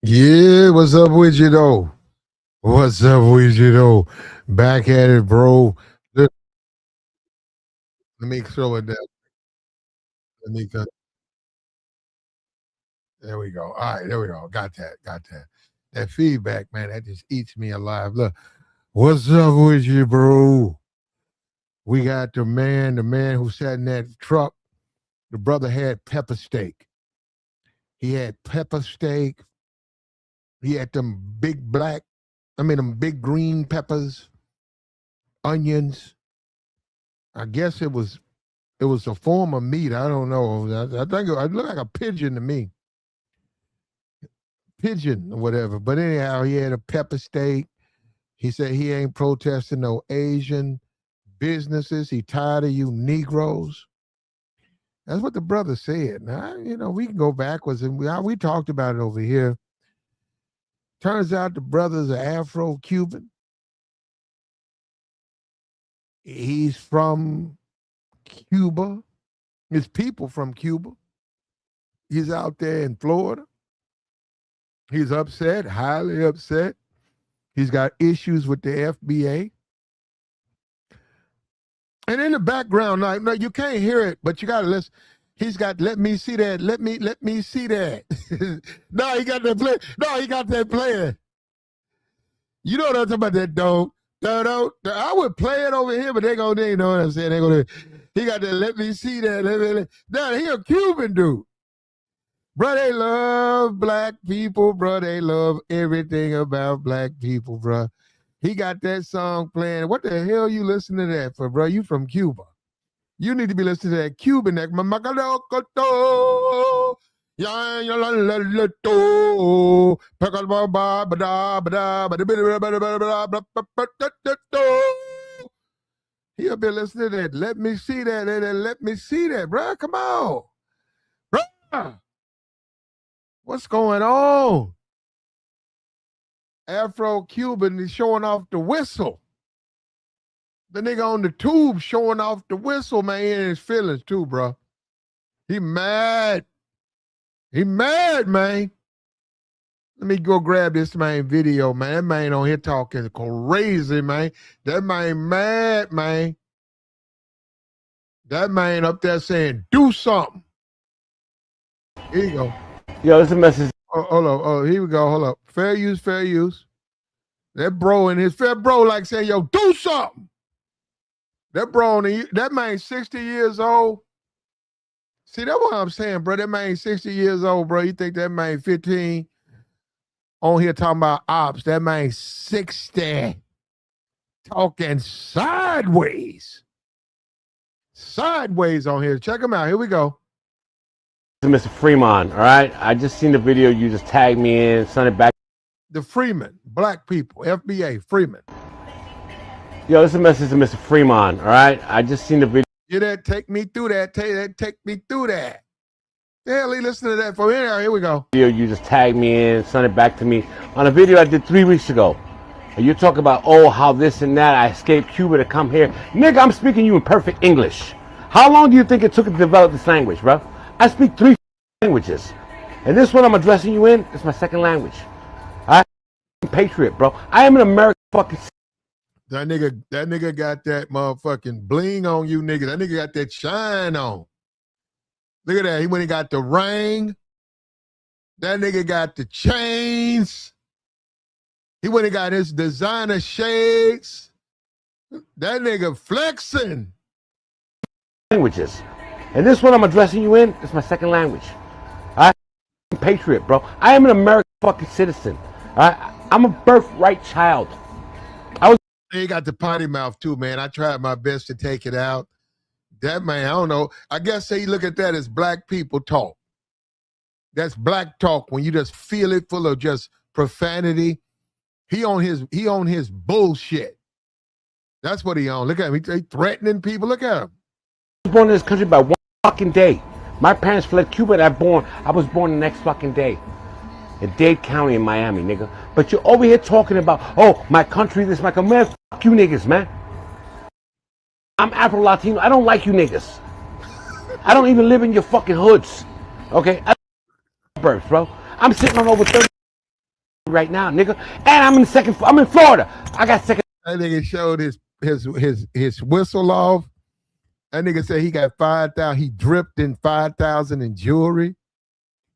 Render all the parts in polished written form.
Yeah, what's up with you though? What's up with you though? Back at it, bro. Let me throw it down. Let me cut. There we go. All right, there we go. Got that. Got that. That feedback, man, that just eats me alive. Look, what's up with you, bro? We got the man who sat in that truck. The brother had pepper steak. He had pepper steak. He had them big green peppers, onions. I guess it was a form of meat. I don't know. I think it looked like a pigeon to me, pigeon or whatever. But anyhow, he had a pepper steak. He said he ain't protesting no Asian businesses. He tired of you Negroes. That's what the brother said. Now, we can go backwards, and we talked about it over here. Turns out the brother's an Afro Cuban. He's from Cuba. His people from Cuba. He's out there in Florida. He's upset, highly upset. He's got issues with the FBA. And in the background, no, you can't hear it, but you got to listen. He's got, let me see that. Let me see that. No, he got that play. No, he got that playing. You know what I'm talking about, that dog. I would play it over here, but they know what I'm saying. He got that, let me see that. No, he a Cuban dude. Bro, they love black people, bro. They love everything about black people, bro. He got that song playing. What the hell you listening to that for, bro? You from Cuba. You need to be listening to that Cuban. He'll be listening to that. Let me see that. Let me see that, bro. Come on. Bro. What's going on? Afro Cuban is showing off the whistle. The nigga on the tube showing off the whistle, man, in his feelings too, bro. He mad. He mad, man. Let me go grab this man video, man. That man on here talking crazy, man. That man mad, man. That man up there saying, do something. Here you go. Yo, it's a message. Hold on. Oh, here we go. Hold up. Fair use, fair use. That bro and his fair bro like saying, yo, do something. That bro, that man 60 years old. See, that's what I'm saying, bro. That man 60 years old, bro. You think that man 15 on here talking about ops. That man 60 talking sideways. Sideways on here. Check him out. Here we go. Mr. Fremont, all right? I just seen the video. You just tagged me in, sent it back. The Freeman, black people, FBA, Freeman. Yo, this is a message to Mr. Fremont, all right? I just seen the video. You that take me through that. Take me through that. The hell, he listen to that for me. Here we go. You just tagged me in, sent it back to me on a video I did 3 weeks ago. And you talk about, oh, how this and that. I escaped Cuba to come here. Nigga, I'm speaking you in perfect English. How long do you think it took to develop this language, bro? I speak 3 languages. And this one I'm addressing you in is my second language. I'm a patriot, bro. I am an American fucking. That nigga got that motherfucking bling on you, nigga. That nigga got that shine on. Look at that. He went and got the ring. That nigga got the chains. He went and got his designer shades. That nigga flexing. Languages. And this one I'm addressing you in is my second language. I'm a patriot, bro. I am an American fucking citizen. I'm a birthright child. He got the potty mouth too, man. I tried my best to take it out. That man, I don't know. I guess he look at that as black people talk. That's black talk when you just feel it full of just profanity. He on his bullshit. That's what he on. Look at him. He threatening people. Look at him. I was born in this country by one fucking day. My parents fled Cuba and I was born the next fucking day. In Dade County in Miami, nigga. But you're over here talking about, oh, my country, this, my country. Man, fuck you niggas, man. I'm Afro-Latino. I don't like you niggas. I don't even live in your fucking hoods. Okay? Birth, bro. I'm sitting on over 30 right now, nigga. And I'm in Florida. I got second. That nigga showed his whistle off. That nigga said he got 5,000. He dripped in 5,000 in jewelry.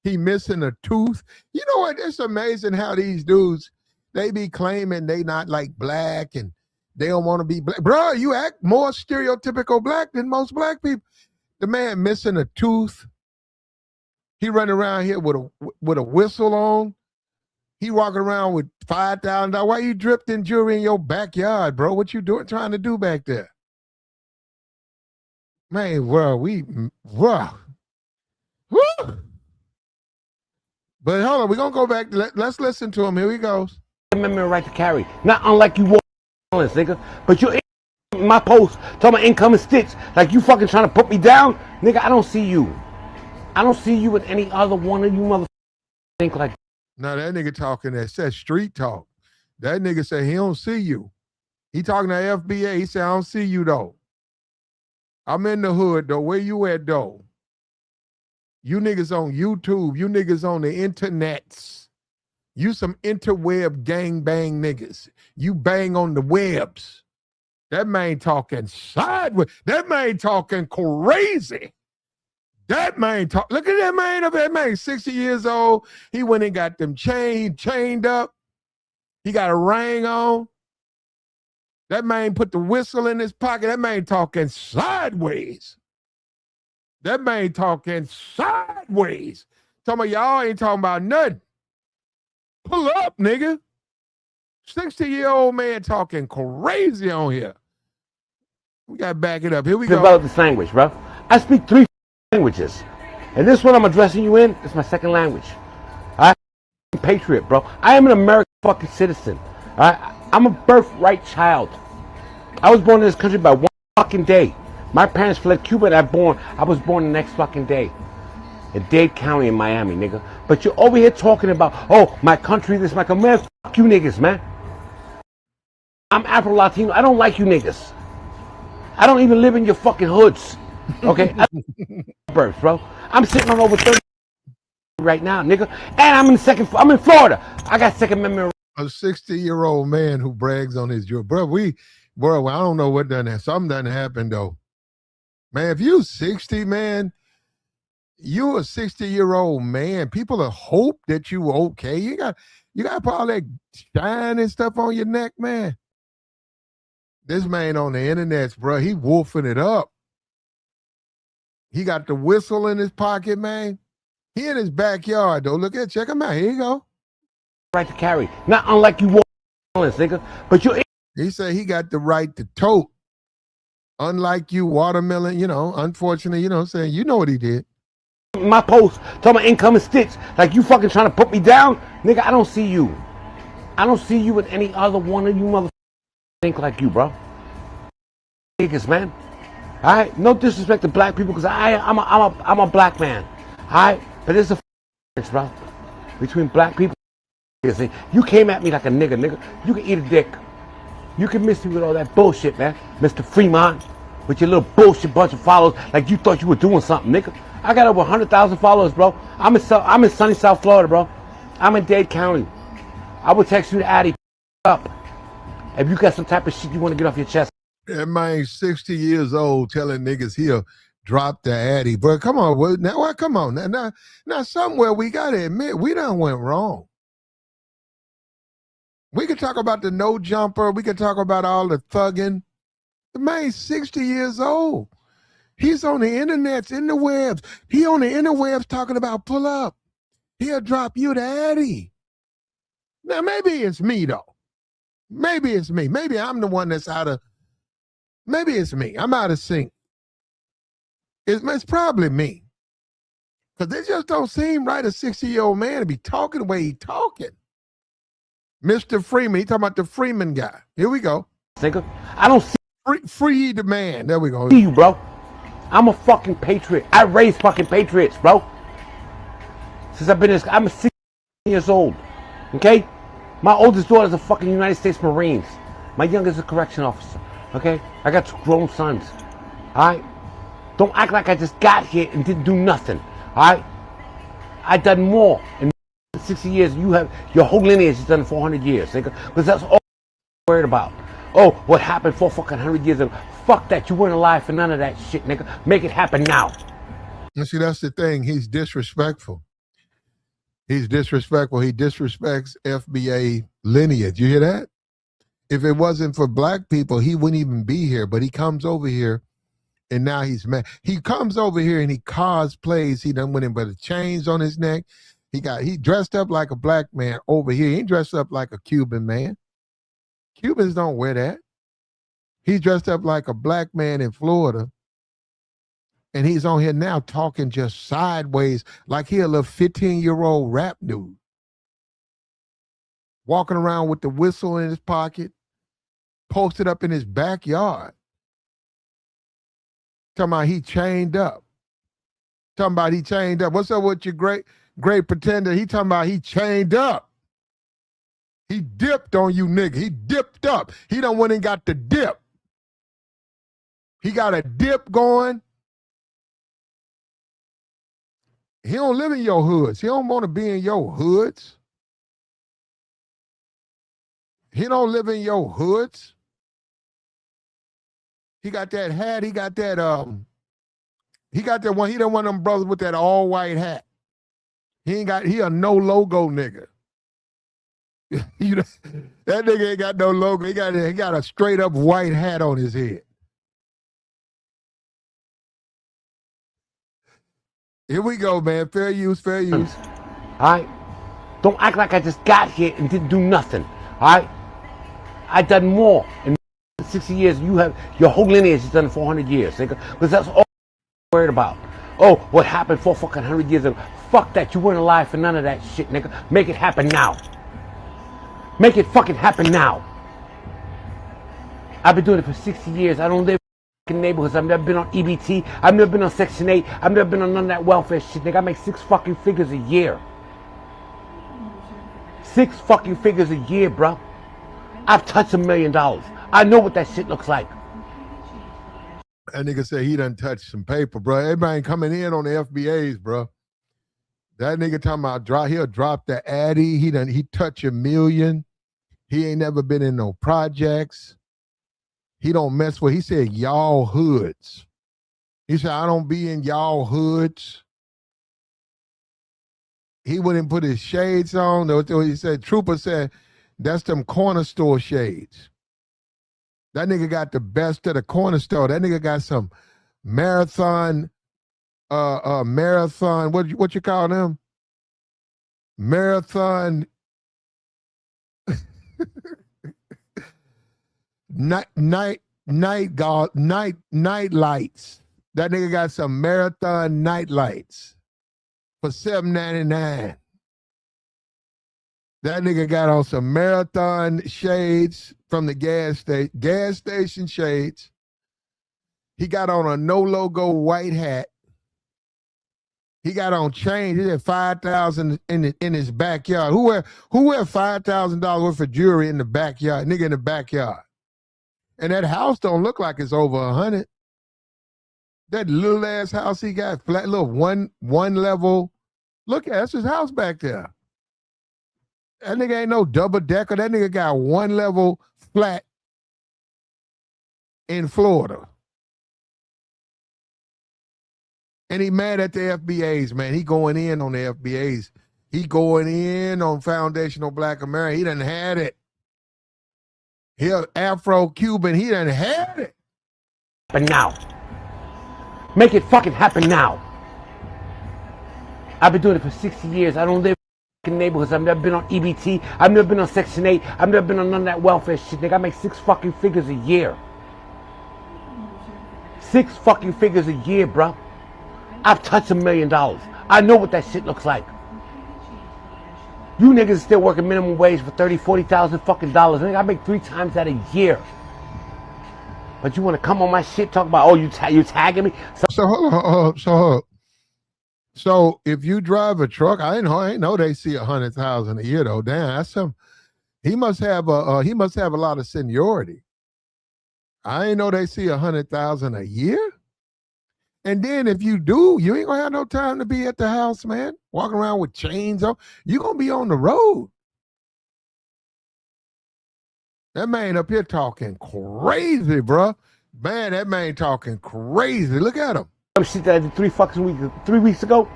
He missing a tooth. You know what? It's amazing how these dudes, they be claiming they not like black and they don't want to be black. Bro, you act more stereotypical black than most black people. The man missing a tooth. He running around here with a whistle on. He walking around with $5,000. Why you dripped in jewelry in your backyard, bro? What you doing? Trying to do back there? Man, bro, Woo. But hold on, we're gonna go back. Let's listen to him. Here he goes. Amendment right to carry. Not unlike you war nigga. But you in my post talking about income and stitch. Like you fucking trying to put me down. Nigga, I don't see you. I don't see you with any other one of you motherfuckers think like. No, that nigga talking that said street talk. That nigga said he don't see you. He talking to FBA. He said, I don't see you though. I'm in the hood though. Where you at though? You niggas on YouTube. You niggas on the internets. You some interweb gangbang niggas. You bang on the webs. That man talking sideways. That man talking crazy. That man talk. Look at that man up there. Man, 60 years old. He went and got them chained up. He got a ring on. That man put the whistle in his pocket. That man talking sideways. That man talking sideways. Talking about y'all ain't talking about nothing. Pull up, nigga. 60-year-old man talking crazy on here. We got to back it up. Here we go. Develop this language, bro. I speak 3 languages. And this one I'm addressing you in is my second language. I'm a patriot, bro. I am an American fucking citizen. I'm a birthright child. I was born in this country by one fucking day. My parents fled Cuba and I was born the next fucking day. In Dade County in Miami, nigga. But you're over here talking about, oh, my country, this, my country. Man, fuck you niggas, man. I'm Afro-Latino. I don't like you niggas. I don't even live in your fucking hoods. Okay? Birth, bro. I'm sitting on over 30 right now, nigga. And I'm in Florida. I got Second Amendment. A 60-year-old man who brags on his jewelry. Bro, I don't know what done that. Something done happened, though. Man, if you 60, man, you a 60-year-old man. People will hope that you okay. You got to put all that shine and stuff on your neck, man. This man on the internet, bro, he wolfing it up. He got the whistle in his pocket, man. He in his backyard, though. Check him out. Here you go. Right to carry. Not unlike you war nigga. But you. He said he got the right to tote. Unlike you, watermelon, unfortunately, you know what I'm saying? You know what he did. My post talking about income and stitch. Like you fucking trying to put me down. Nigga, I don't see you. I don't see you with any other one of you motherfuckers think like you, bro. Niggas, man. Alright? No disrespect to black people because I'm a black man. Alright? But there's a difference, bro. Between black people. You came at me like a nigga. You can eat a dick. You can miss me with all that bullshit, man. Mr. Fremont, with your little bullshit bunch of followers, like you thought you were doing something, nigga. I got over 100,000 followers, bro. I'm in sunny South Florida, bro. I'm in Dade County. I would text you to Addy up if you got some type of shit you want to get off your chest. That man 60 years old telling niggas he'll drop the Addy. Bro, come on. Come on. Now, somewhere we got to admit, we done went wrong. We could talk about the no jumper. We could talk about all the thugging. The man's 60 years old. He's on the internet, in the webs. He on the interwebs talking about pull up. He'll drop you the Addy. Now, maybe it's me, though. Maybe it's me. Maybe I'm the one that's out of, maybe it's me. I'm out of sync. It's probably me. Because it just don't seem right, a 60-year-old man to be talking the way he talking. Mr. Freeman, he talking about the Freeman guy. Here we go. I don't see free the man. There we go. you, bro. I'm a fucking patriot. I raised fucking patriots, bro. Since I've been this, I'm 16 years old. Okay? My oldest daughter's a fucking United States Marines. My youngest is a correction officer. Okay? I got 2 grown sons. Alright? Don't act like I just got here and didn't do nothing. Alright? I done more in 60 years. You have your whole lineage is done 400 years, nigga. Because that's all I'm worried about. Oh, what happened 400 years ago? Fuck that. You weren't alive for none of that shit, nigga. Make it happen now. You see, that's the thing. He's disrespectful. He's disrespectful. He disrespects FBA lineage. You hear that? If it wasn't for black people, he wouldn't even be here. But he comes over here, and now he's mad. He comes over here and he cosplays. He done went in with the chains on his neck. He dressed up like a black man over here. He ain't dressed up like a Cuban man. Cubans don't wear that. He dressed up like a black man in Florida. And he's on here now talking just sideways like he a little 15-year-old rap dude. Walking around with the whistle in his pocket, posted up in his backyard. Talking about he chained up. Talking about he chained up. What's up with your great pretender? He talking about he chained up. He dipped on you, nigga. He dipped up. He done went and got the dip. He got a dip going. He don't live in your hoods. He don't want to be in your hoods. He don't live in your hoods. He got that hat. He got that one. He done one of them brothers with that all white hat. He a no logo nigga. You know, that nigga ain't got no logo. He got a straight up white hat on his head. Here we go, man. Fair use, fair use. All right? Don't act like I just got here and didn't do nothing. All right? I done more in 60 years. You have your whole lineage is done 400 years, nigga. Because that's all I'm worried about. Oh, what happened 400 years ago? Fuck that. You weren't alive for none of that shit, nigga. Make it happen now. Make it fucking happen now. I've been doing it for 60 years. I don't live in neighborhoods. I've never been on EBT. I've never been on Section 8. I've never been on none of that welfare shit, nigga. I make 6 fucking figures a year. 6 fucking figures a year, bro. I've touched $1 million. I know what that shit looks like. That nigga said he done touched some paper, bro. Everybody coming in on the FBAs, bro. That nigga talking about he'll drop the Addy. He touch $1 million. He ain't never been in no projects. He don't mess with, he said, y'all hoods. He said, I don't be in y'all hoods. He wouldn't put his shades on. He said, Trooper said, that's them corner store shades. That nigga got the best of the corner store. That nigga got some marathon, what you call them? Marathon night lights. That nigga got some marathon night lights for $7.99. That nigga got on some marathon shades from the gas station shades. He got on a no logo white hat. He got on chains. He had $5,000 in his backyard. Who wear $5,000 worth of jewelry in the backyard? Nigga in the backyard. And that house don't look like it's over 100. That little ass house he got, flat little one level. Look at that's his house back there. That nigga ain't no double decker. That nigga got one level flat in Florida. And he mad at the FBAs, man. He going in on the FBAs. He going in on foundational Black America. He done had it. He Afro Cuban. He done had it. But now. Make it fucking happen now. I've been doing it for 60 years. I don't live in neighborhoods. I've never been on EBT. I've never been on Section 8. I've never been on none of that welfare shit, nigga. I make 6 fucking figures a year. 6 fucking figures a year, bro. I've touched $1 million. I know what that shit looks like. You niggas still working minimum wage for $30,000, $40,000 fucking dollars. Nigga, I make 3 times that a year. But you want to come on my shit, talk about, oh, you tagging me? So hold on. So if you drive a truck, I ain't know they see 100,000 a year though. Damn, that's some. He must have a lot of seniority. I ain't know they see 100,000 a year. And then if you do, you ain't gonna have no time to be at the house, man. Walking around with chains on. You're gonna be on the road. That man up here talking crazy, bro. Man, that man talking crazy. Look at him. Some shit that I did 3 weeks ago.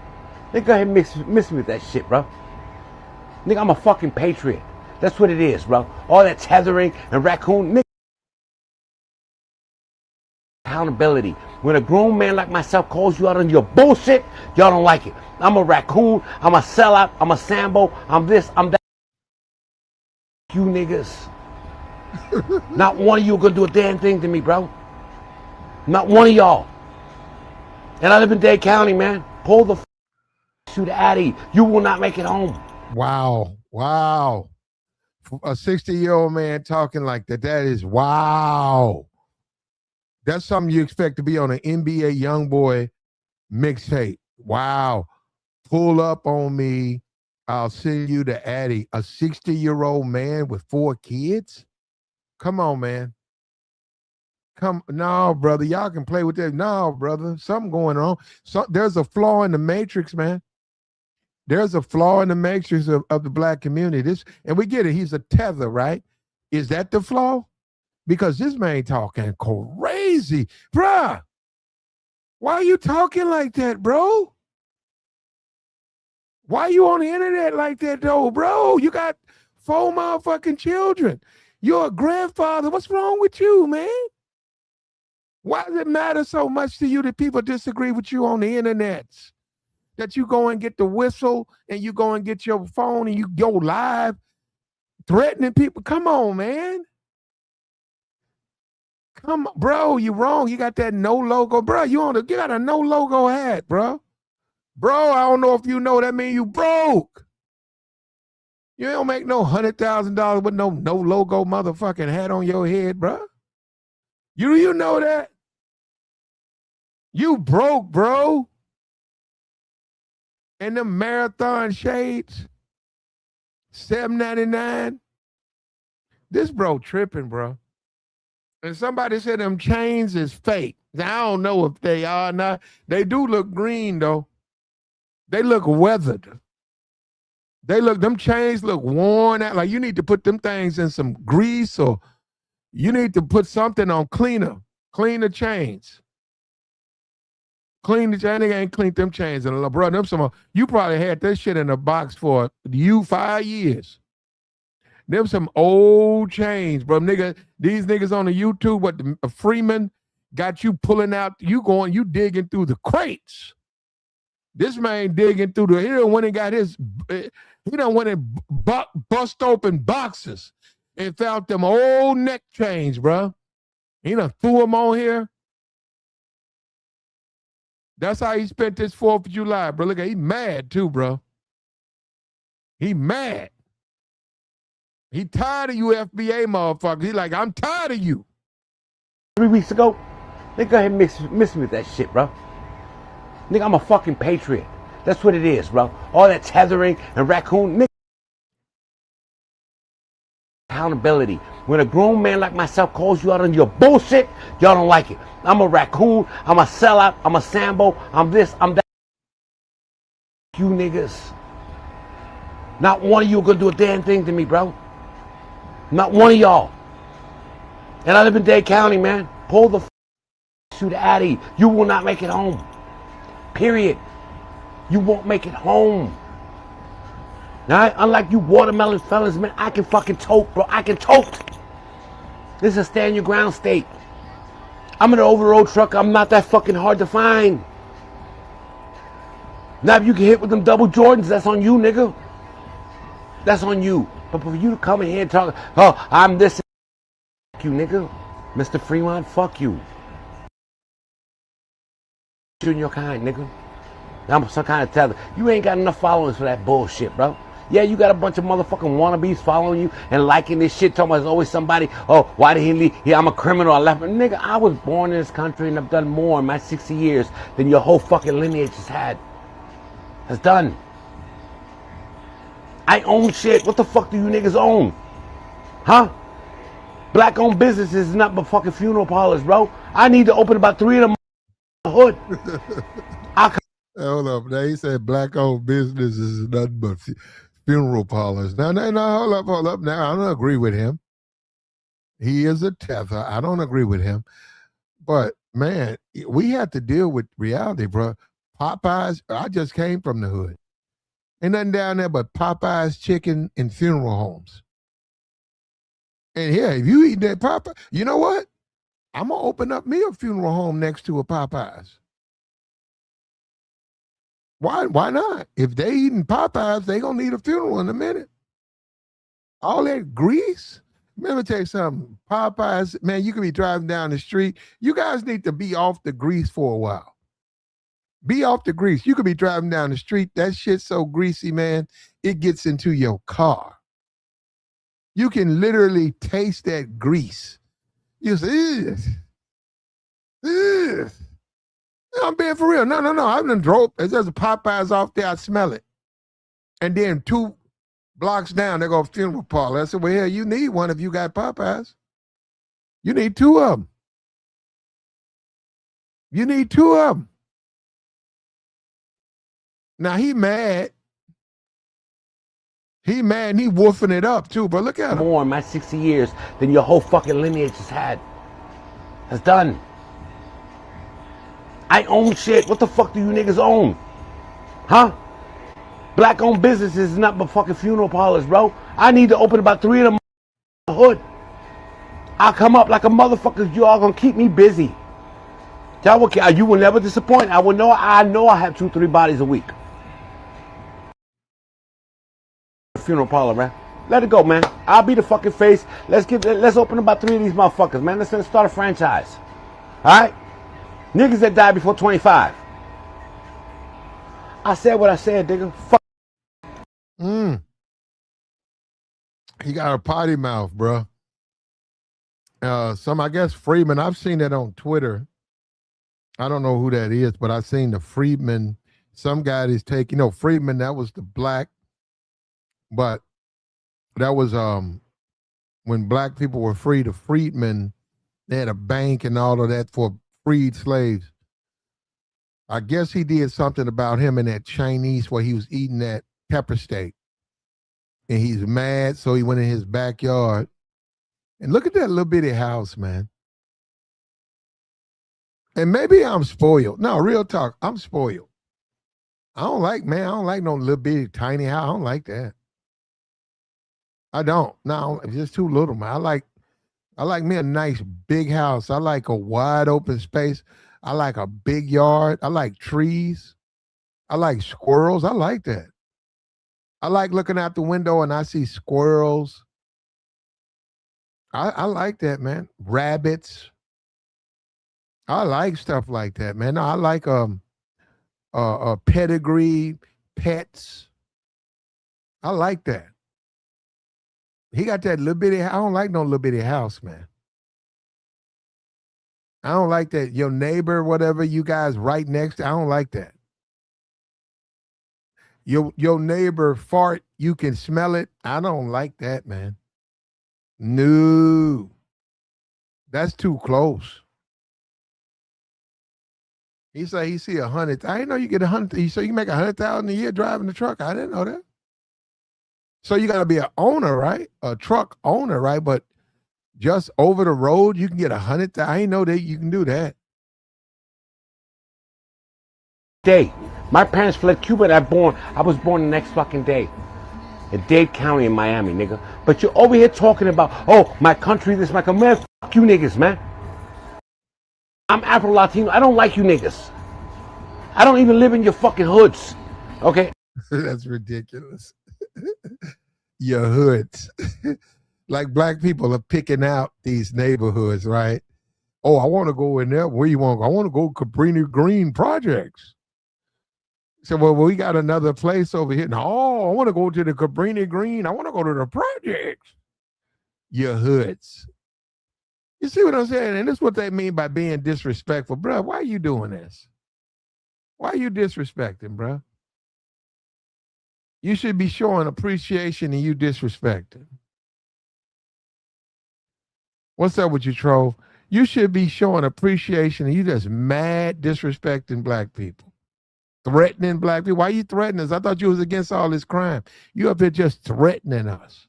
They go ahead and miss me with that shit, bro. Nigga, I'm a fucking patriot. That's what it is, bro. All that tethering and raccoon, nigga. Accountability. When a grown man like myself calls you out on your bullshit, y'all don't like it. I'm a raccoon. I'm a sellout. I'm a Sambo. I'm this. I'm that. You niggas. Not one of you are gonna do a damn thing to me, bro. Not one of y'all. And I live in Dade County, man. Pull the shoot Addy. You will not make it home. Wow. Wow. A 60-year-old man talking like that. That is wow. That's something you expect to be on an NBA YoungBoy mixtape. Wow. Pull up on me. I'll send you to Addy. A 60-year-old man with 4 kids? Come on, man. No, brother. Y'all can play with that. No, brother. Something going on. There's a flaw in the matrix, man. There's a flaw in the matrix of the black community. And we get it. He's a tether, right? Is that the flaw? Because this man talking crazy. Bruh, why are you talking like that, bro? Why are you on the internet like that, though, bro? You got 4 motherfucking children. You're a grandfather. What's wrong with you, man? Why does it matter so much to you that people disagree with you on the internet? That you go and get the whistle and you go and get your phone and you go live threatening people? Come on, man. Come on, bro, you wrong. You got that no logo, bro. You got a no logo hat, bro. Bro, I don't know if you know that means you broke. You don't make no $100,000 with no logo motherfucking hat on your head, bro. You know that? You broke, bro. And the marathon shades, $7.99. This bro tripping, bro. And somebody said them chains is fake. Now, I don't know if they are or not. They do look green, though. They look weathered. Them chains look worn out. Like you need to put them things in some grease or you need to put something on clean the chains. Clean the chain. They ain't cleaned them chains. And bro, you probably had that shit in a box for 5 years. Them some old chains, bro. Nigga, these niggas on the YouTube, what the Freeman got you pulling out, you digging through the crates. This man digging through he done went and bust open boxes and found them old neck chains, bro. He done threw them on here. That's how he spent this 4th of July, bro. Look at, he mad too, bro. He mad. He tired of you FBA motherfuckers. He like, I'm tired of you. 3 weeks ago, they go ahead and miss me with that shit, bro. Nigga, I'm a fucking patriot. That's what it is, bro. All that tethering and raccoon, nigga. Accountability. When a grown man like myself calls you out on your bullshit, y'all don't like it. I'm a raccoon. I'm a sellout. I'm a Sambo. I'm this. I'm that. You niggas. Not one of you are gonna do a damn thing to me, bro. Not one of y'all. And I live in Dade County, man. Pull the shoot Addy. You will not make it home. Period. You won't make it home. Now, unlike you watermelon fellas, man, I can fucking tote, bro. I can tote. This is a stand your ground state. I'm in an over-road truck. I'm not that fucking hard to find. Now, if you get hit with them double Jordans, that's on you, nigga. That's on you. But for you to come in here and talk, oh, I'm this. Fuck you, nigga. Mr. Fremont, fuck you. You and your kind, nigga. I'm some kind of tether. You ain't got enough followers for that bullshit, bro. Yeah, you got a bunch of motherfucking wannabes following you and liking this shit, talking about there's always somebody, oh, why did he leave? Yeah, I'm a criminal, I left. Nigga, I was born in this country and I've done more in my 60 years than your whole fucking lineage has done. I own shit. What the fuck do you niggas own? Huh? Black-owned businesses is not but fucking funeral parlors, bro. I need to open about 3 of them. hood. Hold up. Now he said black-owned business is nothing but funeral parlors. Now, hold up. Now, I don't agree with him. He is a tether. I don't agree with him. But, man, we have to deal with reality, bro. Popeyes, I just came from the hood. Ain't nothing down there but Popeyes chicken and funeral homes. And yeah, if you eat that Popeye, you know what? I'm going to open up me a funeral home next to a Popeyes. Why not? If they eating Popeyes, they gonna need a funeral in a minute. All that grease. Let me tell you something. Popeyes, man, you could be driving down the street. You guys need to be off the grease for a while. Be off the grease. You could be driving down the street. That shit's so greasy, man, it gets into your car. You can literally taste that grease. You say, ugh. I'm being for real. No. I done drove. There's a Popeyes off there. I smell it. And then 2 blocks down, they go funeral parlor. I said, well, hell, you need one if you got Popeyes. You need 2 of them. You need 2 of them. Now, he mad. He mad and he woofing it up, too. But look at him. More in my 60 years than your whole fucking lineage has had. That's done. I own shit. What the fuck do you niggas own? Huh? Black-owned businesses is not but fucking funeral parlors, bro. I need to open about 3 of them in the hood. I'll come up like a motherfucker. You all gonna keep me busy. You will never disappoint. I know I have 2-3 bodies a week. Funeral parlor, man. Let it go, man. I'll be the fucking face. Let's open about 3 of these motherfuckers, man. Let's start a franchise. All right? Niggas that died before 25. I said what I said, nigga. Fuck. He got a potty mouth, bro. I guess Freeman, I've seen that on Twitter. I don't know who that is, but I've seen the Freedman. Some guy is taking, Freedman, that was the black, but that was when black people were free, the freedmen, they had a bank and all of that for freed slaves. I guess he did something about him in that Chinese where he was eating that pepper steak. And he's mad, so he went in his backyard. And look at that little bitty house, man. And maybe I'm spoiled. No, real talk, I'm spoiled. I don't like no little bitty tiny house. I don't like that. I don't. No, it's just too little, man. I like me a nice big house. I like a wide open space. I like a big yard. I like trees. I like squirrels. I like that. I like looking out the window and I see squirrels. I like that, man. Rabbits. I like stuff like that, man. No, I like pedigree, pets. I like that. He got that little bitty. I don't like no little bitty house, man. I don't like that. Your neighbor, whatever you guys right next to, I don't like that. Your neighbor fart, you can smell it. I don't like that, man. No. That's too close. He said he see 100. I didn't know you get 100. He said you make 100,000 a year driving the truck. I didn't know that. So you got to be an owner, right? A truck owner, right? But just over the road, you can get 100,000. I didn't know that you can do that. Day. My parents fled Cuba. I was born the next fucking day. In Dade County in Miami, nigga. But you're over here talking about, oh, my country, this, my country. Man, fuck you niggas, man. I'm Afro-Latino. I don't like you niggas. I don't even live in your fucking hoods. Okay? That's ridiculous. Your hoods. Like black people are picking out these neighborhoods, right? Oh, I want to go in there. Where you want to go? I want to go Cabrini Green Projects. So, well, we got another place over here. No, I want to go to the Cabrini Green. I want to go to the projects. Your hoods. You see what I'm saying? And this is what they mean by being disrespectful. Bro, why are you doing this? Why are you disrespecting, bro? You should be showing appreciation and you disrespecting. What's up with you, troll? You should be showing appreciation, and you just mad disrespecting black people, threatening black people. Why you threatening us? I thought you was against all this crime. You up here just threatening us.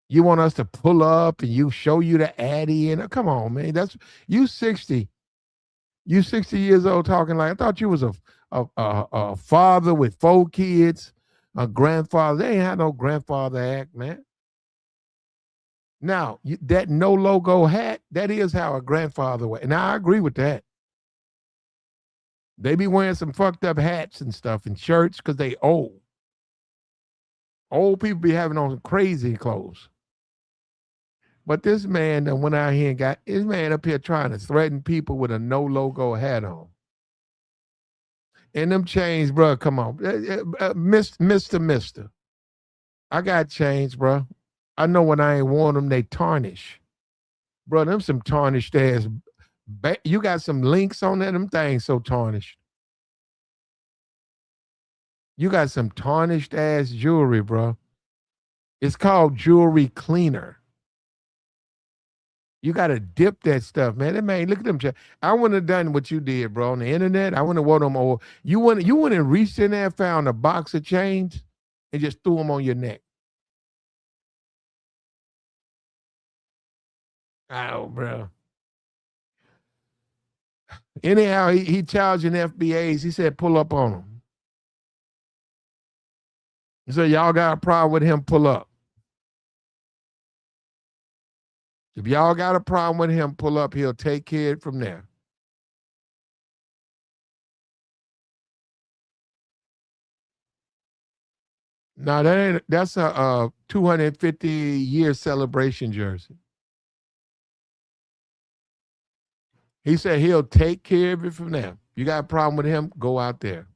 You want us to pull up and you show you the Addy and come on, man. That's you 60. You 60 years old talking like I thought you was a father with 4 kids, a grandfather. They ain't had no grandfather act, man. Now, that no logo hat, that is how a grandfather wear. Now I agree with that. They be wearing some fucked up hats and stuff and shirts because they old. Old people be having on some crazy clothes. But this man that went out here and got this man up here trying to threaten people with a no logo hat on. And them chains, bro, come on. Mister. I got chains, bro. I know when I ain't worn them, they tarnish. Bro, them some tarnished ass. You got some links on there, them things so tarnished. You got some tarnished ass jewelry, bro. It's called jewelry cleaner. You got to dip that stuff, man. Man, look at them. I wouldn't have done what you did, bro, on the internet. I wouldn't have worn them over. You wouldn't have reached in there, found a box of chains, and just threw them on your neck. Oh, bro. Anyhow, he charging FBAs. He said, pull up on him. So y'all got a problem with him, pull up. If y'all got a problem with him, pull up. He'll take care of it from there. No, that's a 250-year celebration jersey. He said he'll take care of it from there. You got a problem with him, go out there.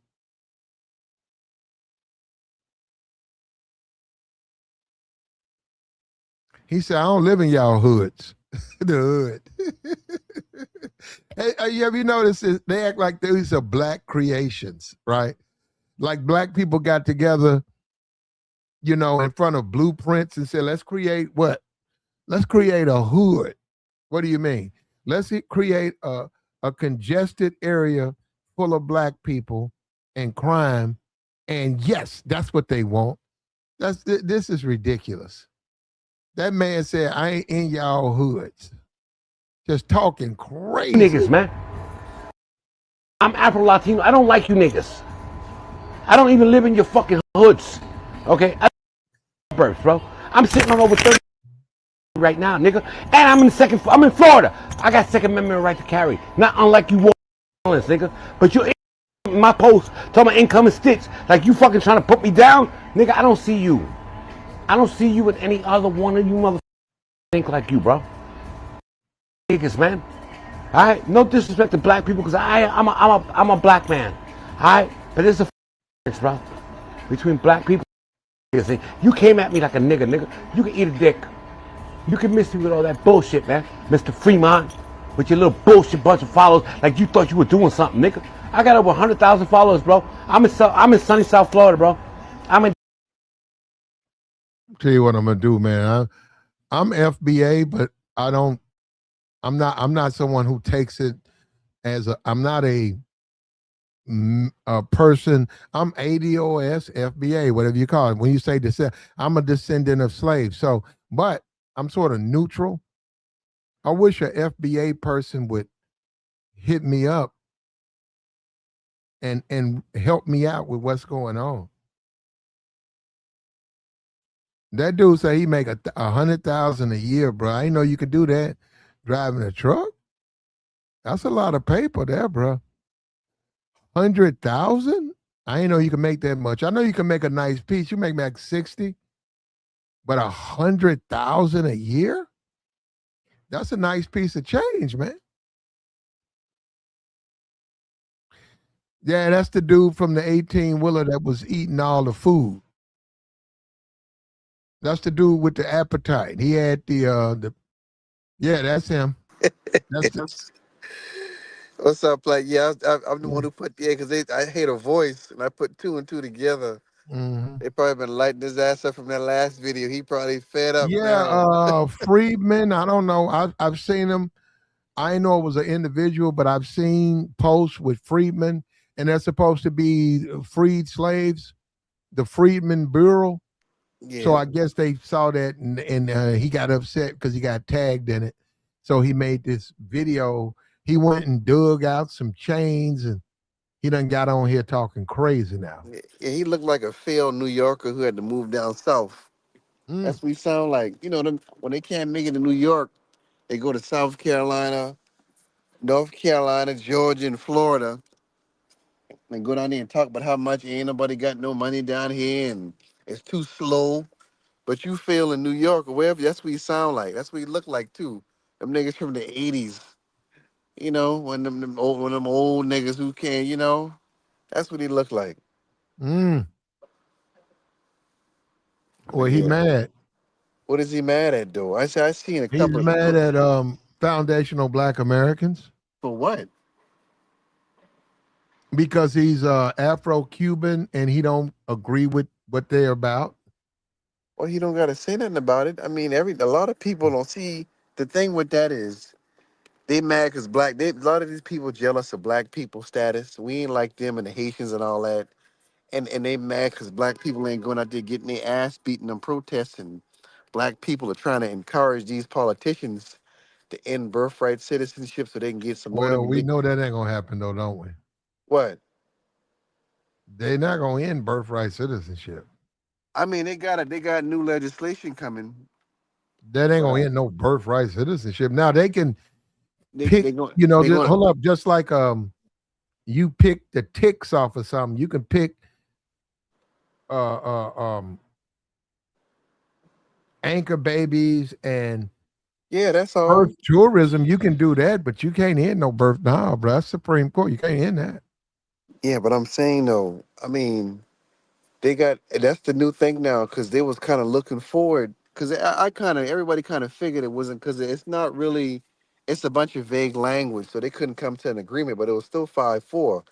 He said, I don't live in y'all hoods. The hood. Hey, you ever noticed they act like these are black creations, right? Like black people got together, in front of blueprints and said, let's create what? Let's create a hood. What do you mean? Let's create a congested area full of black people and crime. And yes, that's what they want. This is ridiculous. That man said, I ain't in y'all hoods. Just talking crazy. Niggas, man. I'm Afro-Latino. I don't like you niggas. I don't even live in your fucking hoods. Okay? Birth, bro. I'm sitting on over 30 right now, nigga. And I'm in Florida. I got Second Amendment right to carry. Not unlike you violence, nigga. But you're in my post talking about income and stitch. Like you fucking trying to put me down. Nigga, I don't see you. I don't see you with any other one of you motherfuckers think like you, bro. Niggas, man. All right? No disrespect to black people because I'm a black man. All right? But there's a difference, bro. Between black people. You came at me like a nigga. You can eat a dick. You can miss me with all that bullshit, man. Mr. Fremont, with your little bullshit bunch of followers, like you thought you were doing something, nigga. I got over 100,000 followers, bro. I'm in sunny South Florida, bro. Tell you what I'm gonna do, man. I'm FBA, but I'm not someone who takes it as I'm not a person. I'm ADOS, FBA, whatever you call it. When you say descent, I'm a descendant of slaves. So, but I'm sort of neutral. I wish a FBA person would hit me up and help me out with what's going on. That dude said he make $100,000 a year, bro. I didn't know you could do that driving a truck. That's a lot of paper there, bro. 100,000? I didn't know you could make that much. I know you can make a nice piece. You make like 60, but 100,000 a year? That's a nice piece of change, man. Yeah, that's the dude from the 18-wheeler that was eating all the food. That's the dude with the appetite. He had the yeah, that's him. That's What's up, like? Yeah, I'm the one who put because I hate a voice, and I put 2 and 2 together. Mhm. They probably been lighting his ass up from that last video. He probably fed up Yeah, now. Friedman. I don't know. I've seen him. I know it was an individual, but I've seen posts with Friedman, and they're supposed to be freed slaves, the Freedman Bureau. So Yeah, I guess they saw that, and he got upset because he got tagged in it. So he made this video. He went and dug out some chains, and he done got on here talking crazy now. yeah, he looked like a failed New Yorker who had to move down south. Mm. That's what he sound like. You know, them, when they can't make it in New York, they go to South Carolina, North Carolina, Georgia, and Florida, and go down there and talk about how much ain't nobody got no money down here and it's too slow. But you fail in New York or wherever, that's what he sound like. That's what he look like too. Them niggas from the 80s, you know, when them old niggas who can, you know, that's what he look like. Mm. But Well, he yeah, mad. what is he mad at though? I seen a He's couple of mad at foundational Black Americans for what? because he's Afro-Cuban and he don't agree with what they're about. Well, he don't gotta say nothing about it. I mean, a lot of people don't see the thing with that is they mad because a lot of these people jealous of black people status. We ain't like them and the Haitians and all that. And they mad because black people ain't going out there getting their ass beaten in protests, and black people are trying to encourage these politicians to end birthright citizenship so they can get some more of Well, them we big know that ain't gonna happen though, don't we? what? They're not gonna end birthright citizenship. I mean, they got new legislation coming, That ain't but gonna end no birthright citizenship. Now they can pick, they going you know, they going hold up, just like you pick the ticks off of something, you can pick uh uh um anchor babies and yeah, that's birth all. tourism. You can do that, but you can't end no birth. No, bro, that's Supreme Court. You can't end that. Yeah, but I'm saying though, I mean, they got that's the new thing now because they was kind of looking forward because I kind of everybody kind of figured it wasn't because it's not really it's a bunch of vague language so they couldn't come to an agreement but it was still 5-4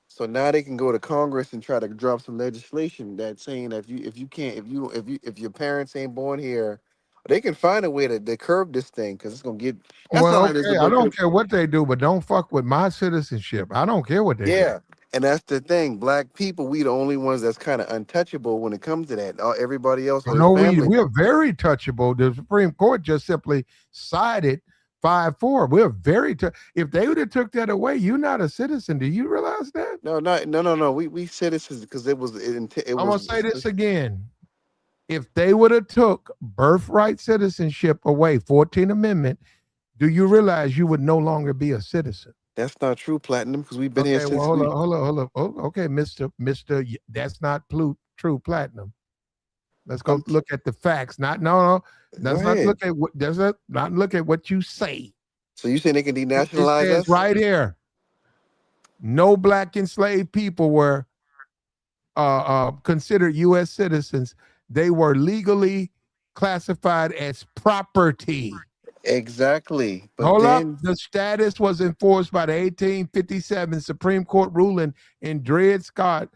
so now they can go to Congress and try to drop some legislation that's saying that if you can't if your parents ain't born here they can find a way to curb this thing because it's gonna get that's Well, all it is to okay, I go don't through. care what they do, but don't fuck with my citizenship. I don't care what they do. Yeah, and that's the thing. Black people, we the only ones that's kind of untouchable when it comes to that. Everybody else or their No, family. we are very touchable. The Supreme Court just simply sided 5-4. We're very if they would have took that away, you're not a citizen. Do you realize that? No. We citizens because it I'm gonna was say this again. If they would have took birthright citizenship away, 14th Amendment, do you realize you would no longer be a citizen? that's not true, Platinum, because we've been here Okay, well, since hold we. on, Oh, okay, Mister, that's not true platinum. Let's go I'm look at the facts. No. Go Let's not ahead. look at what. Not look at what you say. So you saying they can It denationalize says us? right here, no black enslaved people were considered U.S. citizens. They were legally classified as property. Exactly. But Hold up. then The status was enforced by the 1857 Supreme Court ruling in Dred Scott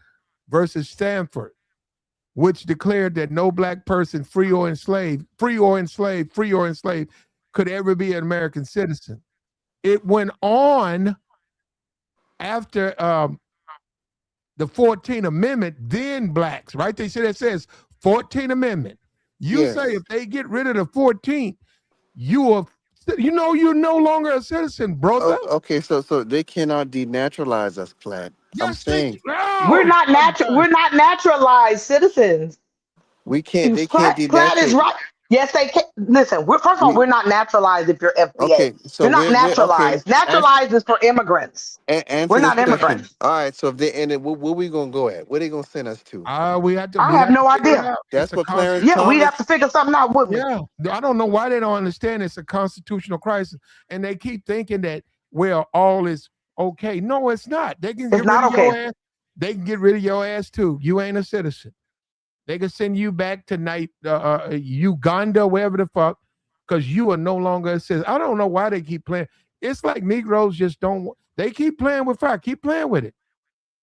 versus Stanford, which declared that no black person, free or enslaved, could ever be an American citizen. It went on after the 14th Amendment, then blacks, right? They said it says 14th Amendment. You say yes. if they get rid of the 14th, you are, you're no longer a citizen, brother. Oh, okay. So they cannot denaturalize us, Plat. I'm Yes, they saying no. We're not naturalized citizens. we can't. They can't Platt is denaturate. right. Yes, they can. Listen, first of all, We we're not naturalized if you're FBA. okay. So You're not we're okay. naturalized. Naturalized is for immigrants. We're Answer this not question. immigrants. All right. So if they end it, where we gonna go at? Where they gonna send us to? We had to I we'd have have to no figure it idea. out. It's That's a what Clarence Yeah, we'd have Thomas. to figure something out, wouldn't we? yeah. I don't know why they don't understand it's a constitutional crisis. And they keep thinking that well, all is okay. No, it's not. They can It's get rid not of your okay. ass. They can get rid of your ass too. You ain't a citizen. They can send you back to Uganda, wherever the fuck, because you are no longer a citizen. I don't know why they keep playing. It's like Negroes just don't. They keep playing with fire. Keep playing with it.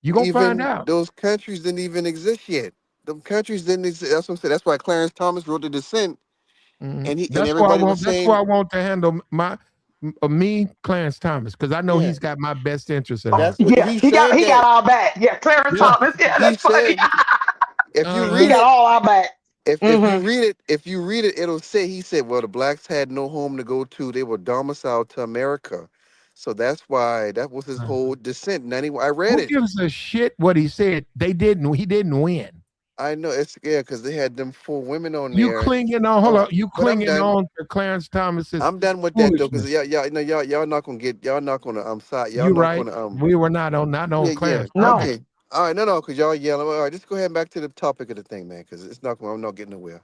You gonna find Even out. those countries didn't even exist yet. The countries didn't exist. That's what I'm saying. That's why Clarence Thomas wrote the Descent, and That's why I everybody want. was That's why I saying, want to handle me, Clarence Thomas, because I know yeah, he's got my best interest at heart. that's what Yeah, he he got said. That all back. Yeah, Clarence Yeah. Thomas. Yeah, he that's funny. said, if you He read Uh-huh. got it, all our back. if you read it, it'll say he said, well, the blacks had no home to go to. They were domiciled to America, so that's why that was his whole Descent. And anyway, I read Who it. gives a shit what he said? They didn't. He didn't win. I know it's because they had them 4 women on You there. clinging on. Hold on. You But I'm clinging done. on to Clarence Thomas's I'm done with that though, because foolishness. y'all not gonna get, y'all not gonna, I'm sorry, y'all You not right. gonna We were not on yeah. Clarence No, Thomas. Okay. All right, no, because y'all yelling. All right, just go ahead back to the topic of the thing, man, because it's not. I'm not getting nowhere.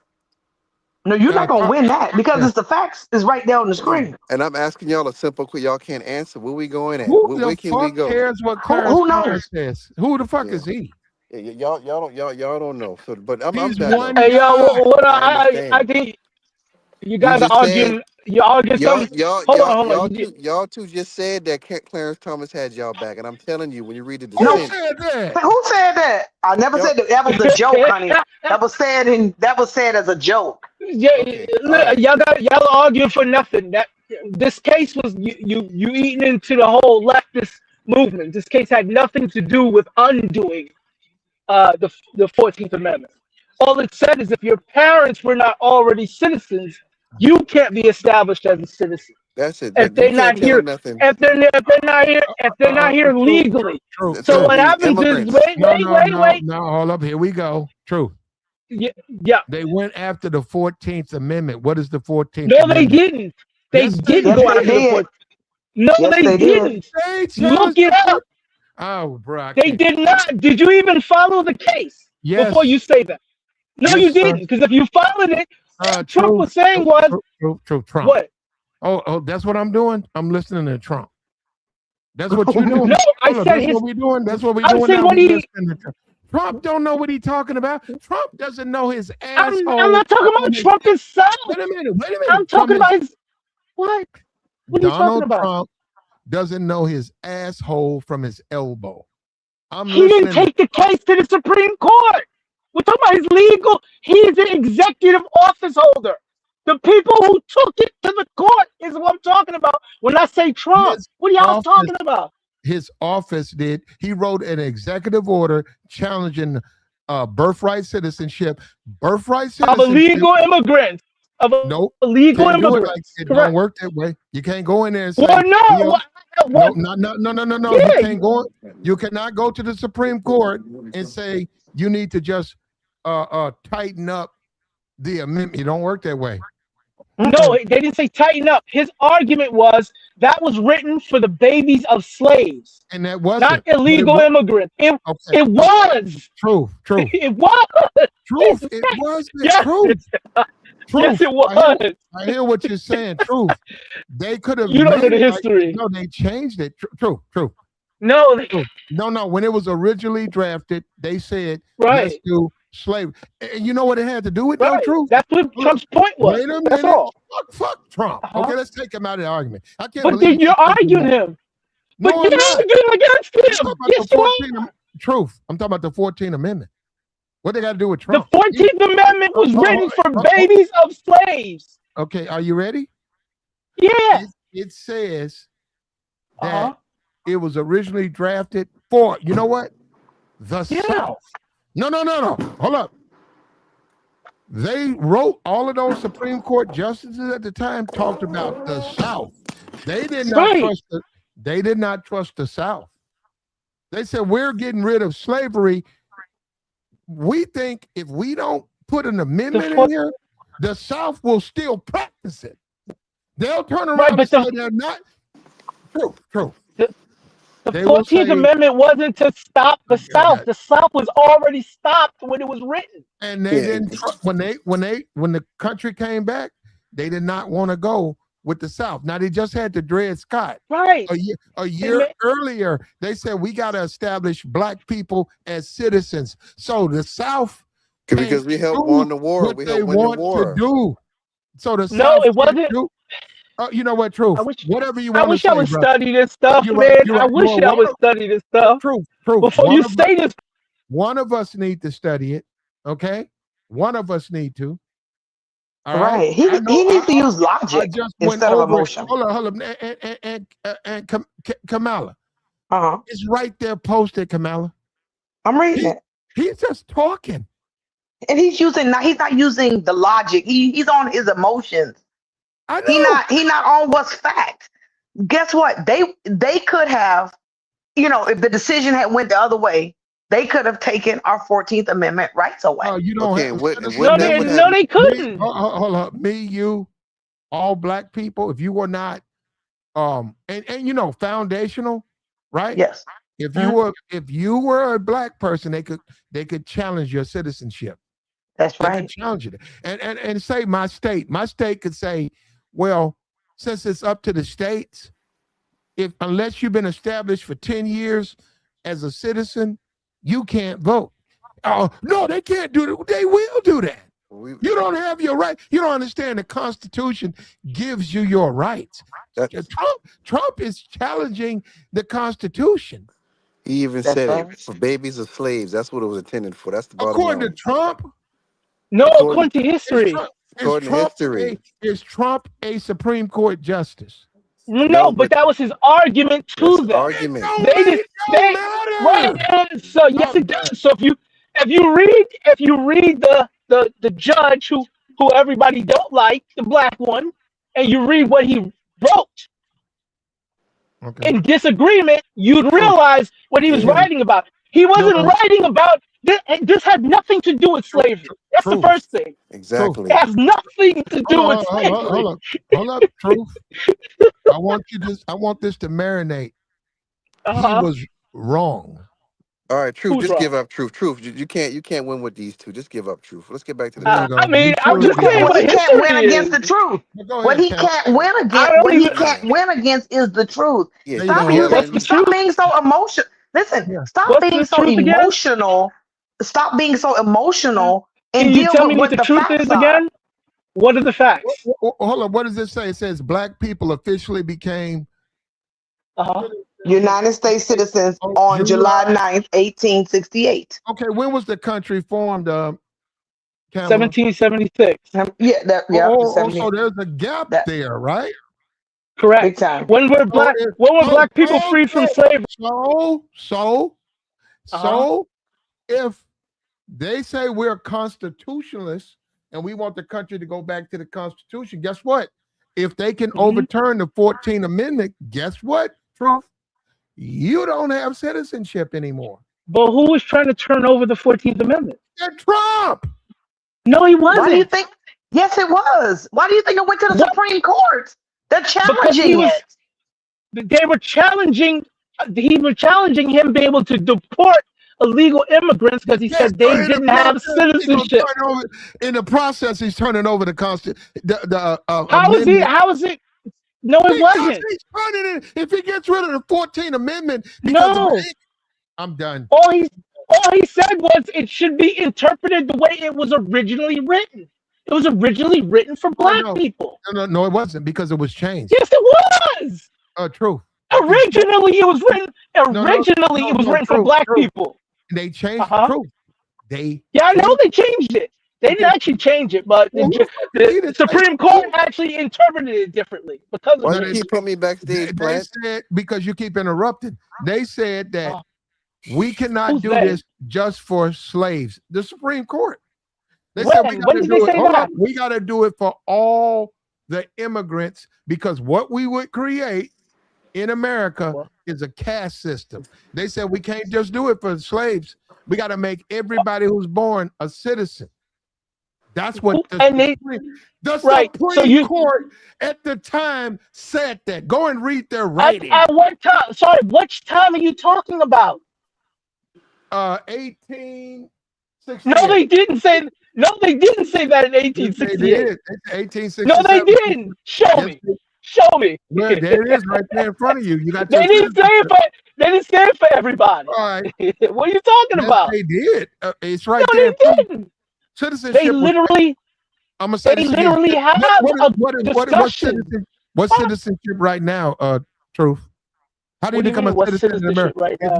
no, you're not gonna Talk, win that because yeah. it's the facts is right there on the screen. And I'm asking y'all a simple question. Y'all can't answer. Where we going at? Who Where the can we fuck go? cares what Clarence Who knows? Thomas says? Who the fuck Yeah. is he? Y'all don't know. So, but I'm He's done though. one Hey, yo, guy. I I understand. think you You guys are just said arguing. You arguing something. Hold on. y'all two just said that Clarence Thomas had y'all back, and I'm telling you, when you read the Who No, Descent, said that? who said that? I never y'all said that. That was a joke, honey. That was said as a joke. Yeah, okay, all right. y'all are arguing for nothing. That this case was you eating into the whole leftist movement. This case had nothing to do with undoing the 14th Amendment. All it said is if your parents were not already citizens, you can't be established as a citizen. That's it. If That you they're can't not tell here, them nothing. if they're not here True, legally. true, So true. what The happens is immigrants. No. Hold up. Here we go. True. Yeah, yeah. They went after the 14th Amendment. What is the 14th No, they Amendment? didn't. They Yes, they didn't Yes, go they after the did. did. 14th. No, Yes, they they did. didn't. They challenged Look it the up. Oh, bro, I They can't. did not. Did you even follow the case before you Yes. say that? No, Yes, you sir. didn't. Because if you followed it, all Trump True. was saying was True. Trump. what? Oh, that's what I'm doing. I'm listening to Trump. That's what you're No, doing. I Hold up, said that's his. what we're doing. That's what we're I'm doing saying now. what We he. listening to Trump. Trump don't know what he's talking about. Trump doesn't know his I'm asshole not talking from about his. Trump himself. Wait a I'm minute. From talking his about his. What? What are you talking Donald about? Trump doesn't know his asshole from his elbow. I'm He didn't listening to take the case to the Supreme Court. We're talking about his legal. He's an executive office holder. The people who took it to the court is what I'm talking about. When I say Trump, his what are y'all office. talking about? His office did. He wrote an executive order challenging birthright citizenship. Birthright Of citizenship. illegal immigrants. Of Nope. illegal Can't do it like immigrants. it. Don't Correct. work that way. You can't go in there and Well, say, no. no, What? no. You Yeah. can't go. You cannot go to the Supreme Court and say you need to just tighten up the amendment. It don't work that way. No, they didn't say tighten up. His argument was that was written for the babies of slaves, And that not wasn't. illegal immigrants. Okay. It was. Truth. It was. Truth. Yes, It was the yes, truth. yes, Truth. it was. I hear what you're saying. Truth. They could have You don't know made the it like history. no, they changed it. True. No, No. When it was originally drafted, they said let's right, do slavery. And you know what it had to do with though, right. truth? That's what Look, Trump's point was. wait a That's minute. all. Fuck Trump. Uh-huh. Okay, let's take him out of the argument. I can't But believe then you're arguing him. But No, you're I'm not. arguing against I'm talking him. about Yes, the you 14th are. truth. I'm talking about the 14th Amendment. What they got to do with The Trump? 14th Amendment was written for babies of slaves. Okay, are you ready? Yeah. It says that it was originally drafted for, you know what? The South. No. Hold up. They wrote, all of those Supreme Court justices at the time talked about the South. They did not trust the South. They said, we're getting rid of slavery. We think if we don't put an amendment in here, the South will still practice it. They'll turn around and say they're not. True. The 14th Amendment wasn't to stop the South. The South was already stopped when it was written. And they didn't when the country came back, they did not want to go with the South. Now they just had to Dred Scott. Right. A year earlier, they said we got to establish black people as citizens. So the South, because we helped win the war, what they want to do. So the South, no, it wasn't. You know what? Truth. Whatever you want to say. I wish I would study this stuff, man. I wish I would study this stuff. Truth. Before you say this, one of us need to study it. Okay, one of us need to. All right. Right. He needs to use I logic just went instead of over it. emotion. Hold on. And Kamala, Uh-huh. it's right there posted, Kamala. I'm reading He, it. he's just talking. And he's not using the logic. He's on his emotions. I know. He not on what's fact. Guess what? They could have, if the decision had went the other way, they could have taken our 14th Amendment rights away. You don't Okay, have and what No, that would no, have they couldn't. hold up. Me, you, all black people, if you were not and foundational, right? Yes. If you were a black person, they could challenge your citizenship. That's They could right. challenge it. And say my state could say, well, since it's up to the states, unless you've been established for 10 years as a citizen, you can't vote. Oh, no, they can't do that. They will do that. You don't have your right. You don't understand the Constitution gives you your rights. Trump is challenging the Constitution. He even said it for babies of slaves. That's what it was intended for. That's the bottom According line. to Trump, No, according to history. According to history. Is Trump a Supreme Court justice? No, but that was his argument to them. Argument. Right. So yes, it does. So if you read the judge who everybody don't like, the black one, and you read what he wrote in disagreement, you'd realize what he was writing about. He wasn't writing about this. This had nothing to do with slavery. That's the first thing. Exactly. It has nothing to do with slavery. Hold up, Truth. I want this to marinate. He was wrong. All right, Truth. Who's Just wrong? give up, Truth. Truth. You can't win with these two. Just give up, Truth. Let's get back to the I mean, I'm just saying Well, what he can't win history against is. the truth. What he can't win against is the truth. Yeah, Stop being so emotional. Listen, stop being so emotional. Stop being so emotional and Can you deal tell with me what the truth is again? What are the facts? Hold on. What does it say? It says black people officially became United States citizens on July 9th, 1868. Okay, when was the country formed? 1776. Yeah, so there's a gap there, right? Correct. Big time. When were black people freed from slavery? So if they say we're constitutionalists and we want the country to go back to the Constitution, guess what? If they can overturn the 14th Amendment, guess what, Truth? You don't have citizenship anymore. But who was trying to turn over the 14th Amendment? Trump. No, he wasn't. Why do you think? Yes, it was. Why do you think it went to the Supreme Court? They're challenging it. They were challenging. He was challenging him being able to deport illegal immigrants because he said they didn't have citizenship. In the process, he's turning over the Constitution. How is it? No, it wasn't. He's turning it. If he gets rid of the 14th Amendment, I'm done. All he said was it should be interpreted the way it was originally written. It was originally written for black people. No, it wasn't because it was changed. Yes, it was. True. Originally, it was written. It was written for black people. They changed the truth. I know they changed it. They didn't actually change it, but the Supreme Court actually interpreted it differently because why you keep putting me backstage, they said, because you keep interrupting. They said that we cannot do this just for slaves. The Supreme Court. They said we got to do it. We got to do it for all the immigrants because what we would create in America is a caste system. They said we can't just do it for slaves. We got to make everybody who's born a citizen. That's what the Supreme Court at the time said that. Go and read their writing. At what time? Sorry, which time are you talking about? 1868. No, they didn't say. No, they didn't say that in 1868. They did. 1867. No, they didn't. Show me. Show me. Well, there it is, right there in front of you. You got. They didn't say it for. They didn't say it for everybody. All right. What are you talking about? They did. It's right no, there. They didn't. Citizenship. They literally. I'm gonna say they literally have a discussion. What's citizenship right now? Truth. How do you become a citizen in America? Right now?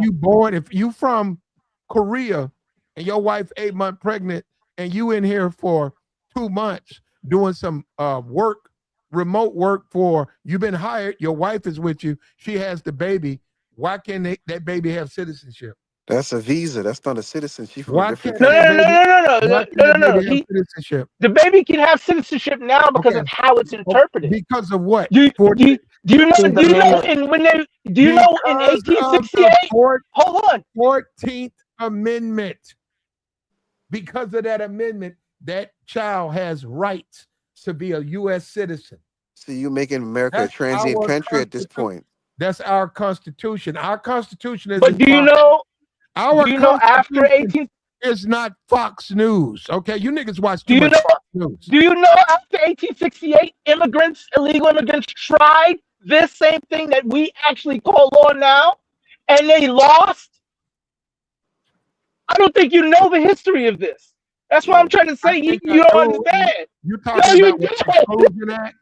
If you from Korea and your wife 8 months pregnant, and you in here for 2 months doing some work, remote work for, you've been hired, your wife is with you, she has the baby, why can't that baby have citizenship? That's a visa. That's not a citizenship from a Why different can't No, that no, no, country. baby, no, no, why no, can't no, that no, no. baby have citizenship? The baby can have citizenship now because Okay. of how it's interpreted. Because of what? Do you know? Fourteenth Do you know? Amendment. And when they do you know in Because of the 1868? Hold on. 14th Amendment. Because of that amendment, that child has rights to be a U.S. citizen. So you making America a That's transient our country at this Constitution. point. That's our Constitution. Our Constitution is. But do you know? Our Do you know after Constitution 18? is not Fox News. Okay, you niggas watch Do too you much know? Fox News. Do you know after 1868, illegal immigrants tried this same thing that we actually call law now, and they lost? I don't think you know the history of this. That's what I'm trying to say. You don't understand. You No, talking you about what the don't. Exclusion Act?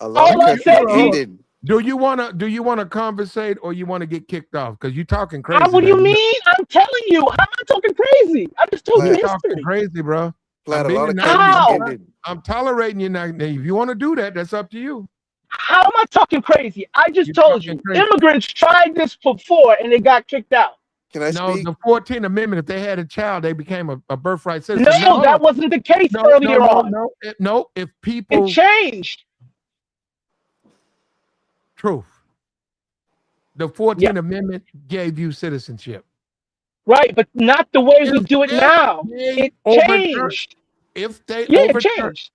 A lot All of I'm countries saying- ended. Do you wanna conversate or you wanna get kicked off? Because you talking crazy. What do you man. mean? I'm telling you. I'm not talking crazy. I just told you You the talking history. crazy, bro. Flat, I'm a lot being of nice. countries How? ended. I'm tolerating you now. If you want to do that, that's up to you. How am I talking crazy? I just You're told talking you. crazy. Immigrants tried this before and they got kicked out. Can I No, speak? the 14th Amendment, if they had a child, they became a birthright citizen. No, that wasn't the case earlier on. No. If people. It changed. Truth. The 14th Amendment gave you citizenship. Right, but not the way we do it now. It changed. If they it changed.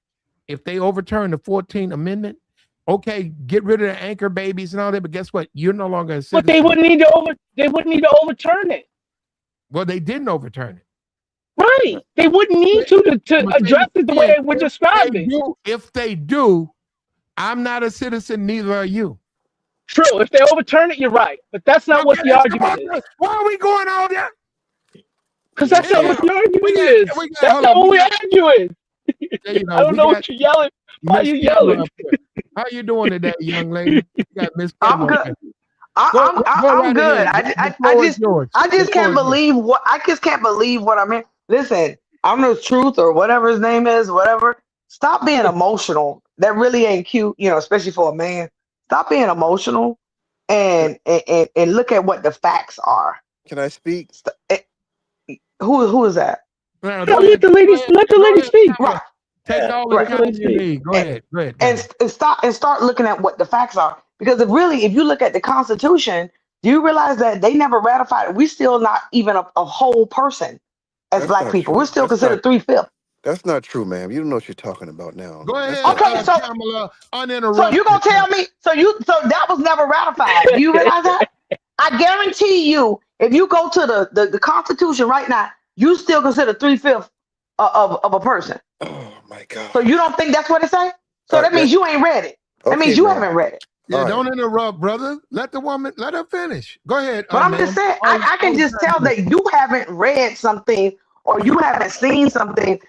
If they overturn the 14th Amendment, okay, get rid of the anchor babies and all that, but guess what? You're no longer a citizen. But they wouldn't need to overturn it. Well, they didn't overturn it. Right. They wouldn't need to address it the way we're describing. If they do, I'm not a citizen, neither are you. True. If they overturn it, you're right. But that's not what the argument is. Why are we going all that? Because that's not what the argument is. That's not what we're arguing. I don't know what you're yelling. Why are you yelling? How you doing today, young lady? You got Miss I'm good. I'm good. I just can't believe what I'm in. Listen, I'm the truth or whatever his name is, whatever. Stop being emotional. That really ain't cute, especially for a man. Stop being emotional and look at what the facts are. Can I speak? Who is that? Let the lady speak. Right. Take all the time you need. Go ahead. And start looking at what the facts are. Because if you look at the Constitution, do you realize that they never ratified it? We're still not even a whole person as Black people. We're still considered 3/5. That's not true, ma'am. You don't know what you're talking about now. Go ahead. Okay, so Kamala, uninterrupted. So you're gonna tell me? So that was never ratified. Do you realize that? I guarantee you, if you go to the Constitution right now, you still consider 3/5 of a person. Oh my God. So you don't think that's what it say? So that means you ain't read it. That means you haven't read it. Yeah, don't interrupt, brother. Let her finish. Go ahead. But I'm just saying, I can just tell that you haven't read something or you haven't seen something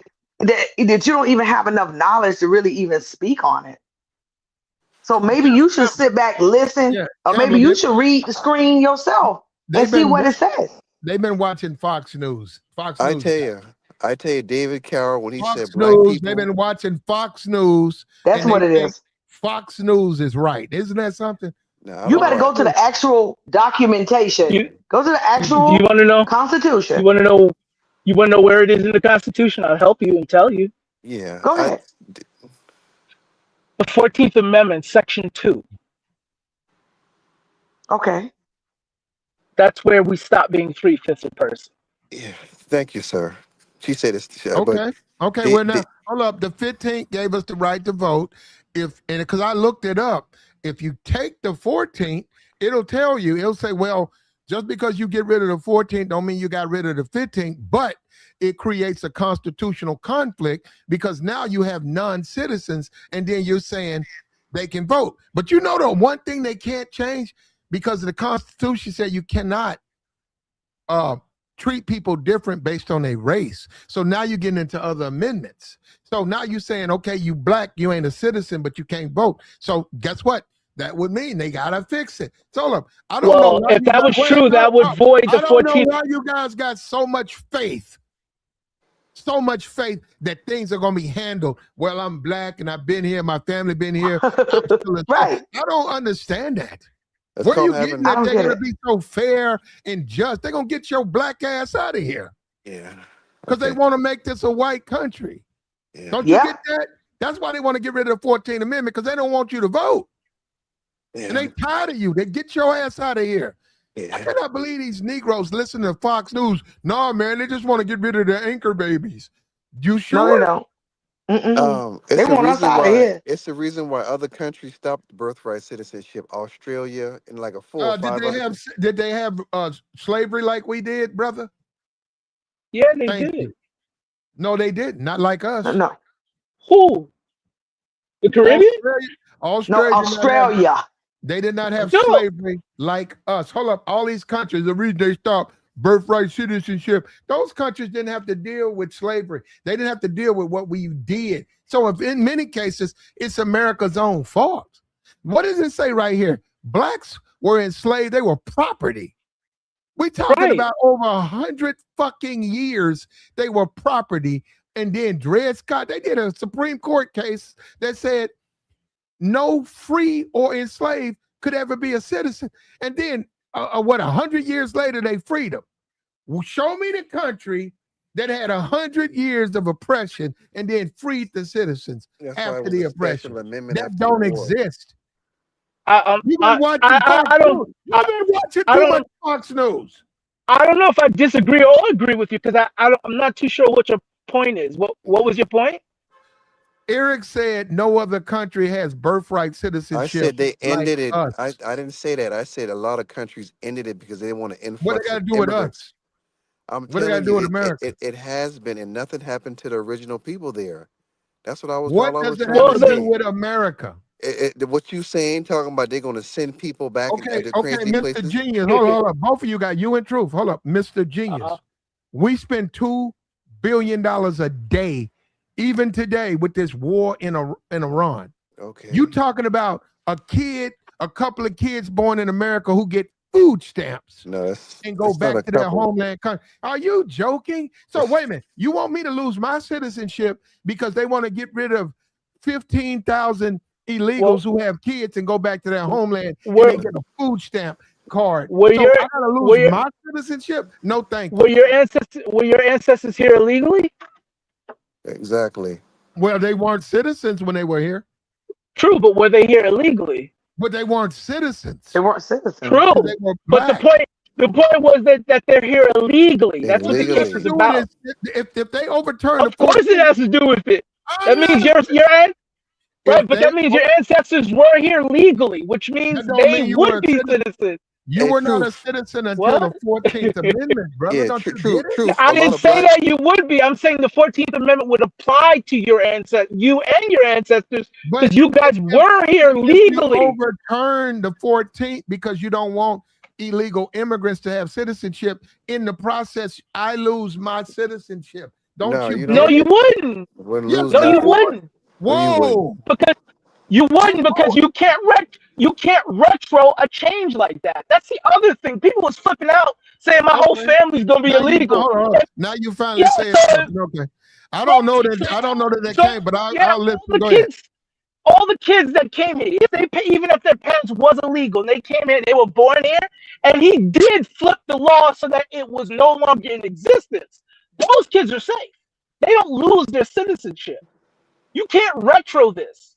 that you don't even have enough knowledge to really even speak on it. So maybe you should sit back, listen, or maybe you should read the screen yourself and see what it says. They've been watching Fox News. I tell you, David Carroll, when he said Black people, they've been watching Fox News. That's what it is. Fox News is right. Isn't that something? No, you better go to the actual documentation. Go to the actual you want to know Constitution. You want to know where it is in the Constitution? I'll help you and tell you. Yeah. Go ahead. The 14th Amendment, Section 2. Okay. That's where we stop being 3/5 a person. Yeah. Thank you, sir. She said it's okay. Okay. Well, now hold up. The 15th gave us the right to vote. Because I looked it up. If you take the 14th, it'll tell you. It'll say, well, just because you get rid of the 14th, don't mean you got rid of the 15th. But it creates a constitutional conflict because now you have non-citizens, and then you're saying they can vote. But you know the one thing they can't change, because the Constitution said you cannot treat people different based on their race. So now you're getting into other amendments. So now you're saying, okay, you Black, you ain't a citizen, but you can't vote. So guess what? That would mean they gotta fix it. So I don't know. If that was true, that would void the 14th. I don't know why you guys got so much faith so much faith that things are going to be handled. Well, I'm black and I've been here, my family been here. Right. I don't understand that. That's Where are you called getting having. that they're going to be so fair and just? They're going to get your black ass out of here. Yeah. Because they want to make this a white country. Yeah. Don't you get that? That's why they want to get rid of the 14th Amendment, because they don't want you to vote. Yeah. And they tired of you. They get your ass out of here. Yeah. I cannot believe these Negroes listen to Fox News. No, man, they just want to get rid of the anchor babies. You sure? No, they don't. It's They the want us reason out of why. here. It's the reason why other countries stopped birthright citizenship. Australia and like a 4 or 5 other. Did they have slavery like we did, brother? Yeah, they Thank did. you. No, they didn't. Not like us. No. Who? The Caribbean? Australia. No, Australia. They did not have slavery like us. Hold up. All these countries, the reason they stopped birthright citizenship, those countries didn't have to deal with slavery. They didn't have to deal with what we did. So if in many cases, it's America's own fault. What does it say right here? Blacks were enslaved. They were property. We're talking about over 100 fucking years they were property. And then Dred Scott, they did a Supreme Court case that said no free or enslaved could ever be a citizen. And then, 100 years later, they freed them. Well, show me the country that had 100 years of oppression and then freed the citizens after the oppression. That don't exist. You've been watching too much Fox News. I don't know if I disagree or agree with you, because I'm not too sure what your point is. What was your point? Eric said no other country has birthright citizenship. I said they ended it. Us. I didn't say that. I said a lot of countries ended it because they want to influx. What they got to do with us? I'm what they got to do with America? It has been, and nothing happened to the original people there. That's what I was. What does it have to do with America? What you saying? Talking about they're going to send people back into crazy Mr. places? Genius. Hold up. Both of you got you in truth. Hold up, Mr. Genius. We spend $2 billion a day, even today, with this war in Iran. Okay. You talking about a couple of kids born in America who get food stamps and go back to their homeland country. Are you joking? So wait a minute. You want me to lose my citizenship because they want to get rid of 15,000 illegals who have kids and go back to their homeland and they get a food stamp card? So I gotta lose my citizenship? No, thank you. Were your ancestors here illegally? Exactly. Well, they weren't citizens when they were here. True, but were they here illegally? But they weren't citizens. They weren't citizens. True, but the point was that they're here illegally. That's what the case is about. If they overturn, of course it has to do with it. That means that means your ancestors were here legally, which means they would be citizens. You were not a citizen until the 14th Amendment, brother. Yeah, Don't you true. I didn't say that you would be. I'm saying the 14th Amendment would apply to your you and your ancestors, because you guys were here legally. You overturn the 14th because you don't want illegal immigrants to have citizenship. In the process, I lose my citizenship. Don't you? No, you wouldn't. No, you wouldn't. Whoa! Because you wouldn't, because you can't retro a change like that. That's the other thing. People was flipping out saying my whole family's gonna be illegal. Now you finally say it. Okay. I don't know that they came, but I'll listen. Go ahead. All the kids that came here, even if their parents was illegal, and they came here, they were born here, and he did flip the law so that it was no longer in existence. Those kids are safe. They don't lose their citizenship. You can't retro this.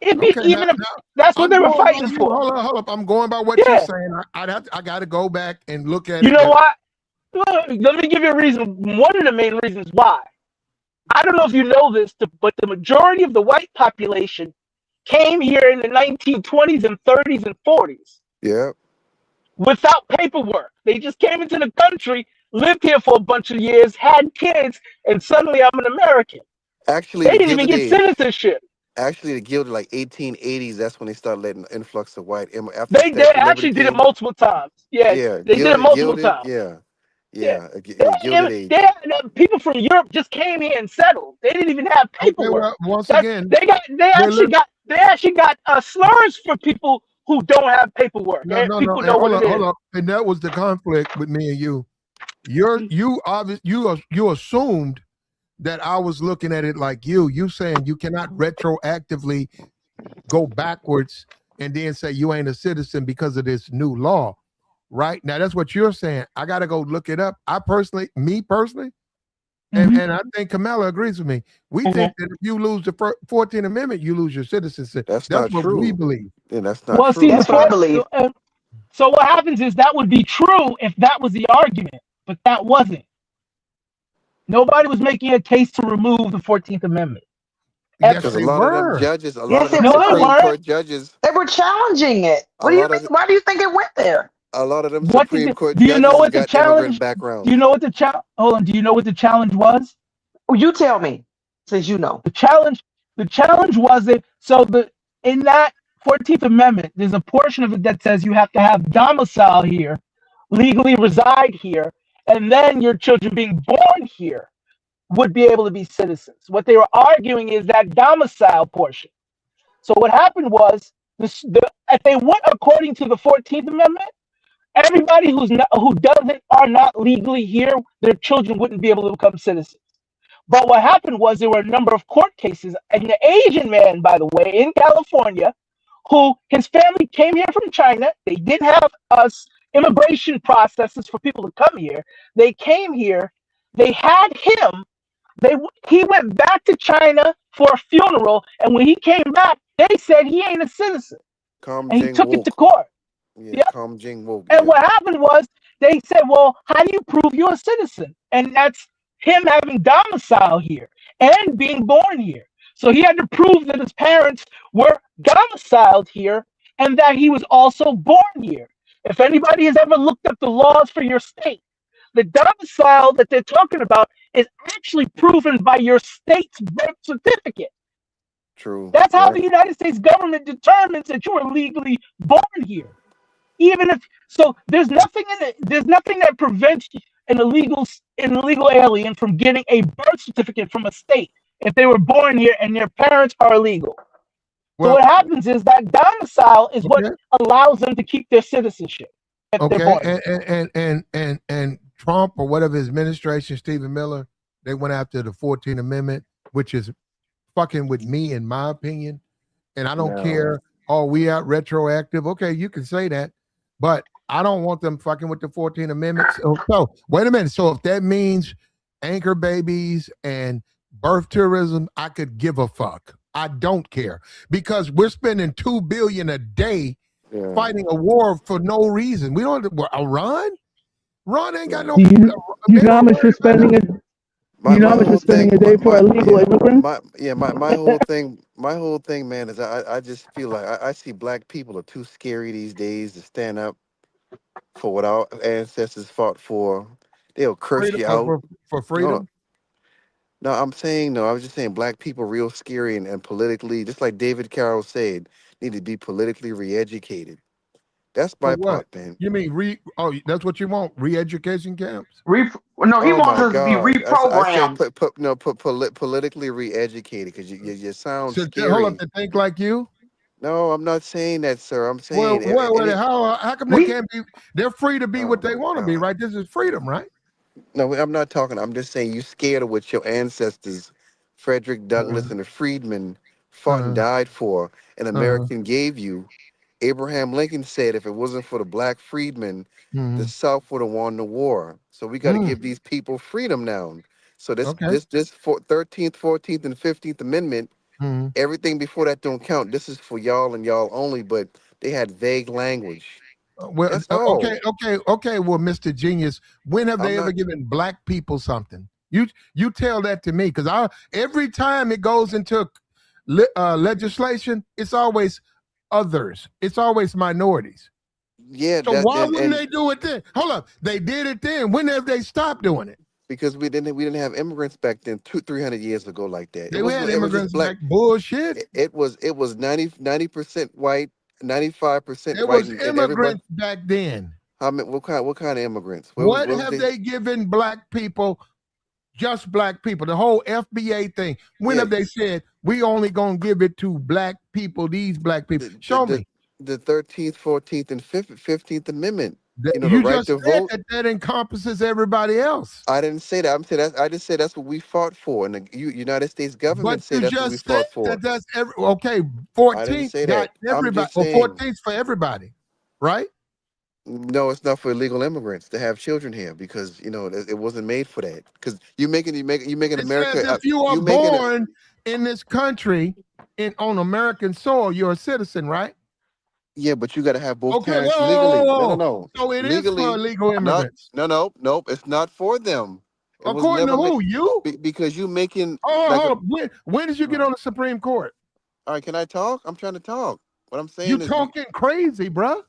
That's what they were fighting for. Hold up. I'm going by what you're saying. I got to go back and look at it. You know what? Let me give you a reason. One of the main reasons why. I don't know if you know this, but the majority of the white population came here in the 1920s and 30s and 40s. Yeah. Without paperwork. They just came into the country, lived here for a bunch of years, had kids, and suddenly I'm an American. Actually, they didn't even get citizenship. Actually, the Gilded, like 1880s, that's when they started letting influx of white. They actually did it multiple times. Yeah, they did it multiple times. Gilded Age. People from Europe just came here and settled. They didn't even have paperwork. Once again, they actually got slurs for people who don't have paperwork. Hold up. And that was the conflict with me and you. You assumed that I was looking at it like you saying you cannot retroactively go backwards and then say you ain't a citizen because of this new law. Right now, that's what you're saying. I got to go look it up. Me personally, and I think Kamala agrees with me. We think that if you lose the 14th Amendment, you lose your citizenship. That's That's not what we true. believe. Yeah, that's not Well, true. see, That's what I believe. so what happens is that would be true if that was the argument, but that wasn't. Nobody was making a case to remove the 14th Amendment. Yes, Because a they lot of them were. judges, a lot of Yes, them No, they Supreme weren't. Court judges, they were challenging it. a What do you lot of think? Why do you think it went there? a lot of them What did Supreme Court do you know judges has what the got immigrant challenge? Do you backgrounds. know what the challenge? Hold on. Do you know what the challenge was? Well, you tell me, since you know. The challenge was that in that 14th Amendment, there's a portion of it that says you have to have domicile here, legally reside here, and then your children being born here would be able to be citizens. What they were arguing is that domicile portion. So what happened was if they went according to the 14th Amendment, everybody are not legally here, their children wouldn't be able to become citizens. But what happened was there were a number of court cases, and an Asian man, by the way, in California, who his family came here from China. They didn't have us immigration processes for people to come here. They came here. They had him. He went back to China for a funeral, and when he came back, they said he ain't a citizen, Kam and he Jing took it to Wook. court. Yeah, Yep. Kam Jing Wook. And Yeah. what happened was they said, well, how do you prove you're a citizen? And that's him having domicile here and being born here. So he had to prove that his parents were domiciled here and that he was also born here. If anybody has ever looked up the laws for your state, the domicile that they're talking about is actually proven by your state's birth certificate. True. That's how Yep. the United States government determines that you are legally born here. Even if so, there's nothing in it. There's nothing that prevents an illegal alien from getting a birth certificate from a state if they were born here and their parents are illegal. So Well, what happens is that domicile is what okay, allows them to keep their citizenship if they're okay, born here. and Trump or whatever his administration, Stephen Miller, they went after the 14th Amendment, which is fucking with me, in my opinion. And I don't No. care. Oh, we out retroactive. Okay, you can say that, but I don't want them fucking with the 14th Amendment. So wait a minute. So if that means anchor babies and birth tourism, I could give a fuck. I don't care because we're spending $2 billion a day fighting a war for no reason. We don't. Iran ain't got no. Do you know how much we're spending? My whole thing, a day for illegal immigrants? my whole thing, man, is I just feel like I see black people are too scary these days to stand up for what our ancestors fought for. They'll curse Freedom, you out. for freedom. No, I'm saying no. I was just saying black people real scary and politically, just like David Carroll said, need to be politically re-educated. That's For my what? part, man. You mean that's what you want? Re-education camps? No, he Oh wants my us to be God! I said reprogrammed. politically re-educated because you sound So hold up scary. to think like you? No, I'm not saying that, sir. I'm Well, saying how come they We can't be? They're free to be oh what they my want to be, God. right? This is freedom, right? No, I'm not talking. I'm just saying you scared of what your ancestors, Frederick Uh, Douglass and the freedmen, fought and uh, died for, and uh, American gave you. Abraham Lincoln said if it wasn't for the black freedmen, the mm, South would have won the war. So we got to mm, give these people freedom now. So okay. 13th, 14th, and 15th Amendment, Mm. everything before that don't count. This is for y'all and y'all only, but they had vague language. That's all. Okay. Well, Mr. Genius, when have I'm they ever not. given black people something? You tell that to me because every time it goes into legislation, it's always others. It's always minorities. Yeah, So that why wouldn't and they do it then? Hold up, they did it then. When have they stopped doing it? because we didn't have immigrants back then 300 years ago like that. They had It was just immigrants black. back bullshit. It was 90% white, 95% There white, was and everybody. immigrants back then. How many? What kind of immigrants? What What was have they? they given black people? Just black people. The whole FBA thing. When Yeah, have they said we only gonna give it to black people? These black people. the the Show the, me. the 13th, 14th, and 15th Amendment. you know, the You right just to said vote. that encompasses everybody else. I didn't say that. I'm saying that. I just said that's what we fought for, and the United States But government said you that's what we just said fought for. that that's okay. I didn't 14th say got that. I'm everybody, just or saying. 14th for everybody, right? No, it's not for illegal immigrants to have children here because you know it wasn't made for that. Because you making It says America if you are you making it. born in this country on American soil, you're a citizen, right? Yeah, but you got to have both Okay, parents whoa, legally. whoa, No, no, whoa. no. So it is for Legally, illegal not. immigrants. No, no, nope. It's not for them. It was According to never made who? You? because you making Oh, like a. hold on. When did you get on the Supreme Court? All right, can I talk? I'm trying to talk. What I'm You saying is you. talking crazy, bruh.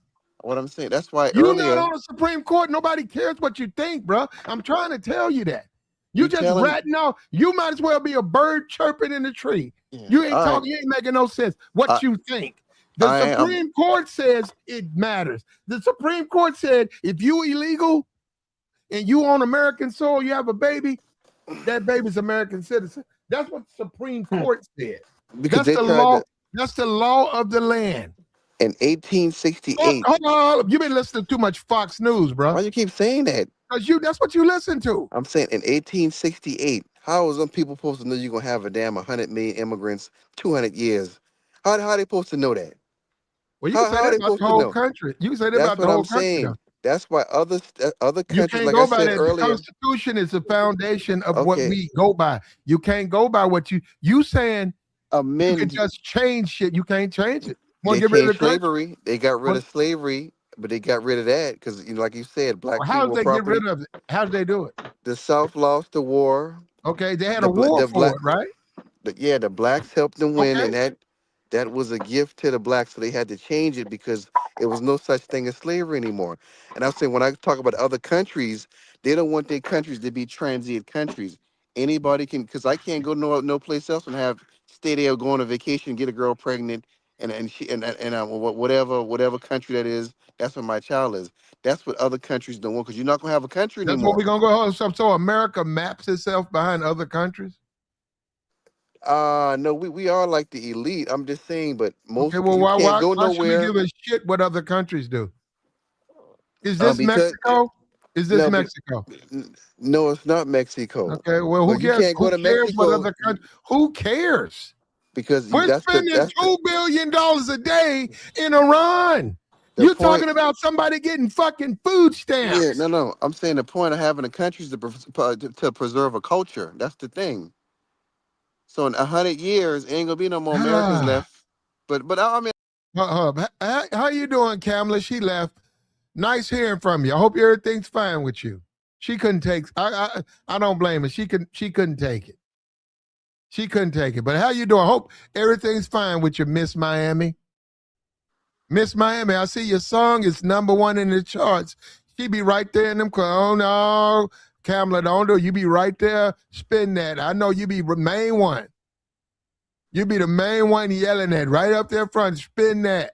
What I'm saying. That's why You not earlier on the Supreme Court. Nobody cares what you think, bruh. I'm trying to tell you that. You you just telling. ratting off. You might as well be a bird chirping in the tree. Yeah. You ain't All right. talking. You ain't making no sense. What I you think? The I am. Supreme Court says it matters. The Supreme Court said if you illegal and you on American soil, you have a baby, that baby's American citizen. That's what the Supreme Court said. Because That's they the tried law. to That's the law of the land. in Oh, 1868. hold on. You've been listening to too much Fox News, bro. Why you keep saying that? Because that's what you listen to. I'm saying in 1868. How is some people supposed to know you're gonna have a damn 100 million immigrants 200 years? How they supposed to know that? Well, you can say How are that they about supposed the to whole know? country. You can say that That's about the what I'm whole country, though. saying. That's why other You countries, can't like I go by said that. The earlier. Constitution is the foundation of what Okay, we go by. You can't go by what you saying. You can amend. just change shit. You can't change it. Want They to get rid of changed the country? slavery. They got rid Well, of slavery, but they got rid of that because you know, like you said, black how people did were they get property. rid of it? How did they do it? The South lost the war. Okay, they had The a bla- war the for black it, right? the blacks helped them win, Okay, and that was a gift to the blacks. So they had to change it because it was no such thing as slavery anymore. And I'm saying when I talk about other countries, they don't want their countries to be transient countries. Anybody can, because I can't go no place else and have stay there, go on a vacation, get a girl pregnant, and whatever country that is, that's where my child is. That's what other countries don't want because you're not gonna have a country that's what anymore. we're gonna go. So America maps itself behind other countries. No, we are like the elite. I'm just saying, but Okay, most well, you can't go why should we nowhere give a shit what other countries do? Is this because Mexico? Is this no, but Mexico? no, it's not Mexico. Okay, well, who But you cares? can't go Who to cares what Mexico other country? Who cares? because We're spending $2 billion a day in Iran. the You're point. talking about somebody getting fucking food Yeah, stamps. no. I'm saying the point of having a country is to preserve a culture. That's the thing. So in 100 years, ain't gonna be no more Americans Ah, left. But I mean, how you doing, Kamala? She left. Nice hearing from you. I hope everything's fine with you. She couldn't take. I don't blame her. She couldn't take it. She couldn't take it. But how you doing? I hope everything's fine with you, Miss Miami. Miss Miami, I see your song is #1 in the charts. She be right there in them. Oh no, Kamala, don't do. You be right there. Spin that. I know you be the main one. You be the main one yelling at right up there front. Spin that.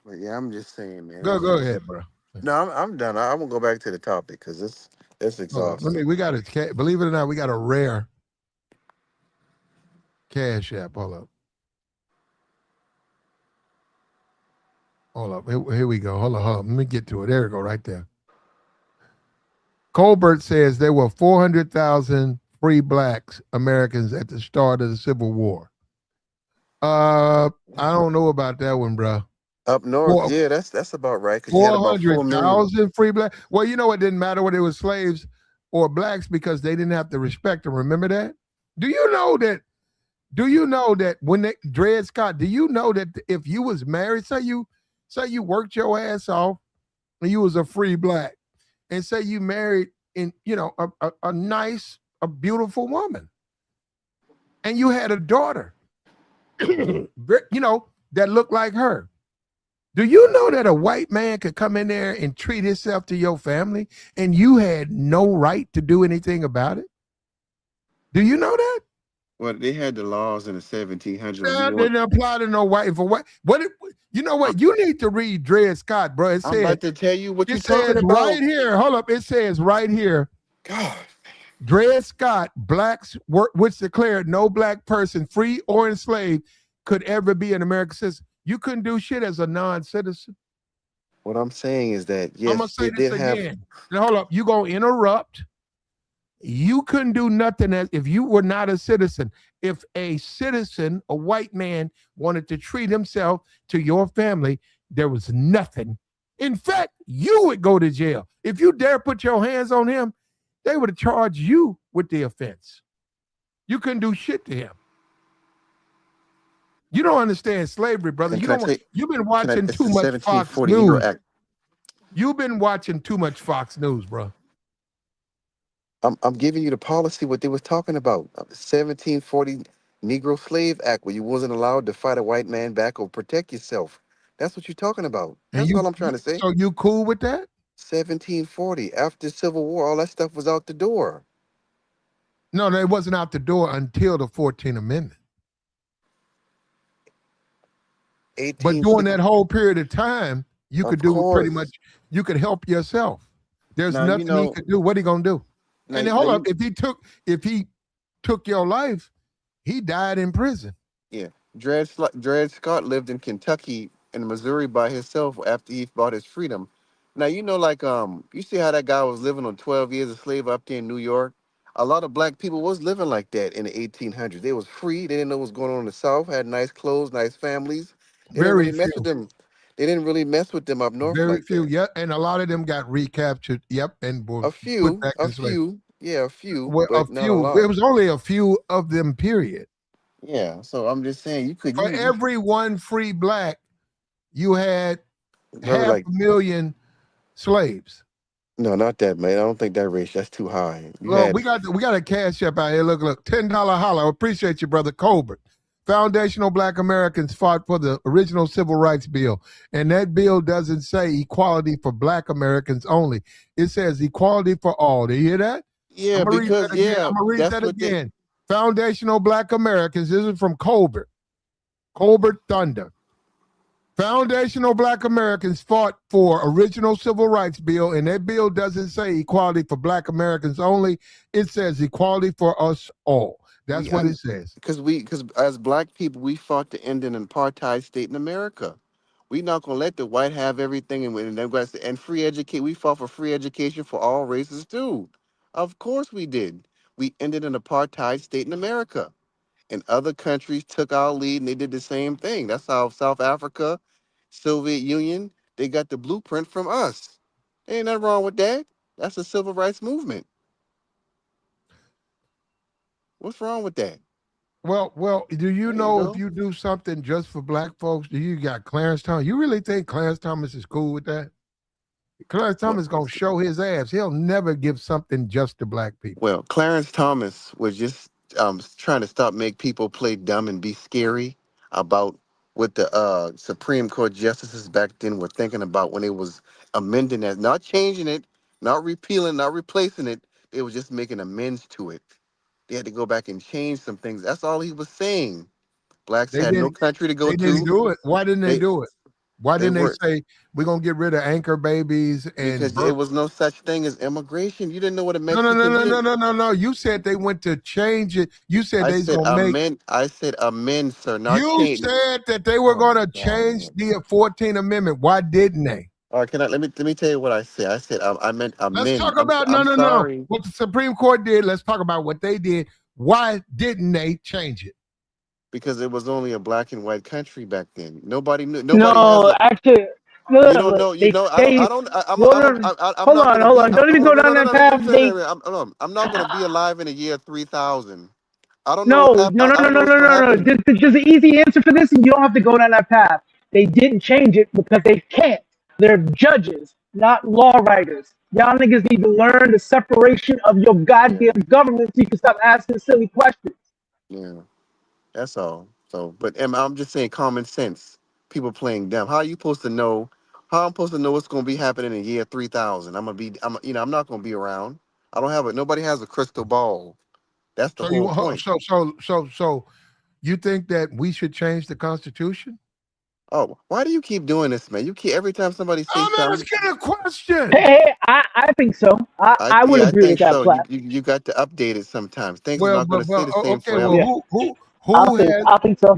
but yeah, I'm just saying, man. Go It's go just ahead, bro. no. I'm done. I'm gonna go back to the topic because it's Hold on. exhausting. We got a, believe it or not, we got a rare cash app. Hold up. Hold up. Here we go. Hold on. Let me get to it. There we go, right there. Colbert says there were 400,000 free blacks Americans at the start of the Civil War. I don't know about that one, bro. Up north, yeah, that's about right because you had about 4 million. 400,000 free black. Well, you know it didn't matter whether it was slaves or blacks because they didn't have to respect them. Remember that? Do you know that? Do you know that when Dred Scott? Do you know that if you was married, say you worked your ass off and you was a free black, and say you married in a nice, a beautiful woman, and you had a daughter, that looked like her. Do you know that a white man could come in there and treat himself to your family and you had no right to do anything about it? Do you know that? Well, they had the laws in the 1700s. That didn't apply to no white. For you know what? You need to read Dred Scott, bro. I'm about to tell you what you're It talking says about. right here. Hold up. It says right here. God. Dred Scott, blacks which declared no black person, free or enslaved, could ever be an American citizen. You couldn't do shit as a non-citizen. What I'm saying is that I'm gonna yes, say they this did have. again. Now hold up, you gonna interrupt? You couldn't do nothing as if you were not a citizen. If a citizen, a white man, wanted to treat himself to your family, there was nothing. In fact, you would go to jail. If you dare put your hands on him, they would charge you with the offense. You couldn't do shit to him. You don't understand slavery, brother. And You can I don't. tell you? You've been Can I? watching It's too the much Fox 1740 Negro News. Act. You've been watching too much Fox News, bro. I'm giving you the policy what they was talking about. 1740 Negro Slave Act, where you wasn't allowed to fight a white man back or protect yourself. That's what you're talking about. And That's you, all I'm trying to say. so you cool with that? 1740, after the Civil War, all that stuff was out the door. No, they wasn't out the door until the 14th Amendment. But 18, during that whole period of time, you could of do pretty course. much. You could help yourself. There's Now you nothing he know. could do. What he gonna do? Now, And then now hold up, you. if he took your life, he died in prison. Yeah, Dred Scott lived in Kentucky and Missouri by himself after he bought his freedom. Now you know, like you see how that guy was living on 12 years a slave up there in New York. A lot of black people was living like that in the 1800s. They was free. They didn't know what was going on in the South. Had nice clothes, nice families. They didn't Very really mess with few. them. They didn't really mess with them up north Very like few. that. Yep. And a lot of them got recaptured. Yep. And were A put few, back a in slavery. few, yeah, a few, Well, a but not a few. It lot. was only a few of them, period. Yeah, so I'm just saying you could For you every one free black, you had brother, like 500,000 slaves. no, not that, man. I don't think that ratio. That's too high. You Well, had we got a cash app out here. Look, $10 holler. I appreciate you, brother Colbert. Foundational Black Americans fought for the original Civil Rights Bill, and that bill doesn't say equality for Black Americans only. It says equality for all. Do you hear that? yeah, I'm gonna read because that again. yeah, I'm gonna read that's that what they again. Foundational Black Americans. This is from Colbert. Colbert Thunder. Foundational Black Americans fought for original Civil Rights Bill, and that bill doesn't say equality for Black Americans only. It says equality for us all. That's what it says. because as black people we fought to end an apartheid state in America. We not gonna let the white have everything and they're gonna say, and free educate. We fought for free education for all races too. Of course we did. We ended an apartheid state in America. And other countries took our lead and they did the same thing. That's how South Africa, Soviet Union, they got the blueprint from us. Ain't nothing wrong with that. That's a civil rights movement. What's wrong with that? Well, do you There you know if go. you do something just for Black folks, do you got Clarence Thomas? You really think Clarence Thomas is cool with that? Clarence Well, Thomas is gonna show his ass. He'll never give something just to Black people. well, Clarence Thomas was just trying to stop make people play dumb and be scary about what the Supreme Court justices back then were thinking about when they was amending that, not changing it, not repealing, not replacing it. They was just making amends to it. They had to go back and change some things. That's all he was saying. Blacks They had no didn't. country to go They didn't to. do it. Why didn't they They do it? Why they didn't they were say we're gonna get rid of anchor babies and because birth? it was no such thing as immigration. You didn't know what a No, no, no, Mexican. You no, no, didn't. no, no, no. You said they went to change it. You said they's gonna make. I said amend, sir, not You change. said that they were Oh my gonna God, change man. the 14th Amendment. Why didn't they? All right, can I let me tell you what I said. I said I meant Let's amend. talk about I'm no. sorry What the Supreme Court did. Let's talk about what they did. Why didn't they change it? because it was only a black and white country back then. Nobody knew. Nobody has No, a. actually, You look, don't look, know. You they know. I don't. I stayed. don't. Hold on, I'm not gonna hold be. on. Don't even Hold go on. No. down No. that No. Let me path. say. They I'm not gonna be alive in the year 3000. I don't know no, what's no, no, I no, don't know no, what's no, gonna no, no. happen. There's an easy answer for this, and you don't have to go down that path. They didn't change it because they can't. They're judges, not law writers. Y'all niggas need to learn the separation of your Yeah. goddamn government so you can stop asking silly questions. Yeah. That's all. So, but I'm just saying common sense. People playing dumb. How are you supposed to know? How I'm supposed to know what's going to be happening in year 3000? I'm not going to be around. I don't have it. Nobody has a crystal ball. That's the So whole point. so you think that we should change the Constitution? Oh, why do you keep doing this, man? You keep every time somebody say I'm something. asking a question. Hey, I think so. I would Yeah, I agree with think that so. plat. You got to update it sometimes. Things are Well, not going to stay the same okay. Well, forever. Yeah, who has I think so.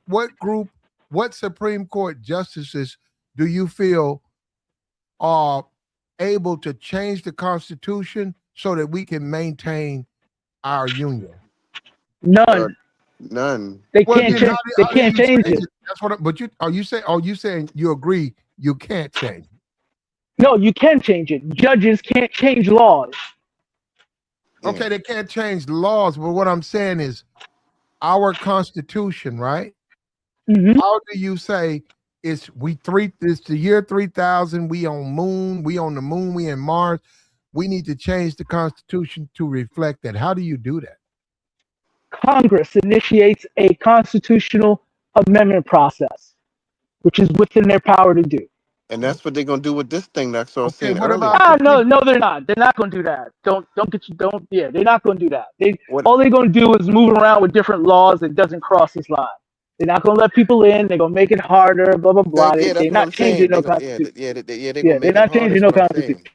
what group? What Supreme Court justices do you feel are able to change the Constitution so that we can maintain our union? None. None. They Well, can't then change. They how do can't you change change it. it? That's what. But are you saying you agree you can't change it? No, you can change it. Judges can't change laws. Yeah. Okay, they can't change laws, but what I'm saying is our Constitution, right? Mm-hmm. How do you say it's the year 3000, we on the moon, we in Mars. We need to change the Constitution to reflect that. How do you do that? Congress initiates a constitutional amendment process, which is within their power to do. And that's what they're gonna do with this thing that I was Okay, saying what earlier. about the No, people? no, they're not. They're not going to do that. Don't get you. Don't. Yeah, they're not going to do that. What? All they're going to do is move around with different laws that doesn't cross this line. They're not going to let people in. They're going to make it harder. Blah blah blah. Yeah, that's They're what not I'm saying. changing They no gonna yeah, constitution. they're Yeah, gonna they're make it not hard. changing That's no what I'm constitution. saying.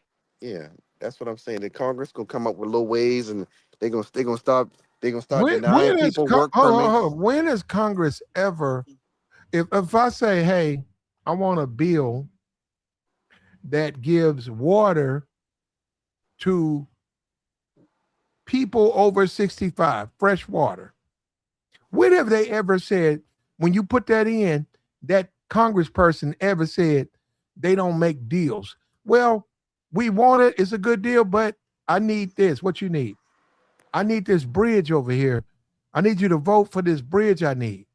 Yeah, that's what I'm saying. The Congress gonna come up with little ways, and they gonna start denying people work permits. When has Congress ever, if I say, hey, I want a bill that gives water to people over 65, fresh water. When have they ever said, when you put that in, that congressperson ever said they don't make deals? Well, we want it, it's a good deal, but I need this. What you need? I need this bridge over here. I need you to vote for this bridge I need.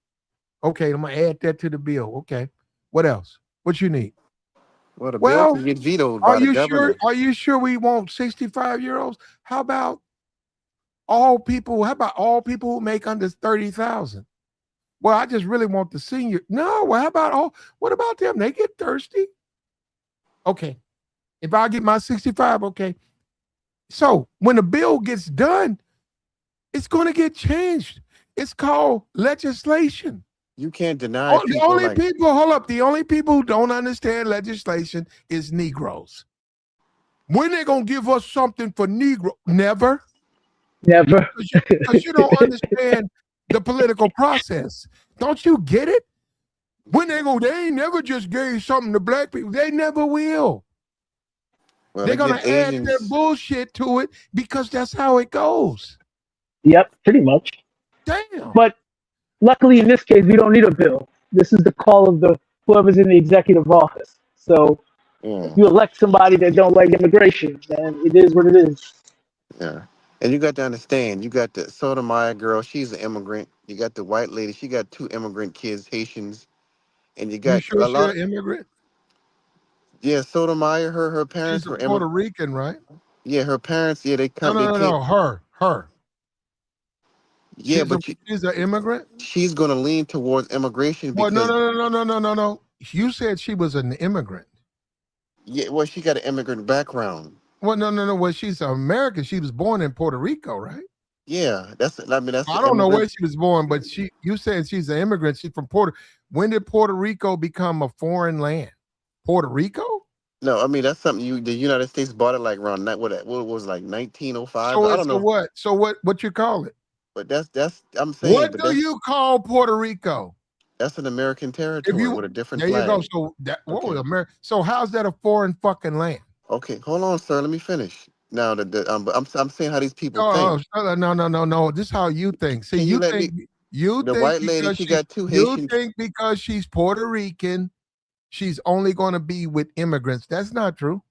Okay, I'm gonna add that to the bill. Okay. What else? What you need? Well, the bill Well, can get vetoed are by the you sure? governor. Are you sure we want 65-year-olds? How about all people? How about all people who make under 30,000? Well, I just really want the senior. No, well, how about all? What about them? They get thirsty. Okay. If I get my 65, okay. So when the bill gets done, it's going to get changed. It's called legislation. You can't deny The people only like people, hold up, the only people who don't understand legislation is Negroes. When they going to give us something for Negro? Never. Never. Because you don't understand the political process. Don't you get it? When they ain't never just gave something to black people. They never will. well, They're they going give to add their Asians. bullshit to it because that's how it goes. Yep, pretty much. Damn. But luckily, in this case, we don't need a bill. This is the call of the whoever's in the executive office. So if Yeah, you elect somebody that don't like immigration, then it is what it is. yeah. And you got to understand, you got the Sotomayor girl. She's an immigrant. You got the white lady. She got two immigrant kids, Haitians, and you You got sure a she's lot. an immigrant? Yeah, Sotomayor. Her She's parents a were Puerto Rican, right? Yeah, her parents. Yeah, they No, come. no, They no, came. no. Her. Yeah, but She's an immigrant? she's gonna lean towards immigration Well, no, because no, no, no, no, no, no, no. You said she was an immigrant. yeah, well, she got an immigrant background. Well, no, no, no. Well, she's American. She was born in Puerto Rico, right? Yeah, that's I the don't know where immigrant. she was born, but you said she's an immigrant. She's from Puerto. When did Puerto Rico become a foreign land? Puerto Rico? No, I mean that's something the United States bought it like around what was like 1905. So I it's don't a know, what? So what you call it? but that's I'm saying, What but do you call Puerto Rico? that's an American If territory you with a different There you go. flag. So that what was Okay, America? So how's that a foreign fucking land? okay, hold on, sir. Let me finish. Now but I'm saying how these people Oh, think. no, no, no, no. This is how you think. See, Can you let me? you The think white lady, she got two you Haitian. think because she's Puerto Rican, she's only going to be with immigrants. That's not true.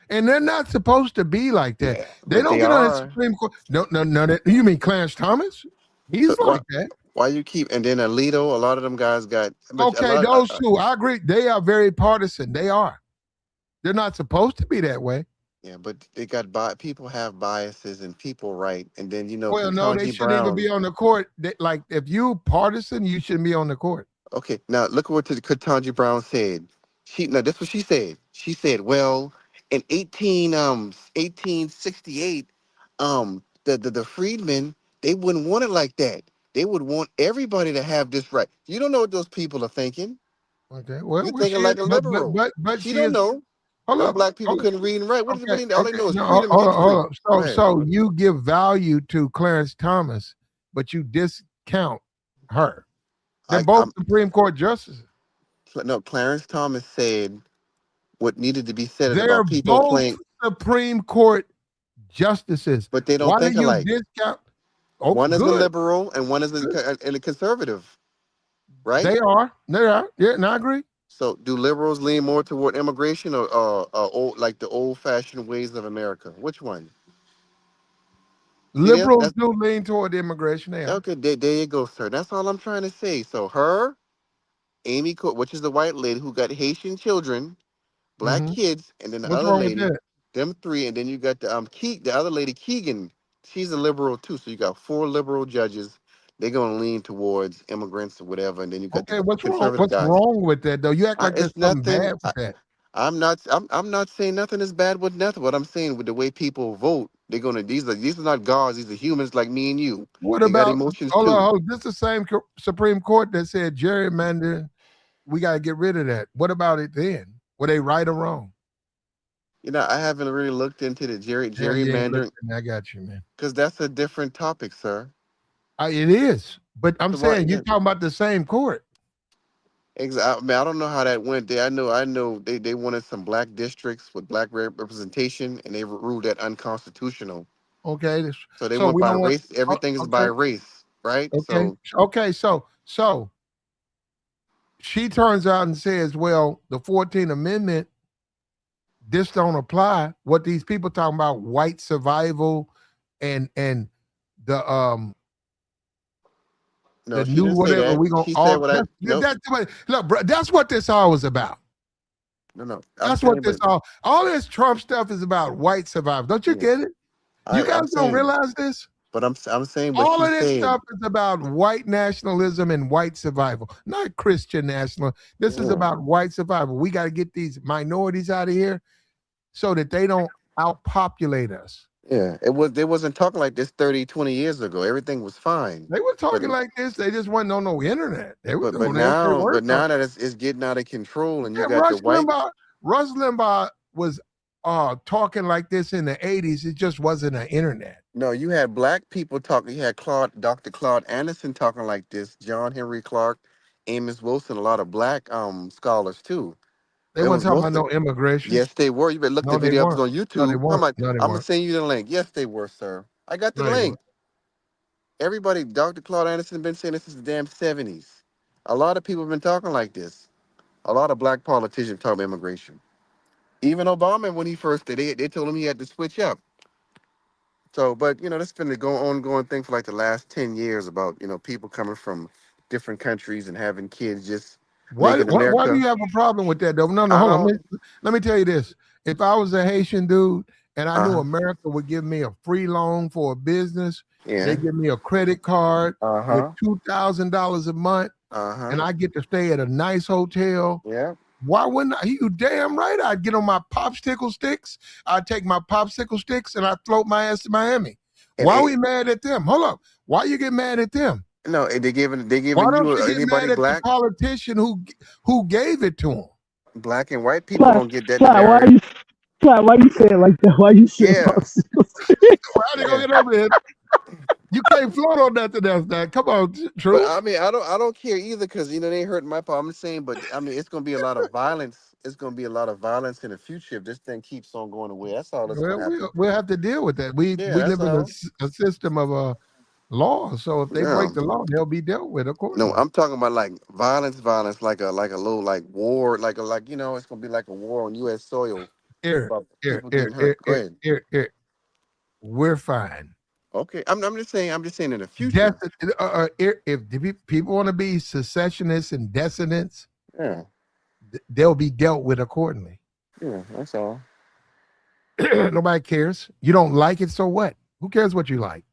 And they're not supposed to be like that. Yeah, They but don't they get on the are. Supreme Court. No, no, no. You mean Clarence Thomas? So He's like that. why you keep and then Alito? A lot of them guys got, but a Okay, lot. those two, I agree. They are very partisan. They are. They're not supposed to be that way. Yeah, but they got people have biases and people right, and then Well, no, they Ketanji shouldn't even Brown. be on the court. Like, if you partisan, you shouldn't be on the court. Okay, now look at what Ketanji Brown said. This is what she said. She said, well, in 1868, the freedmen, they wouldn't want it like that. They would want everybody to have this right. You don't know what those people are thinking. Okay. You Well, thinking she is, like a liberal. but She she don't is. know. Hold Them up. black people Okay. couldn't read and write. Okay. All they Okay. know is No, freedom and hold get on. Hold free. on. Go So, ahead. you give value to Clarence Thomas, but you discount her. They're I, both I'm Supreme Court justices. no. Clarence Thomas said what needed to be said is They're about people both playing, Supreme Court justices. but they don't Why do think you alike. discount? Oh, One is a good. liberal and one is a conservative, right? They are. They are. Yeah, and I agree. So, do liberals lean more toward immigration or old, like the old-fashioned ways of America? Which one? See, Liberals that's do lean toward immigration. They are. okay. There you go, sir. That's all I'm trying to say. So, her, which is the white lady who got Haitian children, black Hmm. kids, and then the What's other wrong with lady, that? them three, and then you got the other lady Keegan. She's a liberal too. So you got four liberal judges. They're gonna lean towards immigrants or whatever, and then you got the Okay, what's wrong? conservative What's guys. wrong with that though? You act like there's It's something nothing. bad with that. I'm not saying nothing is bad with nothing. What I'm saying with the way people vote, they're gonna these are not gods. These are humans like me and you. What They got about? emotions Hold on, too. hold on. This is the same Supreme Court that said gerrymandering. We got to get rid of that. What about it then? Were they right or wrong? You know, I haven't really looked into the Yeah, you ain't gerrymandering looking. I got you, man. because that's a different topic, sir. It is, but I'm So why? saying you're talking about the same court. I mean, I don't know how that went there. I know they wanted some black districts with black representation, and they ruled that unconstitutional. Okay, So they so went we by don't want. race. Everything is by Okay, race, right? okay, So okay. So she turns out and says, "Well, the 14th Amendment, this don't apply." What these people talking about, white survival, and the no, the she new didn't say whatever that. we gonna She said all. what I nope. Look, bro, that's what this all was about. No. I'm That's what saying, this but all this Trump stuff is about. White survival. Don't you yeah, get it? You guys I'm don't saying, realize this. but I'm saying what All she of this said. stuff is about white nationalism and white survival, not Christian national. This is Yeah, about white survival. We got to get these minorities out of here so that they don't outpopulate us. yeah. They wasn't talking like this 30, 20 years ago. Everything was fine. They were But talking like this. They just wasn't on no internet. They was but on there. They now were but talking. now that it's getting out of control, and you Yeah, got the white. Rush Limbaugh was talking like this in the 80s. It just wasn't an internet. No, you had black people talking. You had Dr. Claude Anderson talking like this. John Henry Clark, Amos Wilson, a lot of black scholars too. They It weren't was talking about most no of immigration. yes, they were. You better look No, the they video up. It's weren't. on No, they YouTube. weren't. No, they I'm gonna weren't. send you the link. Yes, they were, sir. I got the No, they link. weren't. Everybody, Dr. Claude Anderson been saying this since the damn 70s. A lot of people have been talking like this. A lot of black politicians talk about immigration. Even Obama, when he first did it, they told him he had to switch up. So, but that's been the ongoing thing for like the last 10 years about people coming from different countries and having kids, just making Why do America. you have a problem with that though? No, no, I hold on. don't. Let me tell you this. If I was a Haitian dude and I knew Uh America would give me a free loan for a business, they yeah. give me a credit card Uh with huh. $2,000 a month, Uh huh. and I get to stay at a nice hotel. Yeah. Why wouldn't I? You damn right. I'd get on my popsicle sticks. I'd take my popsicle sticks and I'd float my ass to Miami. And Why are we mad at them? Hold up. Why you get mad at them? no, and they Why giving don't you you get anybody mad at the black, politician who gave it to him? black and white people Fly, don't get that in fly. Why America. you fly? Why you say it like that? Why you say Yeah. popsicles? How they Yeah. gonna get over there? You can't float on nothing else now. Come on, But truth. I mean, I don't care either because they ain't hurting my part. I'm just saying, but I mean, it's gonna be a lot of violence. It's gonna be a lot of violence in the future if this thing keeps on going away. That's all that's Well, gonna happen. we'll have to deal with that. Yeah, We that's live in all. a system of law. So if they Yeah. break the law, they'll be dealt with No, accordingly. I'm talking about like violence, like a little like war, like it's gonna be like a war on U.S. soil Here, about here, people here, getting here, hurt. Go here, ahead. here. We're fine. Okay, I'm just saying in the future. If the people want to be secessionists and dissidents, Yeah, they'll be dealt with accordingly. yeah, that's all. Nobody cares. You don't like it, so what? Who cares what you like?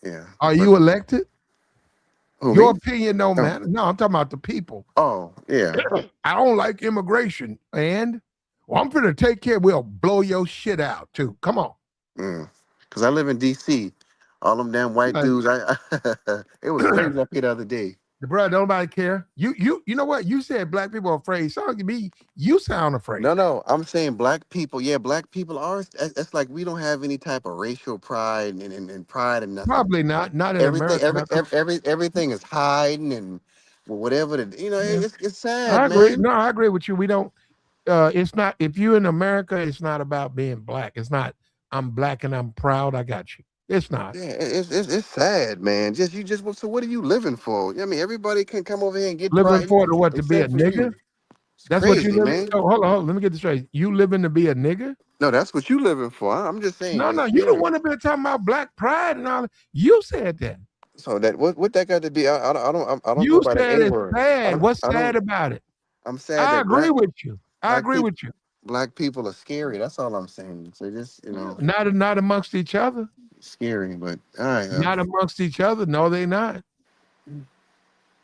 Yeah, Are but you elected? who Your me? opinion don't Oh, matter. No, I'm talking about the people. oh yeah. I don't like immigration. And well, I'm gonna take care. We'll blow your shit out too. Come on. Because I live in D.C. All them damn white Like, dudes. It was crazy up here the other day. the brother, nobody care. You know what? You said black people are afraid. Sound to me, you sound afraid. No, I'm saying black people. Yeah, black people are. It's like we don't have any type of racial pride and pride and nothing. Probably not. Not in Everything, America. Not the, everything is hiding and whatever. yeah. It's sad, I agree. man. No, I agree with you. We don't. It's not, if you're in America, it's not about being black. It's not, I'm black and I'm proud, I got you. It's not. Yeah, it's sad, man. So what are you living for? I mean, everybody can come over here and get Living pride for the what, to be a except for nigga? you. It's That's what you crazy, living. man. So hold on, let me get this straight. You living to be a nigga? No, that's what you living for. I'm just saying, No, just you you don't know. want to be talking about black pride and all that. You said that. So that what that got to be? I don't go You by the said A it's word. sad. What's I sad don't. about it? I'm sad I that agree with you. I black agree people with you. black people are scary. That's all I'm saying. So just Not amongst each other. scary. But all right, Not amongst each other. No, they not.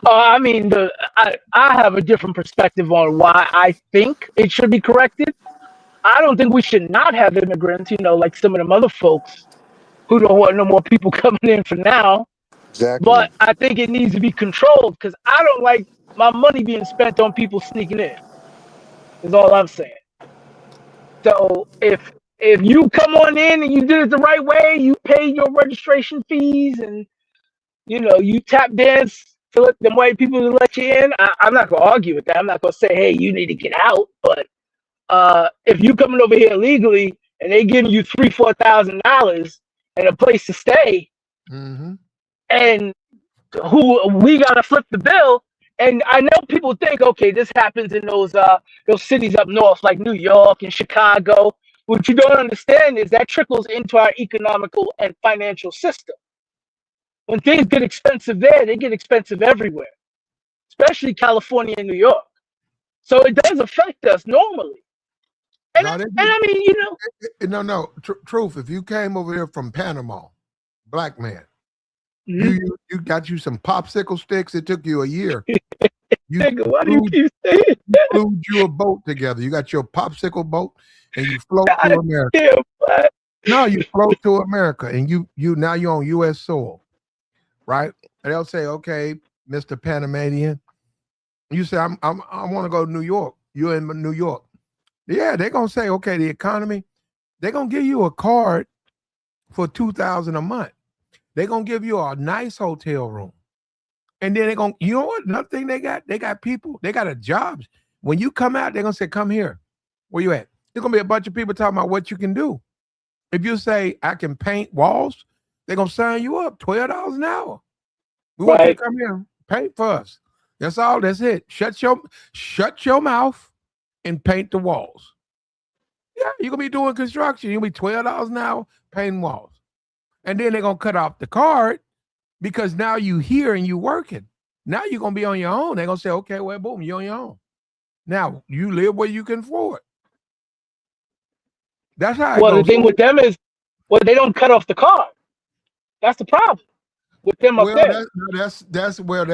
I mean, I have a different perspective on why I think it should be corrected. I don't think we should not have immigrants, like some of them other folks who don't want no more people coming in for now. exactly. But I think it needs to be controlled because I don't like my money being spent on people sneaking in. Is all I'm saying. So if you come on in and you did it the right way, you pay your registration fees and you tap dance to let them white people to let you in. I'm not gonna argue with that. I'm not gonna say, hey, you need to get out. But if you coming over here illegally and they giving you $3,000-$4,000 and a place to stay, Mm-hmm. and who we gotta flip the bill. And I know people think, okay, this happens in those cities up north like New York and Chicago. What you don't understand is that trickles into our economical and financial system. When things get expensive there, they get expensive everywhere, especially California and New York. So it does affect us normally. And No, they I mean, no. Truth. If you came over here from Panama, black man, mhm. you got you some popsicle sticks. It took you a year. You Nigga, why do you keep saying flew you a boat together. You got your popsicle boat and you float to that? America. Damn, but No, you float to America and you now you're on U.S. soil, right? And they'll say, okay, Mr. Panamanian, you say I want to go to New York. You're in New York. Yeah, they're gonna say, okay, the economy. They're gonna give you a card for $2,000 a month. They're gonna give you a nice hotel room. And then they're gonna, you know what? Another thing they got people, they got a jobs. When you come out, they're gonna say, come here. Where you at? There's gonna be a bunch of people talking about what you can do. If you say I can paint walls, they're gonna sign you up $12 an hour. We want you to right. come here, paint for us. That's all. That's it. Shut your mouth and paint the walls. Yeah, you're gonna be doing construction. You'll be $12 an hour painting walls. And then they're gonna cut off the card because now you here and you working. Now you're gonna be on your own. They're gonna say, okay, well, boom, you're on your own. Now you live where you can afford. That's how it Well, the goes. thing with them is, they don't cut off the card. That's the problem with them up Well, there. that's where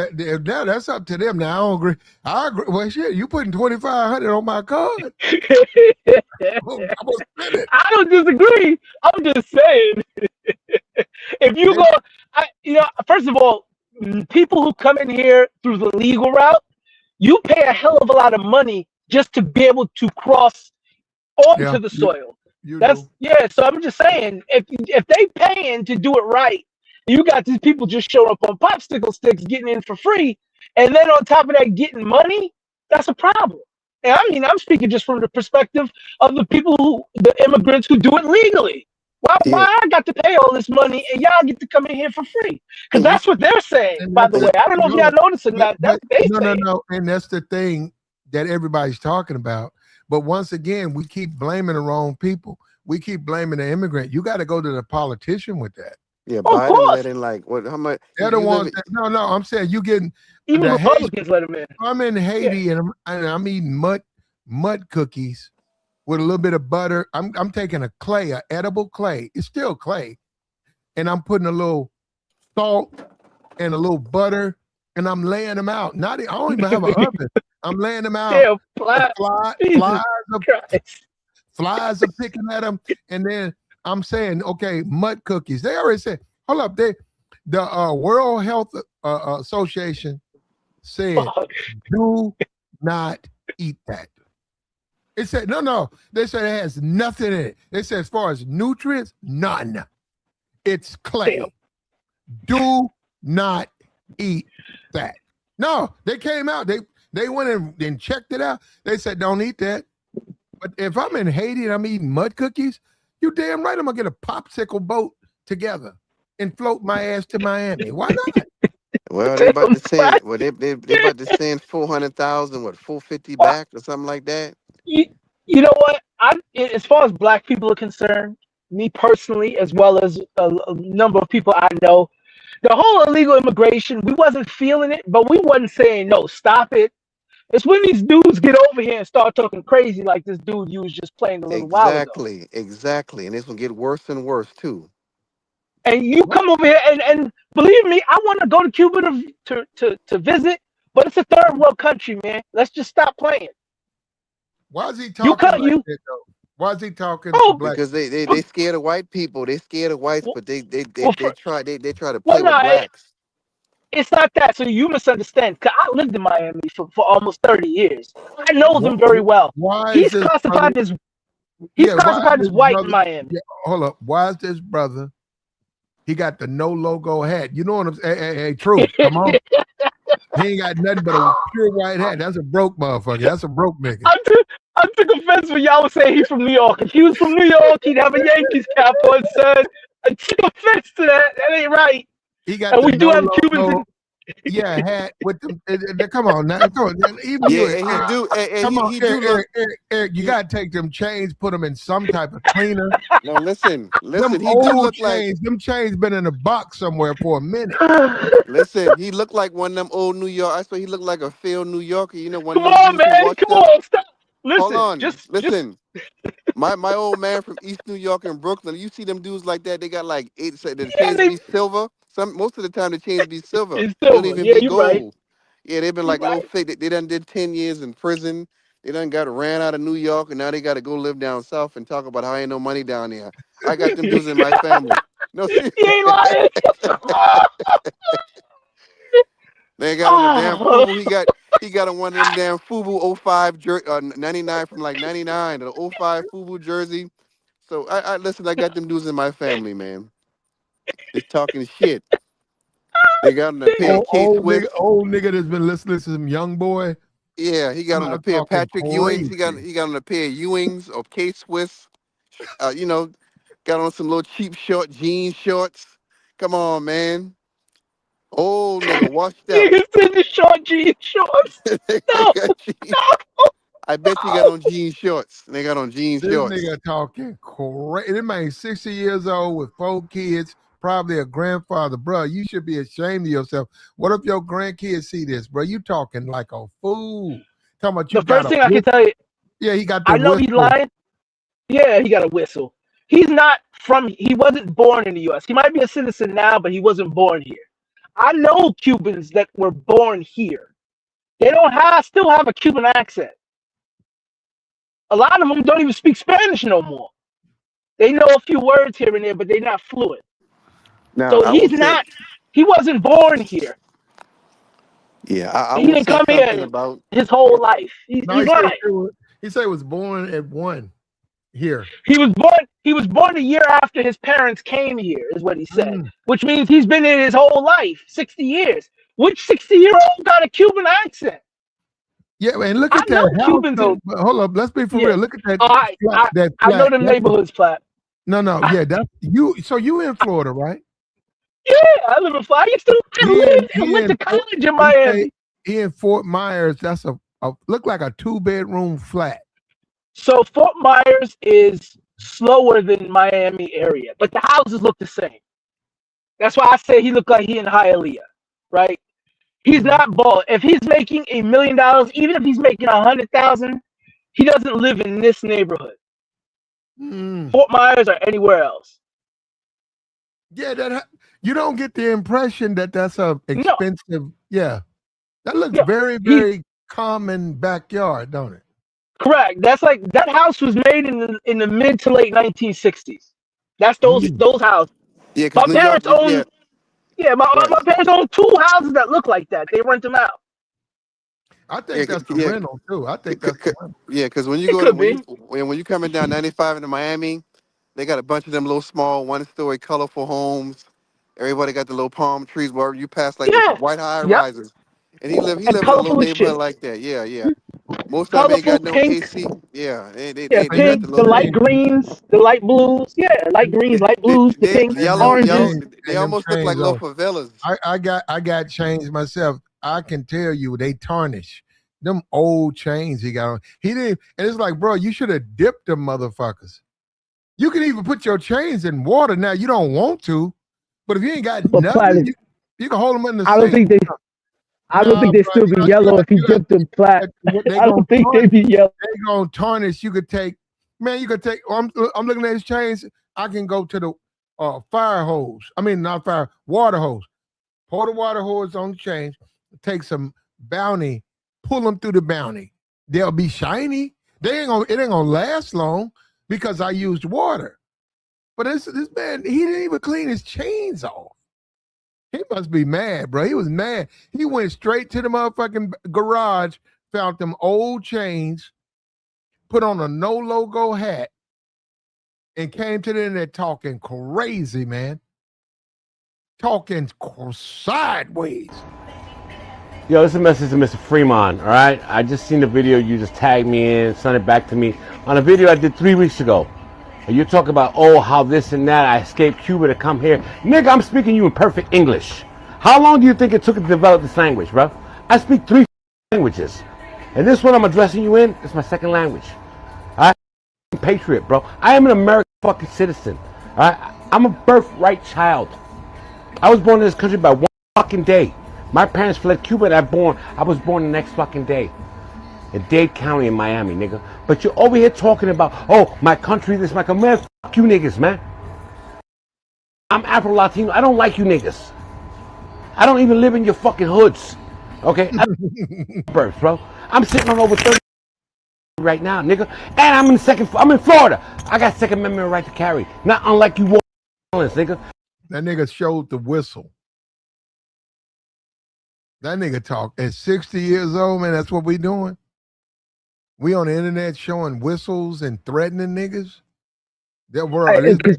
that's up to them. Now I don't agree. I agree. Well, shit, you putting 2,500 on my card. I'm gonna spend it. I don't disagree. I'm just saying, if you go, first of all, people who come in here through the legal route, you pay a hell of a lot of money just to be able to cross Yeah, onto the soil. you That's do. yeah. So I'm just saying, if they paying to do it right, you got these people just showing up on popsicle sticks, getting in for free, and then on top of that, getting money. That's a problem. And I mean, I'm speaking just from the perspective of the immigrants who do it legally. Yeah, Why I got to pay all this money and y'all get to come in here for free? Because and you that's what they're saying. And By the that's way, it. I don't know if y'all noticed or not. That's But what they no, say. and that's the thing that everybody's talking about. But once again, we keep blaming the wrong people. We keep blaming the immigrant. You got to go to the politician with that. yeah, Oh, of Biden course, letting like what? How much? They're the You live ones in? that no. I'm saying you getting even the Haiti. Republicans let them in. I'm in Yeah. Haiti and I'm eating mud cookies with a little bit of butter. I'm taking a edible clay. It's still clay, and I'm putting a little salt and a little butter, and I'm laying them out. I don't even have an oven. I'm laying them out. Damn, Jesus Christ. Flies are picking at them, and then I'm saying, okay, mud cookies. They already said, hold up, the World Health Association said, Fuck. do not eat that. It said, no. They said it has nothing in it. They said as far as nutrients, none. It's clay. Damn. Do not eat that. No, they came out. They went and checked it out. They said, don't eat that. But if I'm in Haiti and I'm eating mud cookies, you damn right I'm gonna get a popsicle boat together and float my ass to Miami. Why not? Well, they about to send. Well, they about to send 400,000. What 450 Well, back or something like that. you, you know what? As far as black people are concerned, me personally, as well as a number of people I know, the whole illegal immigration, we wasn't feeling it, but we wasn't saying no, stop it. It's when these dudes get over here and start talking crazy like this dude you was just playing a little while ago. Exactly, and it's gonna get worse and worse too. And you come over here and believe me, I want to go to Cuba to visit, but it's a third world country, man. Let's just stop playing. Why is he talking like that though? Why is he talking to black? Because they scared of white people. They scared of whites, but they try to well, play no, with blacks. it's not that. So you misunderstand. Cause I lived in Miami for almost 30 years. I know them very well. Why is He's this classified brother, as white in Miami. Yeah, hold up. Why is this brother? He got the no logo hat. You know what I'm saying? Hey, true. Come on. He ain't got nothing but a pure white hat. That's a broke motherfucker. That's a broke nigga. I took offense when y'all was saying he's from New York. If he was from New York, he'd have a Yankees cap on, son. I took offense to that. That ain't right. He got and we do have Cubans in. Yeah, hat with them. Come on now. Come on. Even Yeah, you, and he do. come on, he do look. Eric, you gotta take them chains, put them in some type of cleaner. No, listen. Them He do look chains, like them chains been in a box somewhere for a minute. Listen, he looked like one of them old New York. I swear he looked like a failed New Yorker. You know, one Come of them on, dudes who man. washed Come up. on. Stop. Listen. Hold on. Just My old man from East New York and Brooklyn. You see them dudes like that? They got like eight. The yeah, chains be silver. Most of the time the chains be silver. it's They don't silver. even Yeah, be you're right. gold. Yeah, they've been You're like little right. fake. They done did 10 years in prison. They done got ran out of New York, and now they got to go live down south and talk about how ain't no money down there. I got them dudes in my family. No, seriously. He ain't lying. They got on the damn FUBU. He got on one of them damn FUBU 05 99 from like 99, the 05 FUBU jersey. So I listen, I got them dudes in my family, man. Just talking shit. They got on a pair of K-Swiss. Old nigga that's been listening to some young boy. Yeah, he got I'm on a not pair of talking Patrick Ewings. crazy. He got on a pair of Ewings or K-Swiss. You know, got on some little cheap short jean shorts. Come on, man. Old nigga, washed up. Niggas in the short jeans shorts. No, I bet you got on jean shorts. They got on jean This shorts. nigga talking crazy. This man 60 years old with 4 kids, probably a grandfather. Bro, you should be ashamed of yourself. What if your grandkids see this, bro? You talking like a fool. Talking about you the first got thing I can tell you, yeah, he got the I know he's whistle. lying. Yeah, he got a whistle. He wasn't born in the U.S. He might be a citizen now, but he wasn't born here. I know Cubans that were born here. They still have a Cuban accent. A lot of them don't even speak Spanish no more. They know a few words here and there, but they're not fluent. Now So I will say, he wasn't born here. yeah, I He will didn't say come something here about. his whole life. He's No, lying. he said he was born at 1 here. He was born a year after his parents came here, is what he said. Mm. Which means he's been in his whole life, 60 years. Which 60-year-old got a Cuban accent? Yeah, and look at that house. Cubans Though. Hold up, let's be for real. Look at that flat. I know the neighborhood's flat. No, yeah, that's you. So you in Florida, right? Yeah, I live in Florida. I went to college in Miami. He in Fort Myers. That's a look like a 2-bedroom flat. So Fort Myers is slower than Miami area, but the houses look the same. That's why I say he looked like he in Hialeah, right? He's not bald. If he's making $1 million, even if he's making 100,000, he doesn't live in this neighborhood. Fort Myers or anywhere else. Yeah, you don't get the impression that that's a expensive. No. Yeah, that looks very, very common backyard, don't it? Correct. That's like that house was made in the mid to late 1960s. That's those houses. Yeah, my parents own. Yeah, my parents own 2 houses that look like that. They rent them out. I think that's the rental too. I think that's the rental. Yeah, because when you go when you coming down 95 into Miami, they got a bunch of them little small 1-story colorful homes. Everybody got the little palm trees where you pass like the white high rises. And he live in a little neighborhood like that. Yeah. Most of them ain't colorful got no pink. AC. Yeah, Yeah, they got the pink, the little. light greens, the light blues. Yeah, light greens, light blues, the pink, And them oranges. chains, They and them almost look like chains little on. favelas. I got chains myself. I can tell you they tarnish. Them old chains he got on. He didn't, and it's like, bro, you should have dipped them motherfuckers. You can even put your chains in water now. You don't want to, but if you ain't got But nothing, platinum, you can hold them in the I don't sink. think they. I don't No, think they bro, still be yellow if you dipped them flat. they I gonna don't think tarnish. they be yellow. They gonna tarnish. You could take, man. You could take. I'm looking at his chains. I can go to the fire hose. I mean, not fire, water hose. Pour the water hose on the chains. Take some Bounty. Pull them through the Bounty. They'll be shiny. They ain't gonna. It ain't gonna last long because I used water. But this man, he didn't even clean his chains off. He must be mad, bro. He was mad. He went straight to the motherfucking garage, found them old chains, put on a no logo hat, and came to the internet talking crazy, man. Talking sideways. Yo, this is a message to Mr. Fremont, all right? I just seen the video you just tagged me in, sent it back to me on a video I did 3 weeks ago. And you talk about, oh, how this and that, I escaped Cuba to come here. Nigga, I'm speaking you in perfect English. How long do you think it took to develop this language, bro? I speak 3 languages. And this one I'm addressing you in is my second language. All right? I'm a patriot, bro. I am an American fucking citizen. All right? I'm a birthright child. I was born in this country by one fucking day. My parents fled Cuba and I was born the next fucking day. In Dade County in Miami, nigga. But you're over here talking about, oh, my country, this, my country. Man, fuck you niggas, man. I'm Afro-Latino. I don't like you niggas. I don't even live in your fucking hoods. Okay? Birth, bro. I'm sitting on over 30 right now, nigga. And I'm in Florida. I got Second Amendment right to carry. Not unlike you nigga. That nigga showed the whistle. That nigga talk at 60 years old, man. That's what we doing. We on the internet showing whistles and threatening niggas. That world Because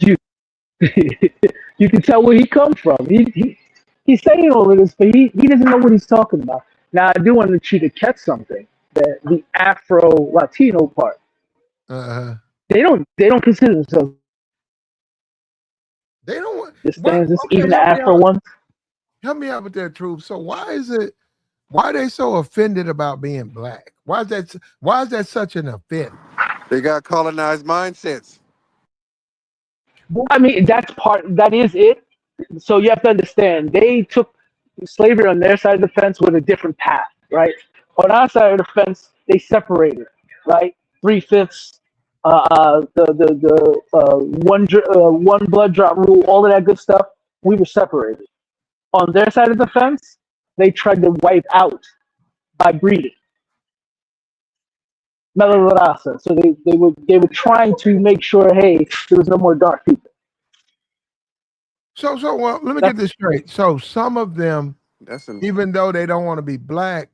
you can tell where he comes from. He's saying all of this, but he doesn't know what he's talking about. Now I do want you to catch something. The Afro Latino part. They don't consider themselves. They don't. Even the Afro ones. Help me out with that, truth. So why are they so offended about being black? Why is that such an offense? They got colonized mindsets. I mean, that is it. So you have to understand, they took slavery on their side of the fence with a different path, right? On our side of the fence, they separated, right? 3/5, one blood drop rule, all of that good stuff. We were separated. On their side of the fence, they tried to wipe out by breeding. Mela raza. So they were trying to make sure, hey, there was no more dark people. So well, let me get this straight. So some of them, even though they don't want to be black,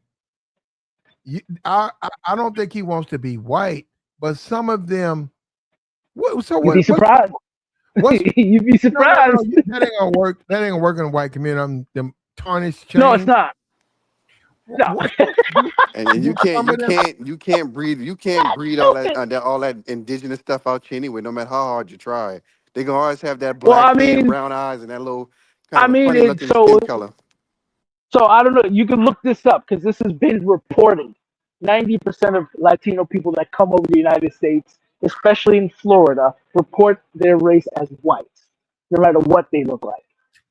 I don't think he wants to be white, but some of them. You'd be surprised. You'd be surprised. No, that ain't gonna work. That ain't gonna work in the white community. Them tarnished chains. No, it's not. No. And you can't breed all that indigenous stuff out here anyway. No matter how hard you try, they gonna always have that black skin, brown eyes, and that little kind of funny looking skin color. So I don't know. You can look this up because this has been reported. 90% of Latino people that come over the United States, especially in Florida, report their race as white, no matter what they look like.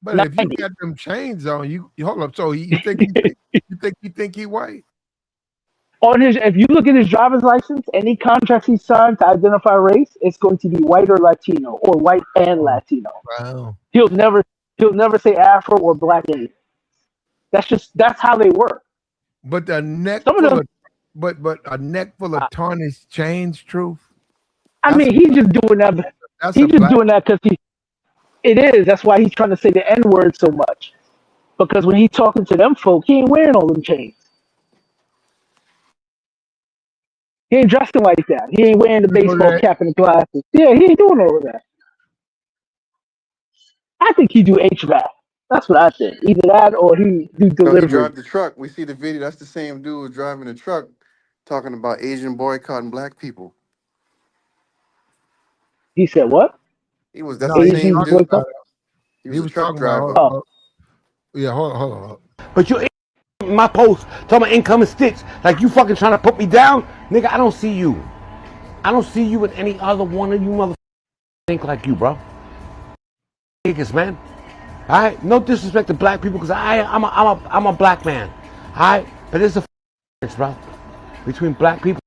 But 90. If you got them chains on, you hold up. So you think he white? If you look at his driver's license, any contracts he signed to identify race, it's going to be white or Latino or white and Latino. Wow. He'll never say Afro or black anything. That's how they work. But a neck full of tarnished chains, truth. I mean, he's just doing that. He's just doing that because it is. That's why he's trying to say the N-word so much. Because when he's talking to them folk, he ain't wearing all them chains. He ain't dressing like that. He ain't wearing the baseball cap and the glasses. Yeah, he ain't doing all of that. I think he do HVAC. That's what I think. Either that or he do delivery. No, he drive the truck. We see the video. That's the same dude driving the truck talking about Asian boycotting black people. He said what? That's No, the he was same Asian talking dude. boycott? about. He He was a was truck talking about. driver. Oh, Yeah, hold on. But you my post talking about incoming sticks, like you fucking trying to put me down, nigga. I don't see you. I don't see you with any other one of you motherfuckers think like you, bro. Niggas, man. All right, no disrespect to black people, because I'm a black man. All right, but there's a difference, bro, between black people.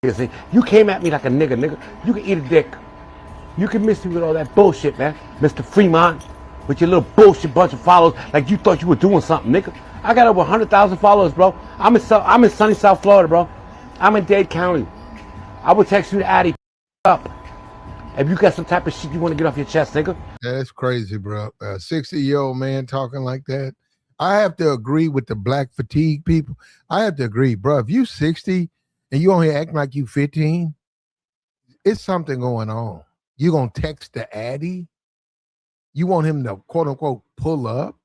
You came at me like a nigga. You can eat a dick. You can miss me with all that bullshit, man, Mr. Fremont, with your little bullshit bunch of followers, like you thought you were doing something, nigga. I got over 100,000 followers, bro. I'm in sunny South Florida, bro. I'm in Dade County. I would text you to Addy up if you got some type of shit you want to get off your chest, nigga. That's crazy, bro. A 60-year-old man talking like that. I have to agree with the black fatigue people. I have to agree, bro. If you 60 and you only act like you 15, it's something going on. You gonna text the Addy? You want him to quote unquote pull up?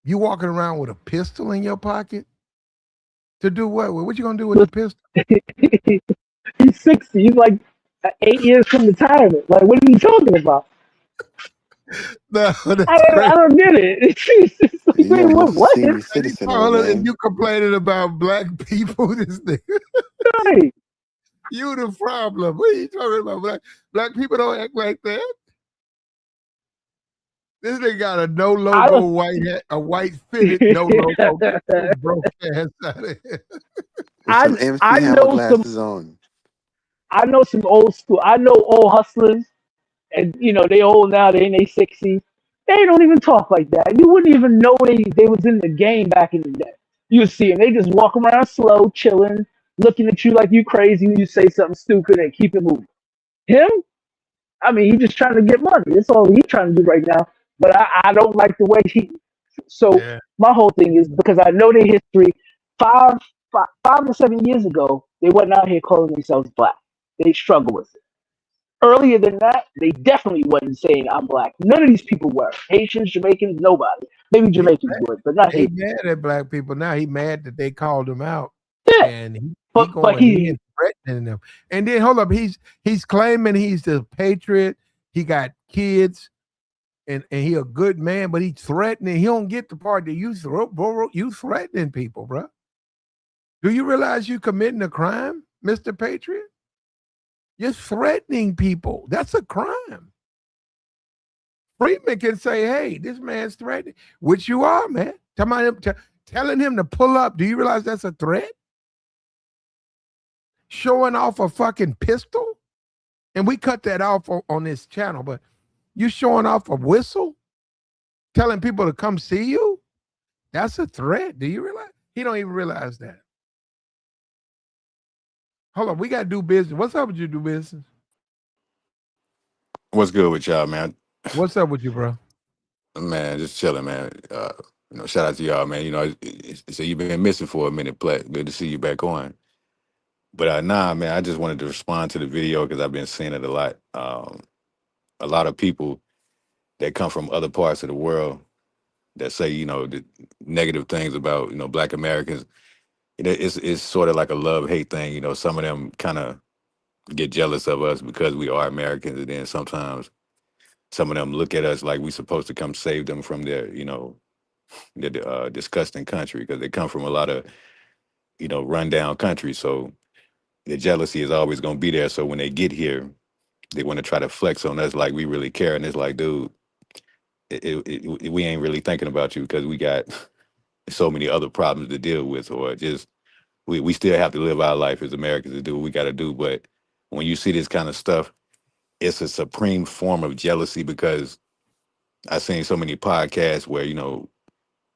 You walking around with a pistol in your pocket to do what? What you gonna do with the pistol? he's 60. He's like 8 years from retirement. Like, what are you talking about? No, that's I crazy. don't get it. It's like, He wait, almost a what? senior citizen, old And man. you complaining about black people, this nigga. Right. You the problem. What are you talking about? Black people don't act like that. This nigga got a no logo white hat, a white fitted no logo broke ass out of here. With some MC I Hammer know some. glasses on. I know some old school. I know old hustlers, and they old now. They in their 60s. They don't even talk like that. You wouldn't even know they was in the game back in the day. You would see them. They just walk around slow, chilling, looking at you like you crazy when you say something stupid and keep it moving. Him, I mean, he's just trying to get money. That's all he's trying to do right now. But I don't like the way he. So Yeah. my whole thing is, because I know their history. 5 to 7 years ago, they wasn't out here calling themselves black. They struggled with it. Earlier than that, they definitely wasn't saying I'm black. None of these people were. Haitians, Jamaicans, nobody. Maybe Jamaicans would, but not He Haitians. mad at black people now. He mad that they called him out, Yeah, and he but going in threatening them. And then hold up, he's claiming he's the patriot. He got kids, and he a good man, but he threatening. He don't get the part that you threatening people, bro. Do you realize you committing a crime, Mr. Patriot? You're threatening people. That's a crime. Freeman can say, hey, this man's threatening, which you are, man. Telling him to pull up. Do you realize that's a threat? Showing off a fucking pistol? And we cut that off on this channel, but you showing off a whistle? Telling people to come see you? That's a threat. Do you realize? He don't even realize that. Hold on, we got to do business. What's up with you, do business? What's good with y'all, man? What's up with you, bro? Man, just chilling, man. Shout out to y'all, man. So you've been missing for a minute, Plat. Good to see you back on. But nah, man, I just wanted to respond to the video because I've been seeing it a lot. A lot of people that come from other parts of the world that say, the negative things about, Black Americans. It's sort of like a love-hate thing. Some of them kind of get jealous of us because we are Americans, and then sometimes some of them look at us like we're supposed to come save them from their, the disgusting country, because they come from a lot of, rundown countries. So the jealousy is always going to be there. So when they get here, they want to try to flex on us like we really care. And it's like, dude, we ain't really thinking about you because we got so many other problems to deal with, or just we still have to live our life as Americans to do what we got to do. But when you see this kind of stuff, it's a supreme form of jealousy, because I've seen so many podcasts where,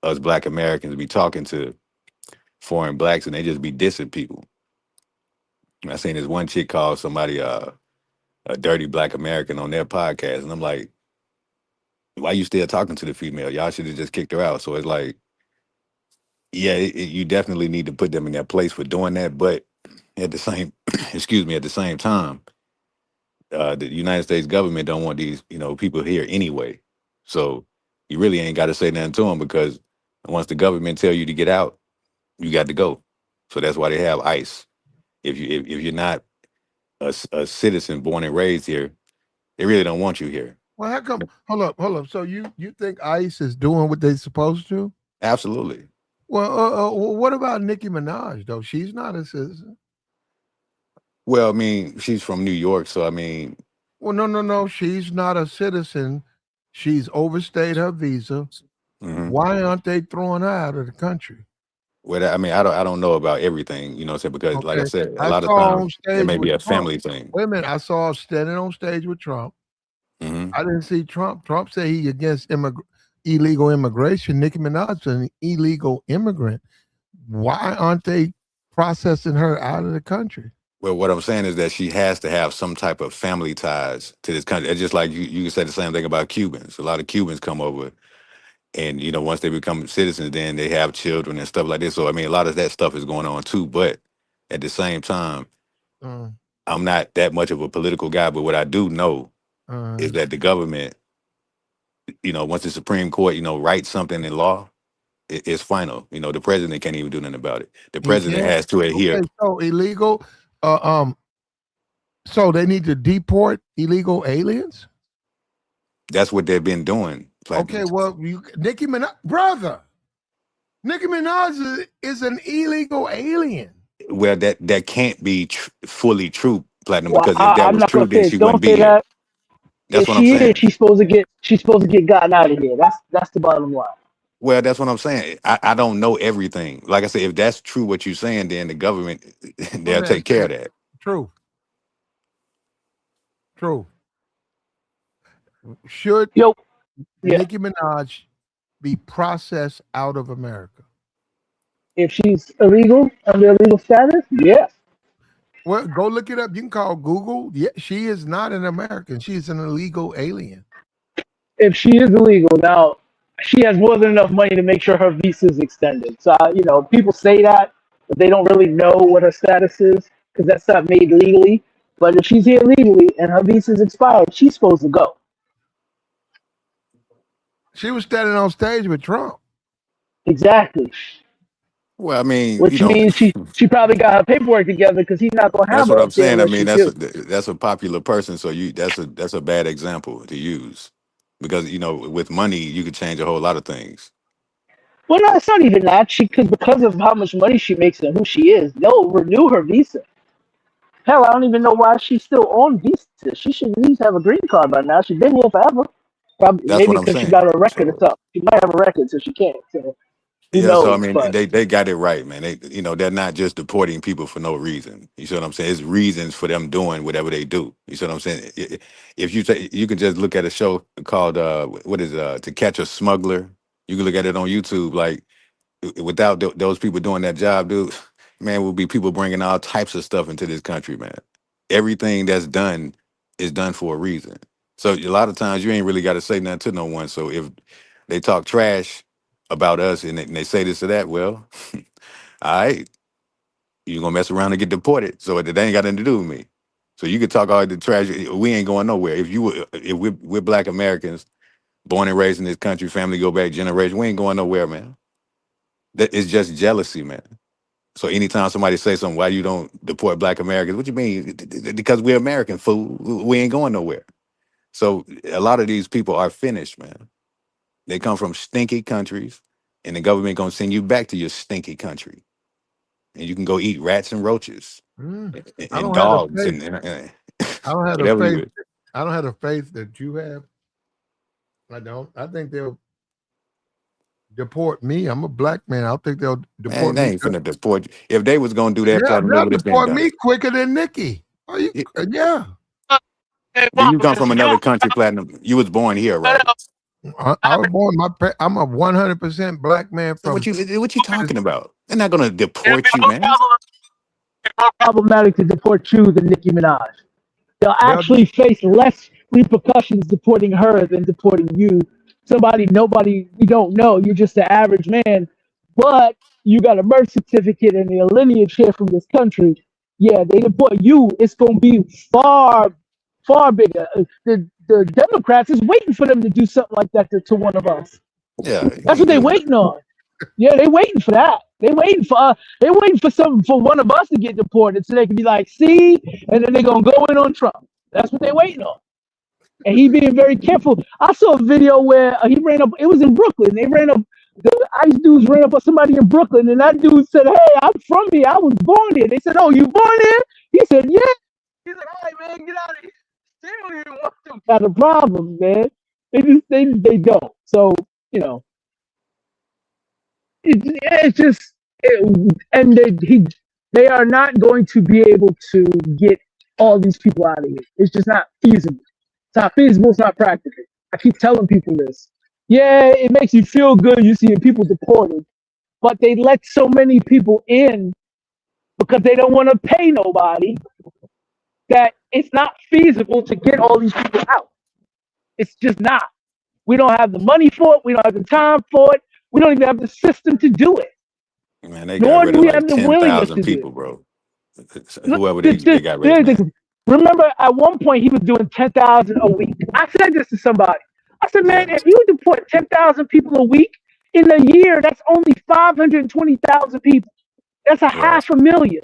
us Black Americans be talking to foreign blacks and they just be dissing people. I seen this one chick call somebody a dirty Black American on their podcast, and I'm like, why you still talking to the female? Y'all should have just kicked her out. So it's like, yeah, you definitely need to put them in their place for doing that. But at the same, excuse me, at the same time, the United States government don't want these, people here anyway. So you really ain't got to say nothing to them, because once the government tell you to get out, you got to go. So that's why they have ICE. If you're not a citizen born and raised here, they really don't want you here. Well, how come? Hold up. So you think ICE is doing what they're supposed to? Absolutely. Well, what about Nicki Minaj though? She's not a citizen. Well, I mean, she's from New York, so I mean, Well, no. She's not a citizen. She's overstayed her visa. Why aren't they throwing her out of the country? well, I mean, I don't know about everything, you know what I'm saying? Because like I Okay. said, a I lot of saw on times it stage may with be a Trump. family thing. Wait a minute. I saw her standing on stage with Trump. I didn't see Trump. Trump said he against illegal immigration. Nicki Minaj is an illegal immigrant. Why aren't they processing her out of the country? Well, what I'm saying is that she has to have some type of family ties to this country. It's just like you said the same thing about Cubans. A lot of Cubans come over, and you know, once they become citizens, then they have children and stuff like this. So I mean, a lot of that stuff is going on too. But at the same time, I'm not that much of a political guy. But what I do know is that the government, you know, once the Supreme Court, you know, writes something in law, it's final. You know, the president can't even do nothing about it. The president has to adhere. Okay, so illegal. So they need to deport illegal aliens. That's what they've been doing. Okay, well, Nicki Minaj, brother, Nicki Minaj is an illegal alien. Well, that can't be fully true, Platinum, Well, because if that I'm was not true, gonna then say she it. Don't wouldn't be say here. that. That's If what I'm she saying. is, she's supposed to get gotten out of here. That's the bottom line. Well, that's what I'm saying. I don't know everything. Like I said, if that's true what you're saying, then the government they'll take care of that. True. Should Nicki Minaj be processed out of America? If she's illegal under illegal status, yes. Well, go look it up. You can call Google. Yeah, she is not an American. She's an illegal alien. If she is illegal, now she has more than enough money to make sure her visa is extended. So, you know, people say that, but they don't really know what her status is because that's not made legally. But if she's here legally and her visa is expired, she's supposed to go. She was standing on stage with Trump. Exactly. Well, I mean, which means she probably got her paperwork together because he's not going to have that's her what I'm up there saying. I unless mean, she that's a popular person, so that's a bad example to use because you know with money you could change a whole lot of things. Well, no, it's not even that. Because of how much money she makes and who she is, they'll renew her visa. Hell, I don't even know why she's still on visa. She should at least have a green card by now. She's been here forever. Probably, That's maybe what I'm because she saying. got a record or something. She might have a record, so she can't. So who Yeah, so I knows? mean, But they got it right, man. They you know they're not just deporting people for no reason. You see what I'm saying? It's reasons for them doing whatever they do. You see what I'm saying? If you say you can just look at a show called what is To Catch a Smuggler. You can look at it on YouTube. Like without those people doing that job, dude, man, will be people bringing all types of stuff into this country, man. Everything that's done is done for a reason. So a lot of times you ain't really got to say nothing to no one. So if they talk trash about us and they say this or that, well, all right, you're gonna mess around and get deported. So it ain't got nothing to do with me. So you could talk all the trash. We ain't going nowhere. If we're Black Americans, born and raised in this country, family go back generation, we ain't going nowhere, man. That is just jealousy, man. So anytime somebody say something, why you don't deport Black Americans? What you mean? Because we're American, fool. We ain't going nowhere. So a lot of these people are finished, man. They come from stinky countries, and the government gonna send you back to your stinky country, and you can go eat rats and roaches I and don't have the dogs faith. and I don't have the whatever you faith. would. I don't have the faith that you have. I don't. I think they'll deport me. I'm a Black man. I don't think they'll Man, deport they me. ain't finna deport you. If they was gonna do that, Yeah, Platinum, they they'll would have been deport done me it. quicker than Nikki. Are you? Yeah. But you come from another country, Platinum. You was born here, right? I was born. I'm a 100% Black man So from. what you talking about? They're not gonna deport you, man. problematic to deport you than Nicki Minaj. They'll They'll, actually face less repercussions deporting her than deporting you. Nobody, you don't know. You're just the average man, but you got a birth certificate and a lineage here from this country. Yeah, they deport you. It's going to be far bigger. The Democrats is waiting for them to do something like that to one of us. Yeah, you That's what can't they do that. waiting on. Yeah, they waiting for that. They waiting for one of us to get deported so they can be like, see, and then they're gonna go in on Trump. That's what they're waiting on. And he being very careful. I saw a video where he ran up. It was in Brooklyn. They ran up. The ICE dudes ran up on somebody in Brooklyn, and that dude said, "Hey, I'm from here. I was born here." They said, "Oh, you born here?" He said, "Yeah." He's like, "All right, man, get out of here." They don't even want them kind of problems, man. They don't. So it's just, and they are not going to be able to get all these people out of here. It's just not feasible. It's not feasible. It's not practical. I keep telling people this. Yeah, it makes you feel good. You see people deported, but they let so many people in because they don't want to pay nobody that it's not feasible to get all these people out. It's just not. We don't have the money for it. We don't have the time for it. We don't even have the system to do it. Man, they Nor got rid do of we like have the willingness 10,000 to do people, it. bro. Whoever they got rid of, man. Remember, at one point he was doing 10,000 a week. I said this to somebody. I said, man, Yeah. if you deport 10,000 people a week in a year, that's only 520,000 people. That's a Right. 500,000.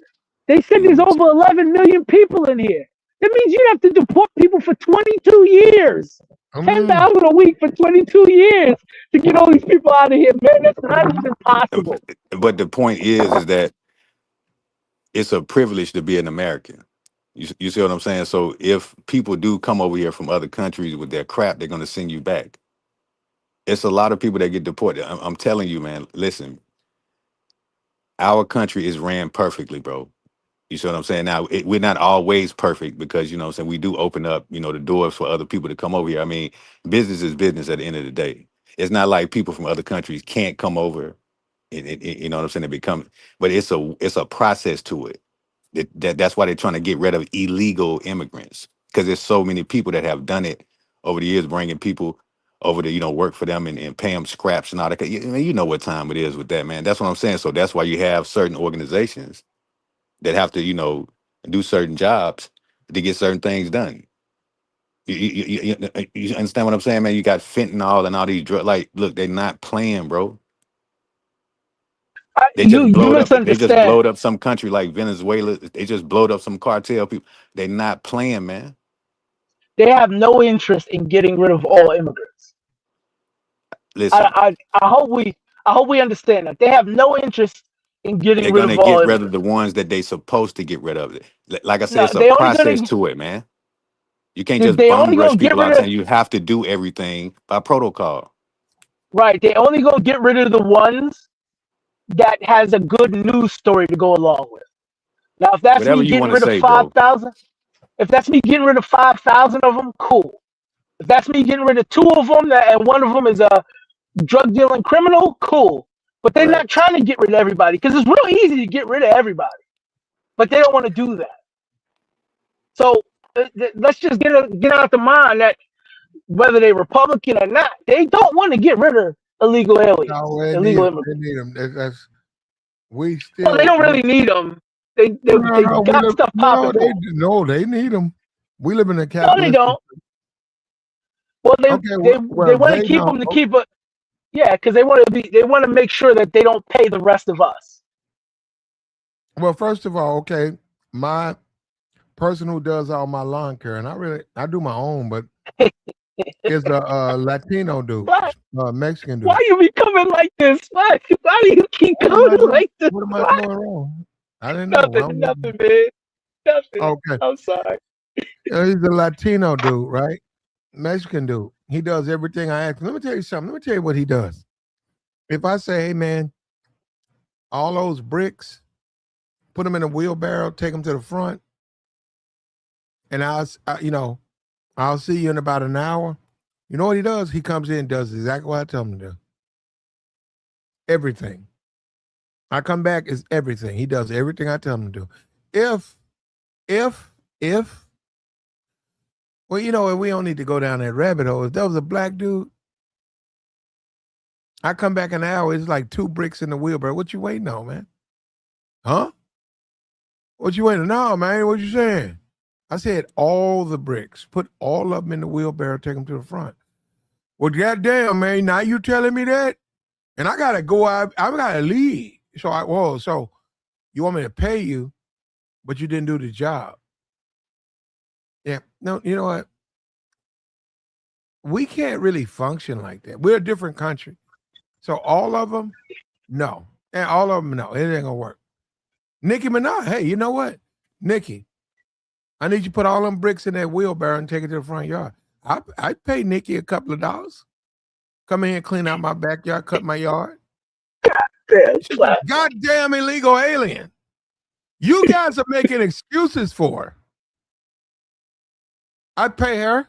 They said there's over 11 million people in here. That means you have to deport people for 22 years. 10,000 a week for 22 years to get all these people out of here, man. That's not even possible. But the point is that it's a privilege to be an American. You see what I'm saying? So if people do come over here from other countries with their crap, they're going to send you back. It's a lot of people that get deported. I'm telling you, man, listen, our country is ran perfectly, bro. You see what I'm saying? Now, we're not always perfect because, you know what I'm saying, we do open up, the doors for other people to come over here. I mean, business is business at the end of the day. It's not like people from other countries can't come over. You know what I'm saying? But it's a process to it. That's why they're trying to get rid of illegal immigrants, because there's so many people that have done it over the years, bringing people over to work for them and pay them scraps and all that. You know what time it is with that, man. That's what I'm saying. So that's why you have certain organizations that have to do certain jobs to get certain things done. You understand what I'm saying, man? You got fentanyl and all these drugs. Like, look, they're not playing, bro. They just You blowed up. They just misunderstand. blowed up some country like Venezuela. They just blowed up some cartel people. They're not playing, man. They have no interest in getting rid of all immigrants. Listen, I hope we understand that. They have no interest in getting they're rid gonna of all get rid of immigrants. the ones that they supposed to get rid of. Like I said, No, it's a they only process gonna to it, man. You can't just they bum only rush gonna get people rid out of saying you have to do everything by protocol. right. They only gonna get rid of the ones that has a good news story to go along with. Now, if that's Whatever me you getting want to rid of say, bro. 5,000, if that's me getting rid of 5,000 of them, cool. If that's me getting rid of two of them, and one of them is a drug dealing criminal, cool. But they're Right. not trying to get rid of everybody because it's real easy to get rid of everybody. But they don't want to do that. So let's just get out the mind that whether they're Republican or not, they don't want to get rid of illegal aliens, No, they illegal need immigrants. them. We Well, they still don't really need them. They no, we got live, stuff no, popping off. they need them. We live in a No, they capitalist. don't. Well, Okay, they want to they keep don't. them to keep it. Yeah, because they want to make sure that they don't pay the rest of us. Well, first of all, okay, my person who does all my lawn care, and I do my own, but is a Latino dude, Why? Mexican dude. Why you becoming like this? Why do you keep going like this? What am I doing wrong? I didn't know. Nothing, man. Nothing. Okay, I'm sorry. he's a Latino dude, right? Mexican dude. He does everything I ask him. Let me tell you something. Let me tell you what he does. If I say, hey, man, all those bricks, put them in a wheelbarrow, take them to the front, and I'll see you in about an hour. You know what he does? He comes in and does exactly what I tell him to do. Everything. I come back, it's everything. He does everything I tell him to do. If, well, and we don't need to go down that rabbit hole. If there was a black dude, I come back an hour, it's like 2 bricks in the wheelbarrow. What you waiting on, man? Huh? What you waiting on? No, man, what you saying? I said all the bricks. Put all of them in the wheelbarrow, take them to the front. Well, goddamn, man, now you telling me that? And I got to go out. I got to leave. So you want me to pay you, but you didn't do the job. Yeah. No, you know what? We can't really function like that. We're a different country. So all of them, no. And all of them, no. It ain't gonna work. Nicki Minaj, hey, you know what? Nicki, I need you to put all them bricks in that wheelbarrow and take it to the front yard. I'd pay Nicki a couple of dollars. Come in here and clean out my backyard, cut my yard. She's a goddamn illegal alien. You guys are making excuses for her. I pay her.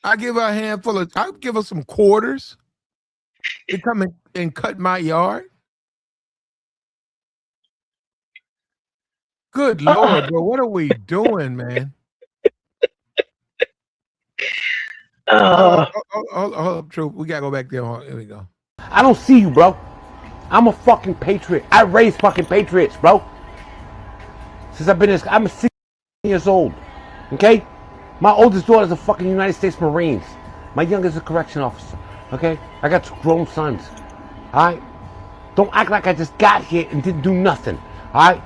I give her a handful of, I give her some quarters to come and cut my yard. Good Lord, bro. What are we doing, man? Hold up, Troop. We gotta go back there. Here we go. I don't see you, bro. I'm a fucking patriot. I raised fucking patriots, bro. Since I've been I'm 16 years old. Okay? My oldest daughter's a fucking United States Marines. My youngest is a correction officer. Okay? I got 2 grown sons. Alright? Don't act like I just got here and didn't do nothing. Alright?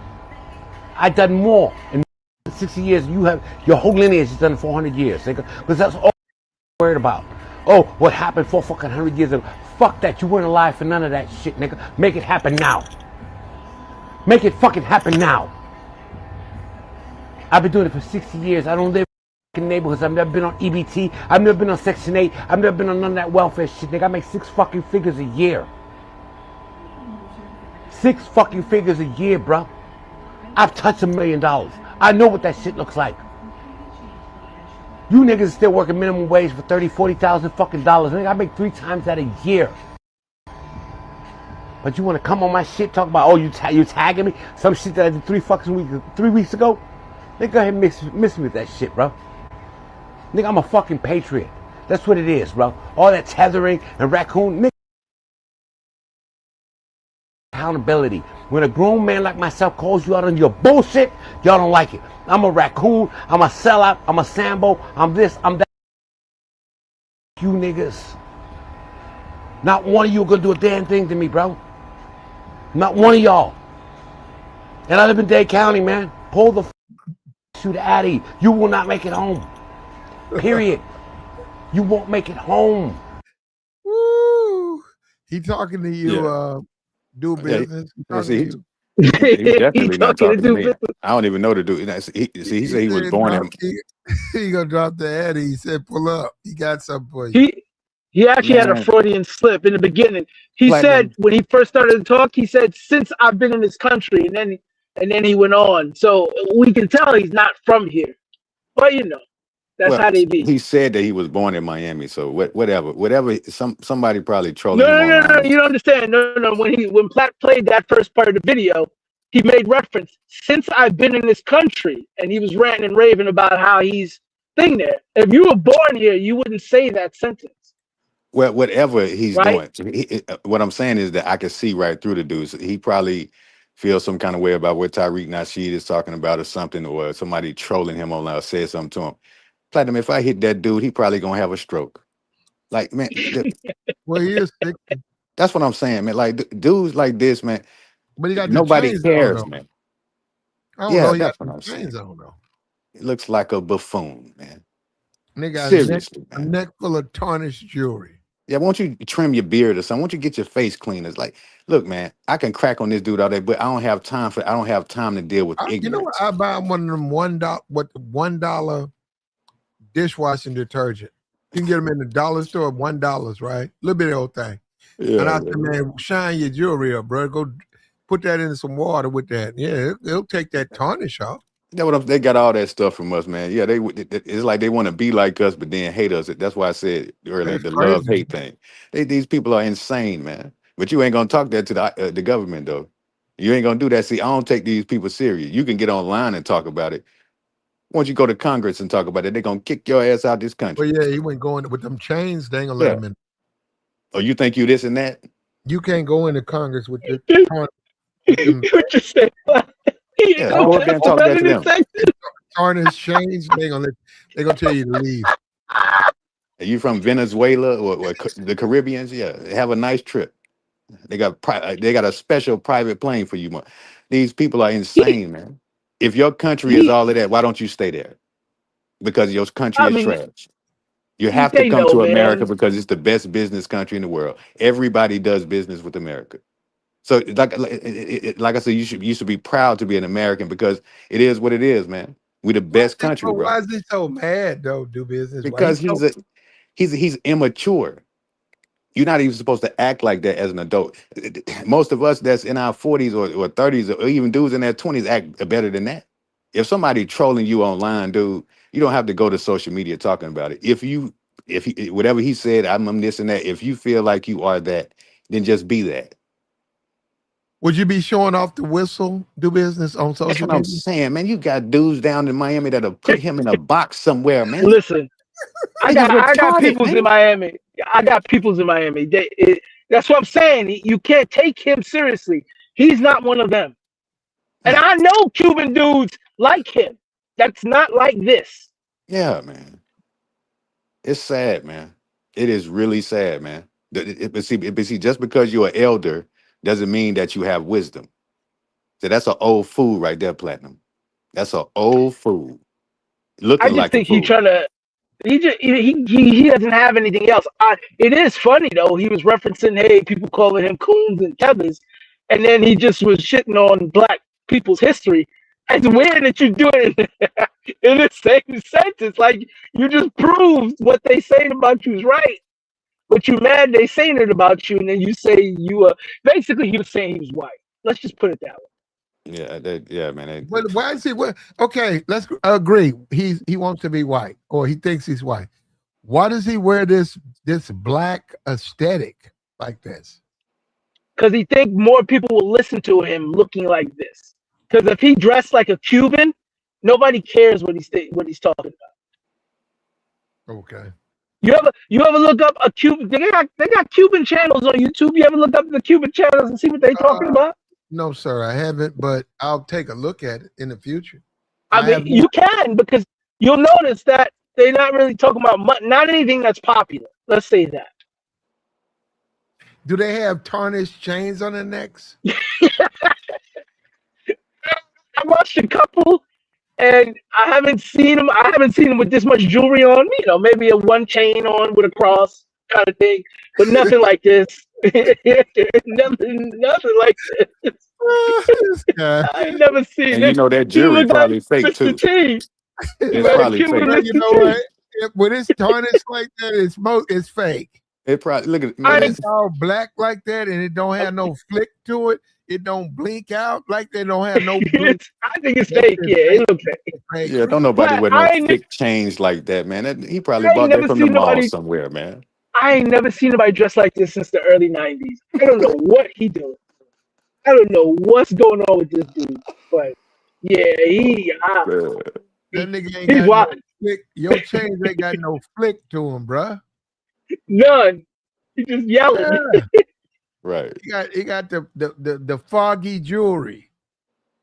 I done more in 60 years. You have your whole lineage has done 400 years. Because that's all I'm worried about. Oh, what happened 400 years ago? Fuck that. You weren't alive for none of that shit, nigga. Make it happen now. Make it fucking happen now. I've been doing it for 60 years. I don't live in neighborhoods. I've never been on EBT. I've never been on Section 8. I've never been on none of that welfare shit, nigga. I make 6 fucking figures a year. 6 fucking figures a year, bro. I've touched $1 million. I know what that shit looks like. You niggas still working minimum wage for $30,000, $40,000 fucking dollars. Nigga, I make 3 times that a year. But you want to come on my shit, talk about, oh, you tagging me? Some shit that I did 3 weeks ago? Nigga, go ahead and miss me with that shit, bro. Nigga, I'm a fucking patriot. That's what it is, bro. All that tethering and raccoon, nigga. Accountability. When a grown man like myself calls you out on your bullshit, y'all don't like it. I'm a raccoon. I'm a sellout. I'm a Sambo. I'm this. I'm that. You niggas. Not one of you are gonna do a damn thing to me, bro. Not one of y'all. And I live in Dade County, man. Pull the shoot out of you. You will not make it home. Period. You won't make it home. Woo! He talking to you, do business. He's definitely not talking to me. I don't even know the dude. He said he was born in. He gonna drop the ad. He said, "Pull up. He got something for you." He actually had a Freudian slip in the beginning. He said when he first started to talk, he said, "Since I've been in this country," and then he went on. So we can tell he's not from here. But you know, that's how they be. He said that he was born in Miami. So whatever. Somebody probably trolling No, him. No, you don't understand. No. When Platt played that first part of the video, he made reference, "Since I've been in this country," and he was ranting and raving about how he's thing there. If you were born here, you wouldn't say that sentence. Well, whatever he's doing, what I'm saying is that I can see right through the dude. So he probably feels some kind of way about what Tariq Nasheed is talking about or something, or somebody trolling him online or said something to him. Platinum, if I hit that dude, he probably gonna have a stroke. Like, man, well, he is sick. That's what I'm saying, man. Like dudes like this, man. But he got nobody cares, man. I don't know. That's what I'm saying. I don't know. It looks like a buffoon, man. Nigga, seriously, a neck full of tarnished jewelry. Yeah, won't you trim your beard or something? Won't you get your face clean? It's like, look, man, I can crack on this dude all day, but I don't have time to deal with ignorance. You know what? I buy one of them $1 dishwashing detergent. You can get them in the dollar store at $1, right? Little bit of old thing. Yeah, and I said, man, shine your jewelry up, bro. Go put that in some water with that. Yeah, it'll take that tarnish off. Yeah, they got all that stuff from us, man. Yeah, it's like they want to be like us, but then hate us. That's why I said earlier the love-hate thing. These people are insane, man. But you ain't gonna talk that to the government, though. You ain't gonna do that. See, I don't take these people serious. You can get online and talk about it. Once you go to Congress and talk about it, they're gonna kick your ass out this country. Well, yeah, he went going with them chains. They ain't gonna let him in. Oh, you think you this and that? You can't go into Congress with the what you say? Yeah, go up there and talk that to them. Tarnished chains, they're gonna tell you to leave. Are you from Venezuela or the Caribbeans? Yeah, have a nice trip. They got a special private plane for you. These people are He, insane, man. If your country is he. all of that, why don't you stay there? Because your country I is mean, trash. You have to they come know, to America man. because it's the best business country in the world. Everybody does business with America. So like I said, you should be proud to be an American because it is what it is, man. We the best country, Why bro. is he so mad though? Do business? Why Because he's so? he's immature. You're not even supposed to act like that as an adult. Most of us that's in our 40s or 30s or even dudes in their 20s act better than that. If somebody trolling you online, dude, you don't have to go to social media talking about it. If he, whatever he said, I'm this and that. If you feel like you are that, then just be that. Would you be showing off the whistle? Do business on That's social what I'm media? saying, man. You got dudes down in Miami that'll put him in a box somewhere, man. Listen, Niggas I got retarded, peoples in man. Miami. I got peoples in Miami. That's what I'm saying. You can't take him seriously. He's not one of them. And I know Cuban dudes like him. That's not like this. Yeah, man. It's sad, man. It is really sad, man. But see, just because you're an elder doesn't mean that you have wisdom. So that's an old fool right there, Platinum. That's an old fool I looking just like a think he's fool. trying to. He doesn't have anything else. It is funny though. He was referencing, hey, people calling him coons and tethers, and then he just was shitting on black people's history. It's weird that you do it in the same sentence. Like you just proved what they saying about you is right, but you mad they saying it about you, and then you say you basically he was saying he was white. Let's just put it that way. Yeah, yeah, man. But why is he? Okay, let's agree. He wants to be white, or he thinks he's white. Why does he wear this black aesthetic like this? Because he think more people will listen to him looking like this. Because if he dressed like a Cuban, nobody cares what he's talking about. Okay. You ever look up a Cuban? They got Cuban channels on YouTube. You ever look up the Cuban channels and see what they talking about? No, sir, I haven't, but I'll take a look at it in the future. I mean, you can because you'll notice that they're not really talking about not anything that's popular. Let's say that. Do they have tarnished chains on their necks? I watched a couple, and I haven't seen them. I haven't seen them with this much jewelry on. You know, maybe a one chain on with a cross kind of thing, but nothing like this. nothing like this. I ain't never seen And it. you know that He jewelry looked like probably fake Mr. too. T. It's Right, probably Cuban fake. You Mr. know what? T. When it's tarnished like that, it's fake. It probably look at When man. it's all black like that and it don't have no flick to it, it don't blink out like they don't have no blink. I think it's fake. Yeah, it looks fake. Yeah, don't nobody But wear no thick chains like that, man. He probably I ain't bought that never from the seen mall nobody. somewhere, man. I ain't never seen nobody dressed like this since the early '90s. I don't know what he doing. I don't know what's going on with this dude. But yeah, That nigga ain't he's got wild. no flick. Your chains ain't got no flick to them, bruh. None. He just yelling. Yeah. Right. He got the foggy jewelry.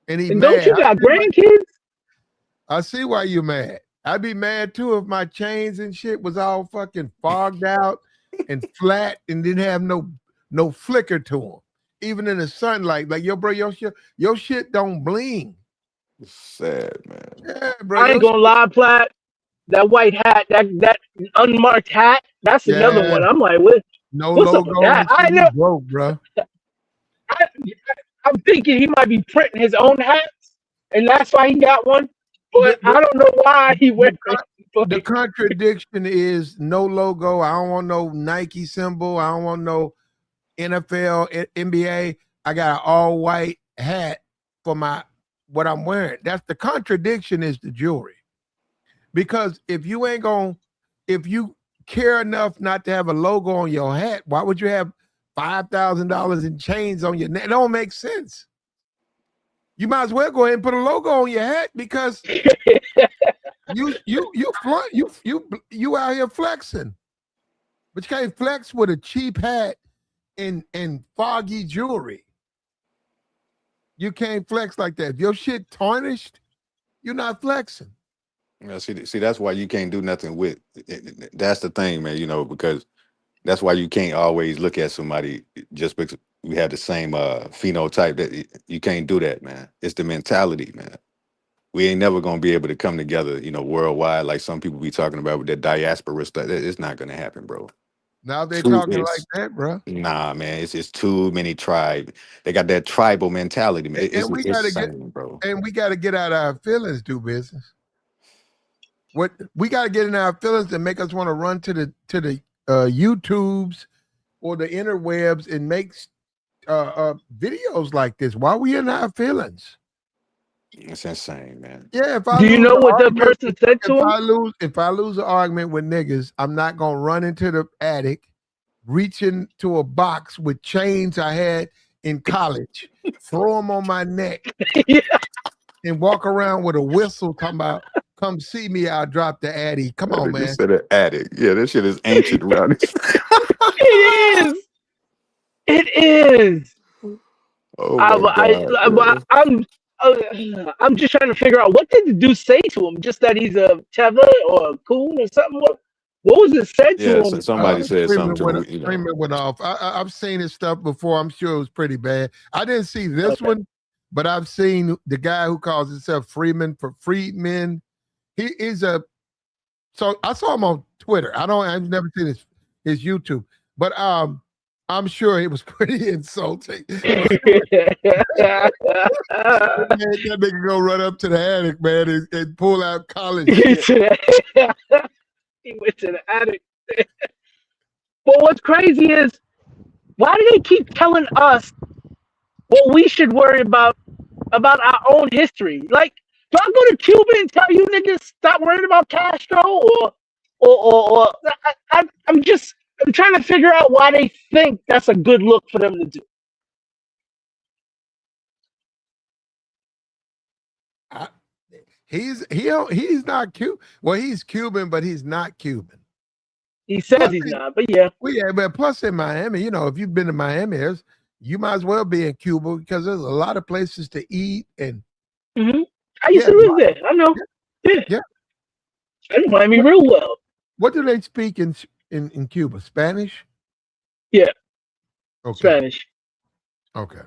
And he And mad. don't you got grandkids? I see why you mad. I'd be mad too if my chains and shit was all fucking fogged out and flat and didn't have no flicker to them. Even in the sunlight, like yo, bro, your shit don't bling. It's sad, man. Yeah, bro. I ain't gonna lie, Platt. That white hat, that unmarked hat, that's another one. I'm like, no what's up logo with that? on the broke, bro. I'm thinking he might be printing his own hats, and that's why he got one. But I don't know why he went. The contradiction is no logo. I don't want no Nike symbol. I don't want no NFL, NBA. I got an all white hat for what I'm wearing. That's the contradiction is the jewelry. Because if you care enough not to have a logo on your hat, why would you have $5,000 in chains on your neck? It don't make sense. You might as well go ahead and put a logo on your hat because you out here flexing. But you can't flex with a cheap hat and foggy jewelry. You can't flex like that. If your shit tarnished, you're not flexing. Yeah, see, that's why you can't do nothing with. That's the thing, man. You know, because that's why you can't always look at somebody just we have the same phenotype. That you can't do that, man. It's the mentality, man. We ain't never gonna be able to come together, you know, worldwide like some people be talking about with that diaspora stuff. It's not gonna happen, bro. Now they talking like that, bro. Nah, man. It's too many tribes. They got that tribal mentality, man. And we It's gotta get, insane, bro. and we gotta get out of our feelings, do business. What we gotta get in our feelings and make us want to run to the YouTubes or the interwebs and make videos like this. Why we in our feelings? It's insane, man. Yeah, if I Do you lose know an what the argument- person said to him? if I lose an argument with niggas, I'm not gonna run into the attic, reach into a box with chains I had in college, throw them on my neck, Yeah. and walk around with a whistle talking about, come see me, I'll drop the addy. Come on, man. You said an addict. Yeah, that shit is ancient around this. It is. It is. Oh my God. I'm just trying to figure out, what did the dude say to him? Just that he's a tether or a coon or something? What was it said to Yeah, him? so somebody said something to him. You know. Freeman went off. I've seen his stuff before. I'm sure it was pretty bad. I didn't see this one, but I've seen the guy who calls himself Freeman for Freedmen. He is a. So I saw him on Twitter. I've never seen his YouTube, but I'm sure it was pretty insulting. That nigga go run up to the attic, man, and pull out college shit. He went to the attic. But what's crazy is, why do they keep telling us what we should worry about our own history? Like, do I go to Cuba and tell you niggas stop worrying about Castro, or I'm trying to figure out why they think that's a good look for them to do. He's not Cuban. Well, he's Cuban, but he's not Cuban. He says he's not, but yeah. Well, yeah, but plus in Miami, you know, if you've been to Miami, you might as well be in Cuba because there's a lot of places to eat and. Mm-hmm. I used to live there. I know. Yeah. I know Miami real well. What do they speak in Cuba? Spanish? Yeah. Okay. Spanish. Okay.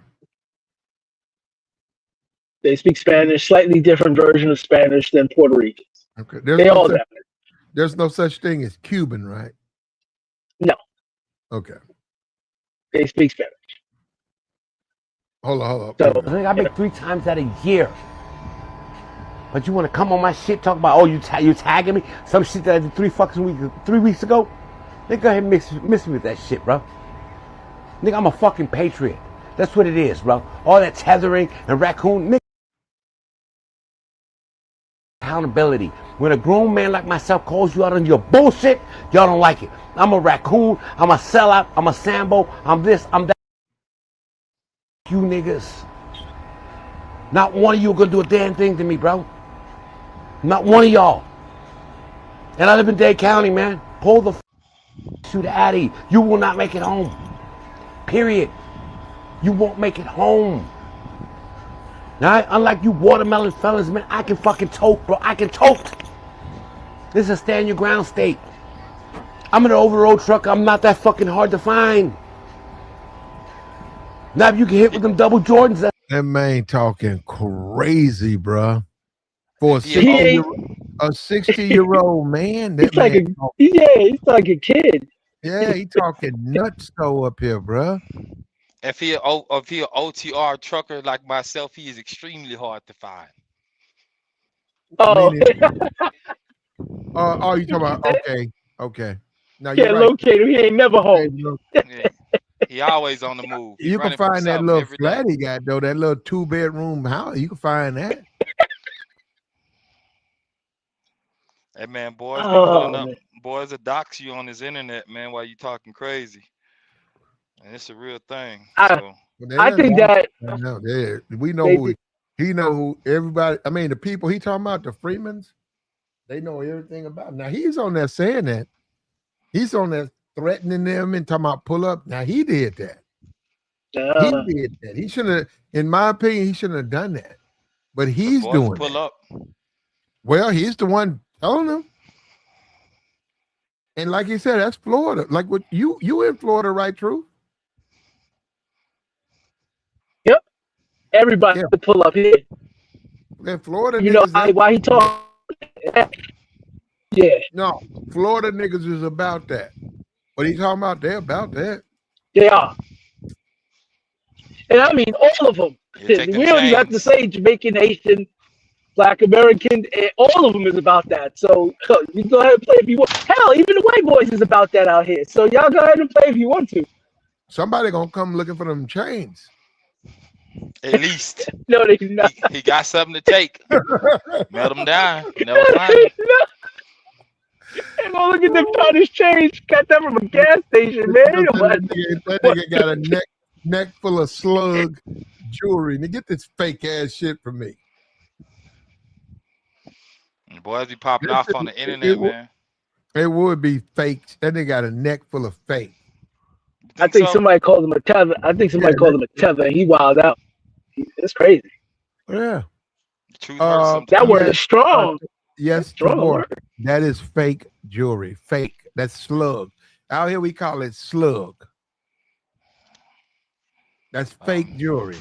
They speak Spanish, slightly different version of Spanish than Puerto Ricans. Okay. There's no such thing as Cuban, right? No. Okay. They speak Spanish. Hold on. So, I think I make 3 times that a year. But you want to come on my shit, talk about, you tagging me? Some shit that I did 3 weeks ago? Nigga, go ahead and miss me with that shit, bro. Nigga, I'm a fucking patriot. That's what it is, bro. All that tethering and raccoon, nigga. Accountability. When a grown man like myself calls you out on your bullshit, y'all don't like it. I'm a raccoon, I'm a sellout, I'm a Sambo, I'm this, I'm that. You niggas. Not one of you are gonna do a damn thing to me, bro. Not one of y'all. And I live in Dade County, man. Pull the shoot Addy. You will not make it home. Period. You won't make it home. Alright? Unlike you watermelon fellas, man, I can fucking tote, bro. I can tote. This is a stand your ground state. I'm in an over-road truck. I'm not that fucking hard to find. Now if you can hit with them double Jordans. That man talking crazy, bro. For a 60-year-old man, he's like a kid. Yeah, he talking nuts though up here, bro. If he an OTR trucker like myself, he is extremely hard to find. Oh, you talking about? Okay. Now you can't locate him. He ain't never home. Yeah. He always on the move. You can find that little flat he got though. That little 2-bedroom house. You can find that. Hey man, boys, boys will dox you on his internet, man, while you talking crazy. And it's a real thing. I think that we know he know who everybody. I mean, the people he talking about, the Freemans, they know everything about him. Now he's on there saying that. He's on there threatening them and talking about pull up. Now he did that. He did that. He shouldn't have, in my opinion, he shouldn't have done that. But he's doing pull up. Well, he's the one telling them. And like he said, that's Florida. Like what you in Florida, right? True. Everybody to pull up here. Man, Florida You know niggas. why he talking? Yeah. No, Florida niggas is about that. What are you talking about? They're about that. They are. And I mean all of them. You take them We don't even have to chains. say Jamaican, Haitian, Black American, all of them is about that. So you go ahead and play if you want. Hell, even the white boys is about that out here. So y'all go ahead and play if you want to. Somebody gonna come looking for them chains. At least. No, they not. He got something to take. Melt him down. Never find him. And look at them trying to change. Got that from a gas station, man. That nigga got a neck full of slug jewelry. Now get this fake ass shit from me. Boys be popping off on the internet, man. It would be fake. That nigga got a neck full of fake. I think somebody called him a tether. I think somebody called him a tether, and he wild out. It's crazy. Yeah. That word is strong. Yes, strong. That is fake jewelry. Fake. That's slug. Out here we call it slug. That's fake jewelry.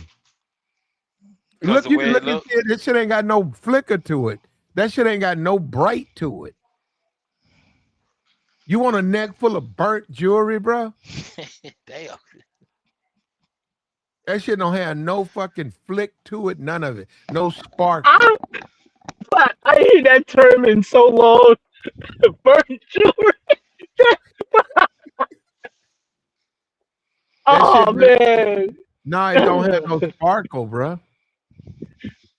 Look, you can look at it. This shit ain't got no flicker to it. That shit ain't got no bright to it. You want a neck full of burnt jewelry, bro? Damn. That shit don't have no fucking flick to it. None of it. No spark. I hear that term in so long. Burnt jewelry. Oh, man. No, it don't have no sparkle, bro.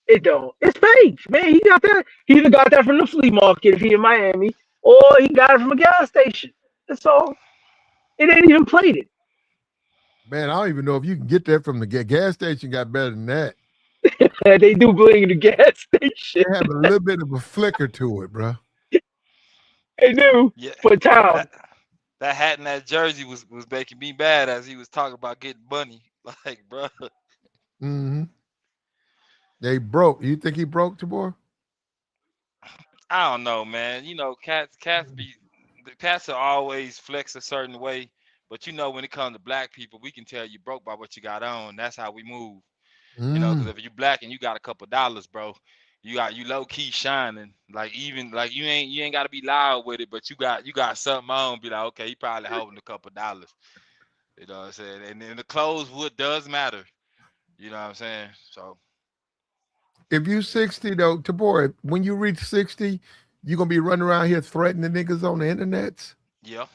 It don't. It's fake, man. He got that. He either got that from the flea market if he in Miami, or he got it from a gas station. That's all. It ain't even plated. Man, I don't even know if you can get that from the gas station. Got better than that. They do bling in the gas station. They have a little bit of a flicker to it, bro. They do. Yeah. For town. That hat and that jersey was making me mad as he was talking about getting money. Like, bro. Mm-hmm. They broke. You think he broke, Tabor? I don't know, man. You know, cats are always flex a certain way, but you know, when it comes to black people, we can tell you broke by what you got on. That's how we move. You know, because if you black and you got a couple dollars, bro, you low key shining. Like even like you ain't got to be loud with it, but you got something on. Be like, okay, he probably holding a couple dollars. You know what I'm saying? And then the clothes does matter. You know what I'm saying? So. If you 60 though, Tabor, when you reach 60, you gonna be running around here threatening the niggas on the internet? Yeah.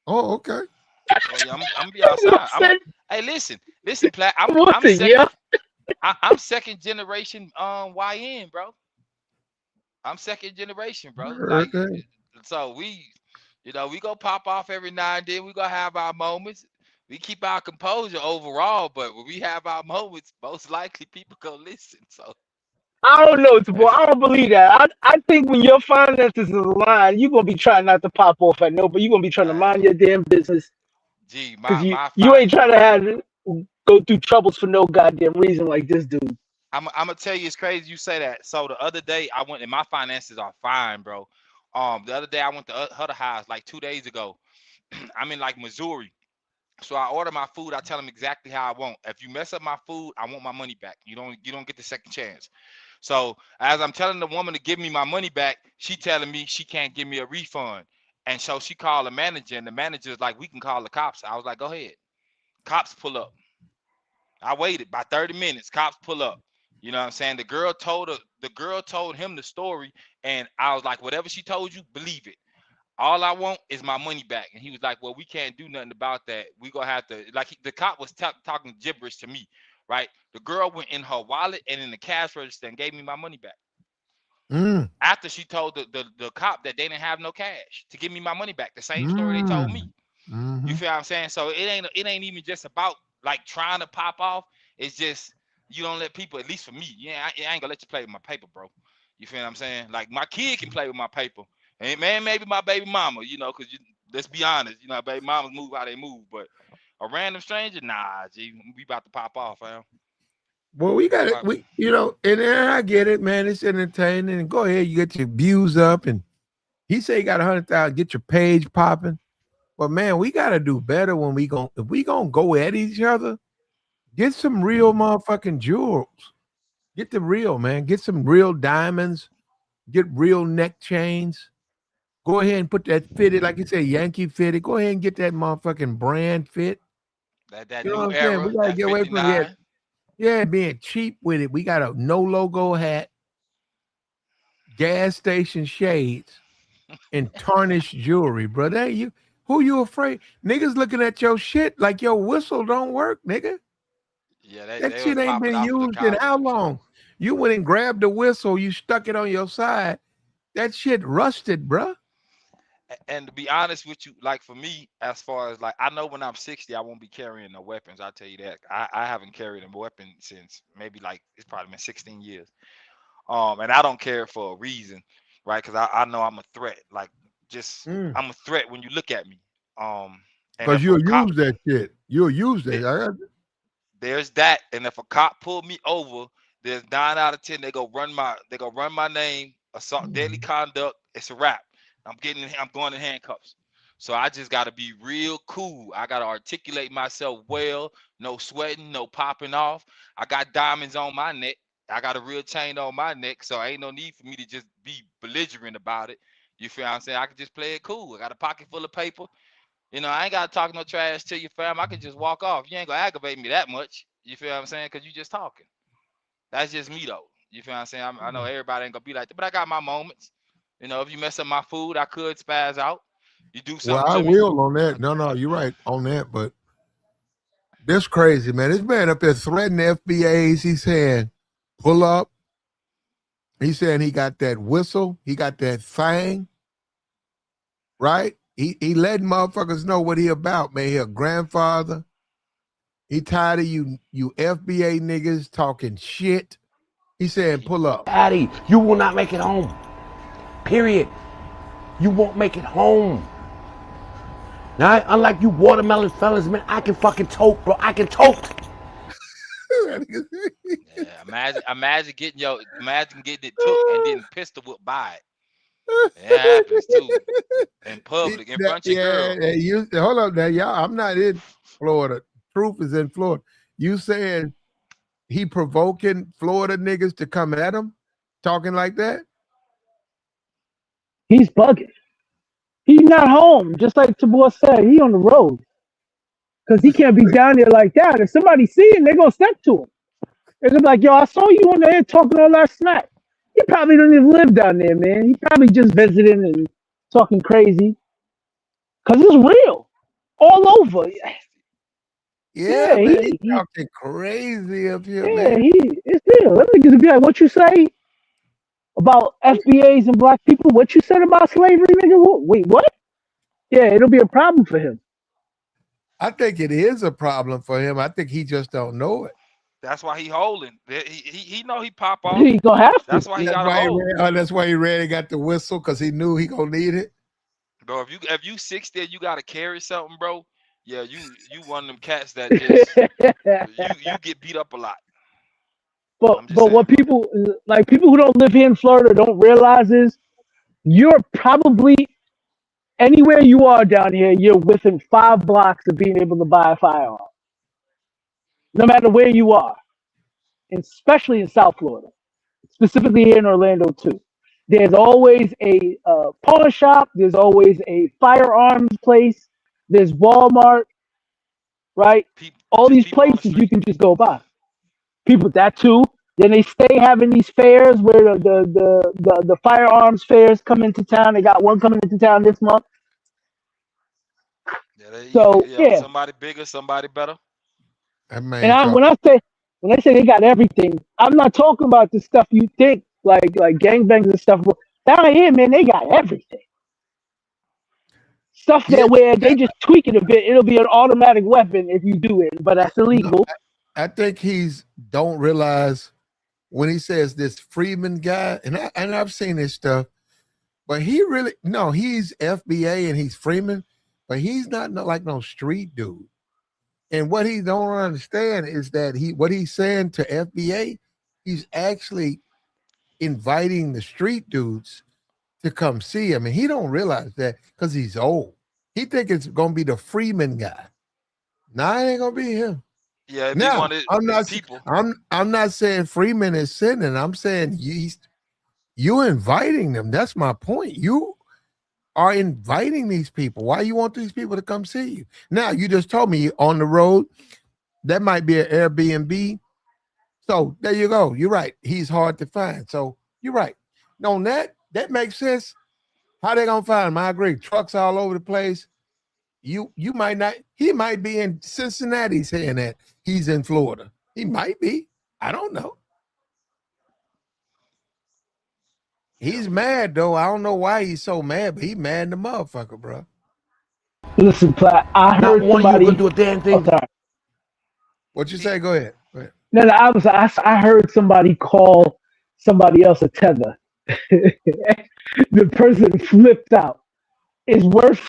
Oh, okay. Oh, yeah, I'm gonna be outside. Hey, listen, Platt. I'm second generation YN, bro. I'm second generation, bro. Like, so we go pop off every now and then. We gonna have our moments. We keep our composure overall, but when we have our moments, most likely people go listen. So I don't know, Tabor. I don't believe that. I think when your finances is aligned, you're gonna be trying not to pop off at nobody. You're gonna be trying to mind your damn business. Gee, you ain't trying to go through troubles for no goddamn reason like this dude. I'm gonna tell you, it's crazy you say that. So the other day I went, and my finances are fine, bro. The other day I went to Hutter House like 2 days ago. I'm in like Missouri. So I order my food. I tell them exactly how I want. If you mess up my food, I want my money back. You don't get the second chance. So as I'm telling the woman to give me my money back, she telling me she can't give me a refund. And so she called the manager, and the manager's like, we can call the cops. I was like, go ahead. Cops pull up. I waited about 30 minutes. Cops pull up. You know what I'm saying? The girl told him the story, and I was like, whatever she told you, believe it. All I want is my money back. And he was like, well, we can't do nothing about that. We gonna have to, like, the cop was talking gibberish to me, right? The girl went in her wallet and in the cash register and gave me my money back. After she told the cop that they didn't have no cash to give me my money back. The same story they told me. You feel what I'm saying? So it ain't even just about like trying to pop off. It's just you don't let people, at least for me, I ain't gonna let you play with my paper, bro. You feel what I'm saying? Like my kid can play with my paper. And man, maybe my baby mama, because let's be honest, baby mamas move how they move, but a random stranger, nah, G, we about to pop off, fam. Well, we got it. And I get it, man. It's entertaining. And go ahead, you get your views up. And he say you got 100,000, get your page popping. But man, we got to do better when if we gonna go at each other. Get some real motherfucking jewels. Get the real, man. Get some real diamonds. Get real neck chains. Go ahead and put that fitted, like you say, Yankee fitted. Go ahead and get that motherfucking brand fit. That You know new what I'm saying? We era, gotta that get away from here. 59. Yeah, being cheap with it. We got a no logo hat, gas station shades, and tarnished jewelry, brother. Hey, who you afraid? Niggas looking at your shit like your whistle don't work, nigga. Yeah, That they was shit ain't popping been off the used in collar how for sure. long? You went and grabbed the whistle, you stuck it on your side. That shit rusted, bruh. And to be honest with you, like for me, as far as like, I know when I'm 60, I won't be carrying no weapons. I'll tell you that. I haven't carried a weapon since maybe like it's probably been 16 years. And I don't care for a reason, right? Because I know I'm a threat. Like, just I'm a threat when you look at me. And Because if a you'll cop, use that shit. You'll use that. there's that. And if a cop pulled me over, there's 9 out of 10 they go run my name, assault, deadly conduct. It's a wrap. I'm going in handcuffs. So I just got to be real cool. I got to articulate myself well. No sweating, no popping off. I got diamonds on my neck. I got a real chain on my neck, so ain't no need for me to just be belligerent about it. You feel what I'm saying? I can just play it cool. I got a pocket full of paper. You know, I ain't gotta talk no trash to you, fam. I can just walk off. You ain't gonna aggravate me that much. You feel what I'm saying? Cause you just talking. That's just me though. You feel what I'm saying? I know everybody ain't gonna be like that, but I got my moments. You know, if you mess up my food, I could spaz out. You do Well, something I to me. will on that. No, you're right on that. But this crazy, man. This man up there threatening FBAs. He's saying, pull up. He's saying he got that whistle. He got that thing. Right? He letting motherfuckers know what he about, man. He a grandfather. He tired of you FBA niggas talking shit. He saying, pull up. Daddy, you will not make it home. Period. You won't make it home. Now, unlike you watermelon fellas, man, I can fucking tote, bro. I can tote. Yeah, imagine getting it took and then pistol whipped by it. It happens too. In public, in front of your Yeah, girl. you hold up now, y'all. I'm not in Florida. Truth is in Florida. You saying he provoking Florida niggas to come at him, talking like that? He's bugging. He's not home, just like Tabor said. He on the road because he can't be down there like that. If somebody see him, they're gonna step to him. They're gonna be like, "Yo, I saw you on there talking all that smack." He probably don't even live down there, man. He probably just visiting and talking crazy because it's real, all over. Yeah, Yeah, man, he talking crazy up here, man. it's real. That niggas be like, "What you say about FBAs and black people? What you said about slavery, nigga? Wait, what?" Yeah, it'll be a problem for him. I think it is a problem for him. I think he just don't know it. That's why he holding. He know he pop off. He gonna have to. That's why he got to hold. That's why he ready got the whistle because he knew he gonna need it. Bro, if you 60 and you gotta carry something, bro, yeah, you one of them cats that just you get beat up a lot. But I'm just saying. what people who don't live here in Florida don't realize is you're probably anywhere you are down here, you're within 5 blocks of being able to buy a firearm. No matter where you are, and especially in South Florida, specifically here in Orlando too. There's always a pawn shop. There's always a firearms place. There's Walmart, right? All these People on the places you street. can just go by. People that too. Then they stay having these fairs where the firearms fairs come into town. They got one coming into town this month. So yeah, Somebody bigger, somebody better. That and man talk. when I say they got everything, I'm not talking about the stuff you think like gangbangs and stuff. But down here, man, they got everything. Stuff Yeah, that where they just tweak it a bit, it'll be an automatic weapon if you do it, but that's illegal. I think he's don't realize when he says this Freeman guy, and I've seen this stuff, but he really he's FBA and he's Freeman, but he's not like no street dude. And what he don't understand is that what he's saying to FBA, he's actually inviting the street dudes to come see him, and he don't realize that because he's old. He think it's gonna be the Freeman guy. Nah, it ain't gonna be him. Yeah, it'd be Now, one of I'm his not people. I'm not saying Freeman is sinning. I'm saying you inviting them. That's my point. You are inviting these people. Why you want these people to come see you? Now, you just told me on the road, that might be an Airbnb. So there you go. You're right. He's hard to find. So you're right. On that makes sense. How they gonna find him? I agree. Trucks all over the place. You might not. He might be in Cincinnati saying that he's in Florida. He might be. I don't know. Yeah. He's mad though. I don't know why he's so mad, but he mad in the motherfucker, bro. Listen, Platt, I Not heard one of you somebody. gonna do a damn Oh, thing. sorry. What you He, say? Go ahead. Go ahead. No, no, I heard somebody call somebody else a tether. The person flipped out. It's worse.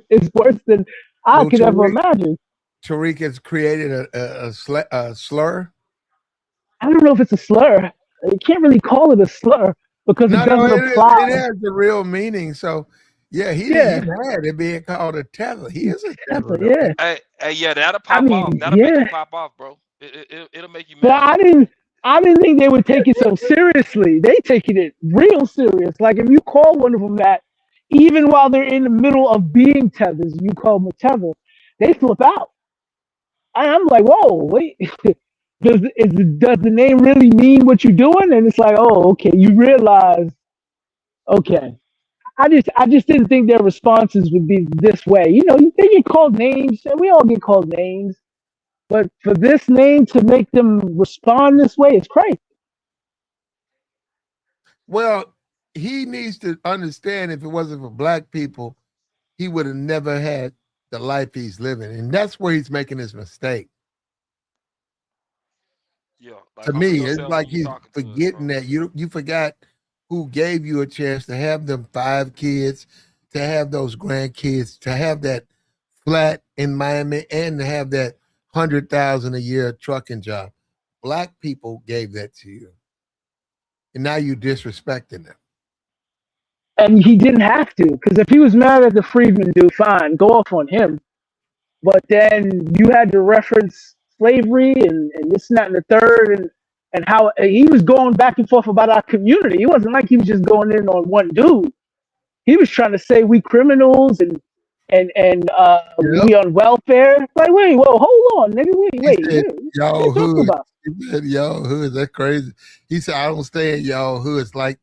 It's worse than I So could ever imagine. Tariq has created a slur. I don't know if it's a slur. You can't really call it a slur because it No, no, doesn't apply. it has the real meaning. So yeah, he Yeah, mad at being called a tether. He is a tether tether. though. Yeah. hey, yeah, that'll I pop off. mean, That'll make you yeah. pop off, bro. It'll make you But mad. I didn't think they would take it so seriously. They taking it real serious. Like if you call one of them that, even while they're in the middle of being tethers, you call them a tether, they flip out. I'm like, whoa, wait. Does the name really mean what you're doing? And it's like, oh, okay, you realize, okay. I just didn't think their responses would be this way. You know, they get called names, and we all get called names. But for this name to make them respond this way is crazy. Well, he needs to understand if it wasn't for black people, he would have never had the life he's living. And that's where he's making his mistake. Yeah, like To humble me, it's yourself when like you he's talking to us, forgetting bro. that you forgot who gave you a chance to have them 5 kids, to have those grandkids, to have that flat in Miami, and to have that 100,000 a year trucking job. Black people gave that to you, and now you disrespecting them. And he didn't have to, because if he was mad at the Freedman dude, fine, go off on him. But then you had to reference slavery and this and that and the third, and how he was going back and forth about our community. It wasn't like he was just going in on one dude. He was trying to say we criminals and Yep. we on welfare. Like, wait, whoa, hold on, nigga, He said, what are y'all you talking hood. about? He said, y'all hood. That's crazy. He said, I don't stay in y'all hoods. Like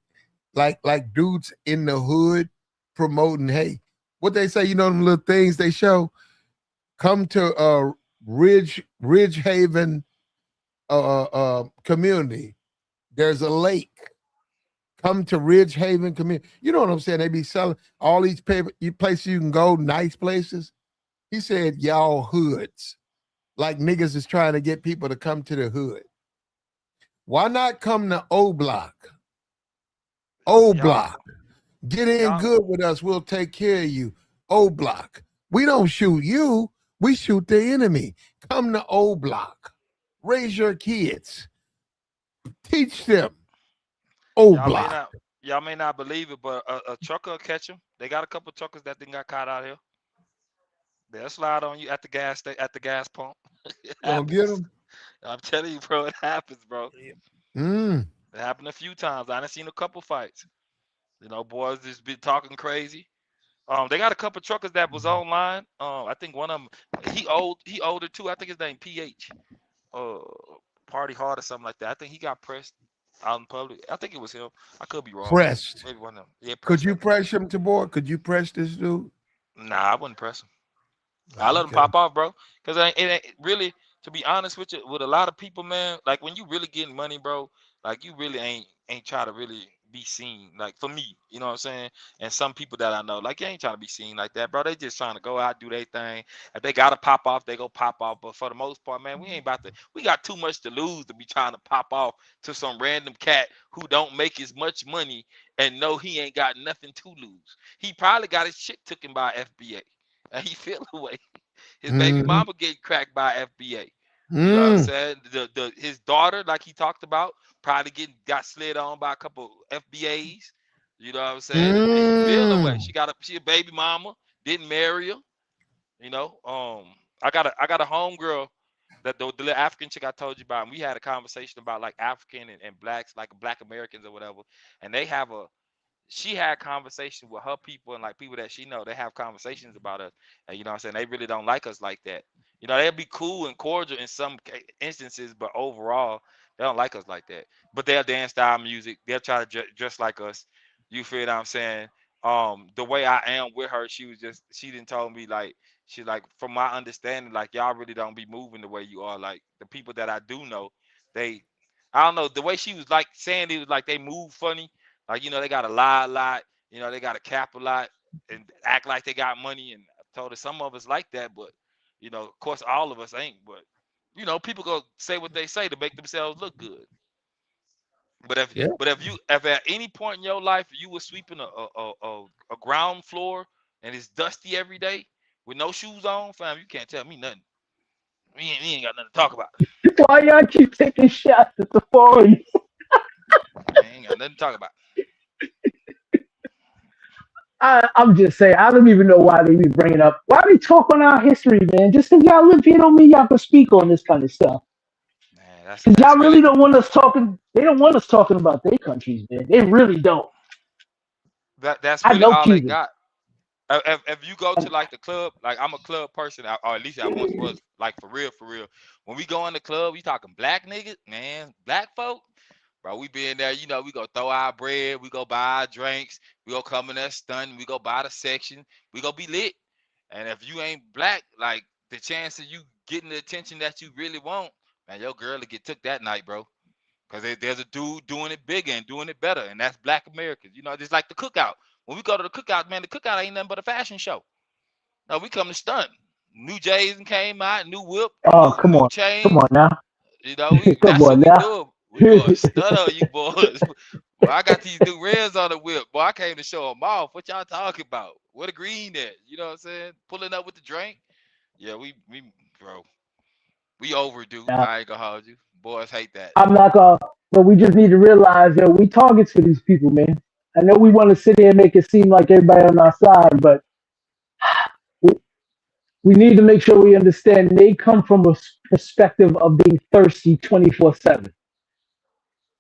dudes in the hood promoting, hey, what they say, them little things they show, come to Ridge Haven community. There's a lake. Come to Ridge Haven community. You know what I'm saying? They be selling all these places you can go, nice places. He said, y'all hoods. Like niggas is trying to get people to come to the hood. Why not come to O Block? O Y'all, Block. Get in y'all, good with us. We'll take care of you. O Block. We don't shoot you. We shoot the enemy. Come to O Block. Raise your kids. Teach them. O y'all may Block. not, y'all may not believe it, but a trucker will catch him. They got a couple truckers that then got caught out here. They'll slide on you at the at the gas pump. It Gonna get happens. them. I'm telling you, bro, it happens, bro. Mm. It happened a few times. I done seen a couple fights. Boys just be talking crazy. They got a couple truckers that was online. I think one of them, he older too. I think his name PH. Uh, Party Hard or something like that. I think he got pressed out in public. I think it was him. I could be wrong. Pressed. Maybe one of them. Yeah, Could pressed. I you think. press him to board? Could you press this dude? Nah, I wouldn't press him. I let him Okay. pop off, bro. Cause it ain't really, to be honest with you, with a lot of people, man. Like when you really getting money, bro. Like you really ain't try to really be seen. Like for me, you know what I'm saying. And some people that I know, like you ain't trying to be seen like that, bro. They just trying to go out do their thing. If they gotta pop off, they go pop off. But for the most part, man, we ain't about to. We got too much to lose to be trying to pop off to some random cat who don't make as much money and know he ain't got nothing to lose. He probably got his chick taken by FBA. And he feel away. His baby Mm-hmm. mama getting cracked by FBA. You know what I'm Mm. saying? His daughter, like he talked about, probably got slid on by a couple FBAs. You know what I'm saying? And he feel away. Mm. She a baby mama, didn't marry her. You know, I got a homegirl. the little African chick I told you about, and we had a conversation about like African and blacks, like Black Americans or whatever, and they have a she had conversations with her people and like people that she know. They have conversations about us, and you know what I'm saying, they really don't like us like that. You know, they'll be cool and cordial in some instances, but overall they don't like us like that. But they'll dance style music, they'll try to dress like us. You feel what I'm saying? The way I am with her, she didn't told me like, she like, from my understanding, like, y'all really don't be moving the way you are. Like the people that I do know, they, I don't know, the way she was like saying it was like they move funny. Like, you know, they got to lie a lot, you know, they got to cap a lot and act like they got money. And I told her some of us like that, but, you know, of course, all of us ain't. But, you know, people go say what they say to make themselves look good. But Yeah. if at any point in your life you were sweeping a ground floor and it's dusty every day with no shoes on, fam, you can't tell me nothing. We ain't got nothing to talk about. Why y'all keep taking shots at the foreigners? We ain't got nothing to talk about. I'm just saying, I don't even know why they be bringing up. Why they talk on our history, man? Just because y'all live here don't mean y'all can speak on this kind of stuff. Man, Because that's y'all really really don't want us talking. They don't want us talking about their countries, man. They really don't. that's I really know all they Cubans. got. If you go to like the club, like I'm a club person, or at least I once was, like for real, for real. When we go in the club, we talking black niggas, man, black folk, bro. We be in there, you know, we go throw our bread, we go buy our drinks, we go come in there stunned, we go buy the section, we go be lit. And if you ain't black, like the chance of you getting the attention that you really want, man, your girl will get took that night, bro. Cause there's a dude doing it bigger and doing it better, and that's Black Americans. You know, just like the cookout. When we go to the cookout, man, the cookout ain't nothing but a fashion show. No, we come to stunt. New J's came out, new whip, Oh, new come chains. on now, You know, come that's what on we now. do. We go stunt on you boys. Well, I got these new reds on the whip. Boy, I came to show them off. What y'all talking about? What the green at? You know what I'm saying? Pulling up with the drink. Yeah, we bro, we overdue. Now, I ain't gonna hold you. Boys hate that. I'm not gonna, but we just need to realize that we targets for these people, man. I know we want to sit here and make it seem like everybody on our side, but we, we need to make sure we understand they come from a perspective of being thirsty 24/7.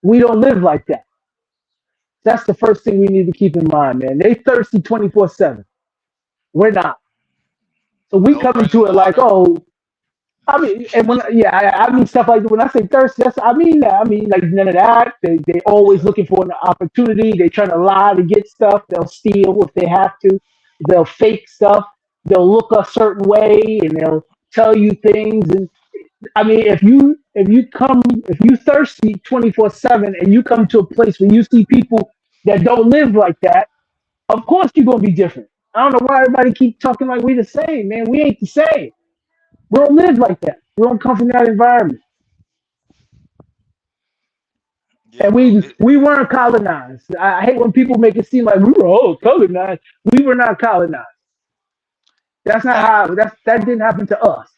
We don't live like that. That's the first thing we need to keep in mind, man. They thirsty 24/7. We're not. So we No come into running it like, water. oh, I mean, and when yeah, I mean stuff like when I say thirsty, I mean that. I mean like none of that. They always Yeah. looking for an opportunity. They trying to lie to get stuff. They'll steal if they have to. They'll fake stuff. They'll look a certain way and they'll tell you things. And I mean, if you thirsty 24/7 and you come to a place where you see people that don't live like that, of course you're gonna be different. I don't know why everybody keep talking like we the same, man. We ain't the same. We don't live like that. We don't come from that environment. Yeah, And bro. we weren't colonized. I hate when people make it seem like we were all colonized. We were not colonized. That's not Exactly. how that didn't happen to us.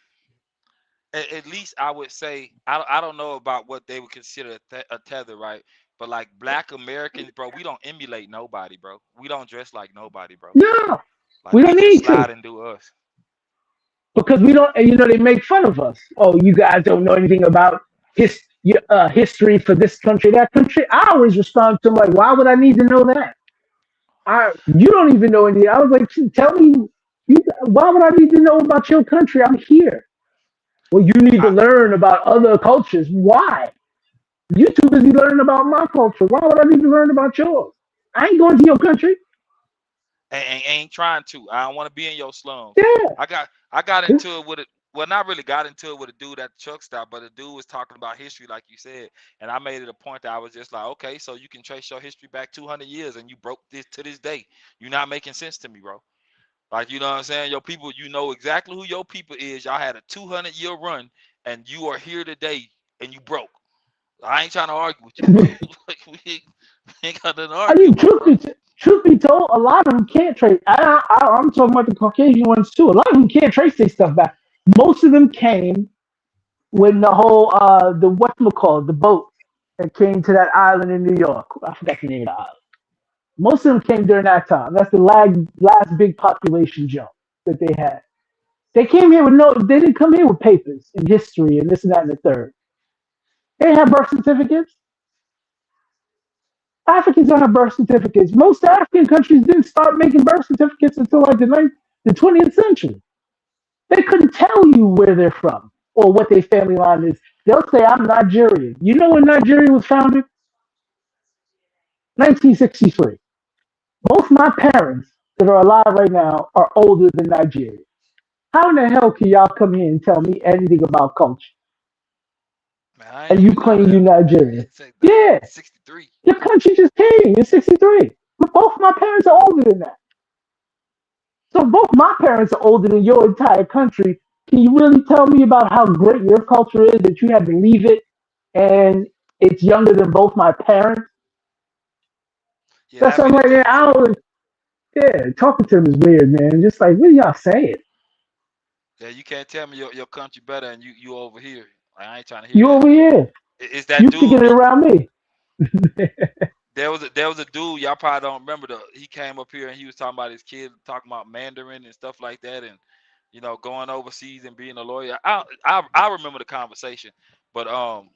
At least I would say, I don't know about what they would consider a tether, right? But like Black Americans, bro, we don't emulate nobody, bro. We don't dress like nobody, bro. No, Like we we don't just need slide to. and do us. Because we don't, and they make fun of us. Oh, you guys don't know anything about history for this country, that country. I always respond to them like, why would I need to know that? You don't even know anything. I was like, tell me, why would I need to know about your country? I'm here. Well, you need to I learn about other cultures. Why? You too busy learning about my culture. Why would I need to learn about yours? I ain't going to your country. ain't trying to. I don't want to be in your slums. Yeah. I got into it with it. Well, not really got into it with a dude at the truck stop, but the dude was talking about history, like you said, and I made it a point that I was just like, okay, so you can trace your history back 200 years, and you broke this to this day. You're not making sense to me, bro. Like, you know what I'm saying? Your people, you know exactly who your people is. Y'all had a 200-year run, and you are here today, and you broke. I ain't trying to argue with you, bro. Like, we ain't got nothing to I argue mean, about, bro. truth be told, a lot of them can't trace. I'm talking about the Caucasian ones too. A lot of them can't trace their stuff back. Most of them came when the whole the whatchamacallit, the boat that came to that island in New York. I forgot the name of the island. Most of them came during that time. That's the last big population jump that they had. They came here with they didn't come here with papers and history and this and that and the third. They didn't have birth certificates. Africans don't have birth certificates. Most African countries didn't start making birth certificates until like the 20th century. They couldn't tell you where they're from or what their family line is. They'll say, I'm Nigerian. You know when Nigeria was founded? 1963. Both my parents that are alive right now are older than Nigeria. How in the hell can y'all come here and tell me anything about culture? Man, I ain't And you even know claim that. you Nigerian? It's like the Yeah, 63. your country just came in 63. But both my parents are older than that. So both my parents are older than your entire country. Can you really tell me about how great your culture is that you had to leave it and it's younger than both my parents? Yeah, That's that what I'm many like, man, things. yeah, talking to them is weird, man. Just like, what are y'all saying? Yeah, you can't tell me your country better and you over here. Like, I ain't trying to hear You that. over here, It's that you kicking dude. it around me. There was a dude, y'all probably don't remember, he came up here and he was talking about his kid talking about Mandarin and stuff like that, and going overseas and being a lawyer. I remember the conversation, but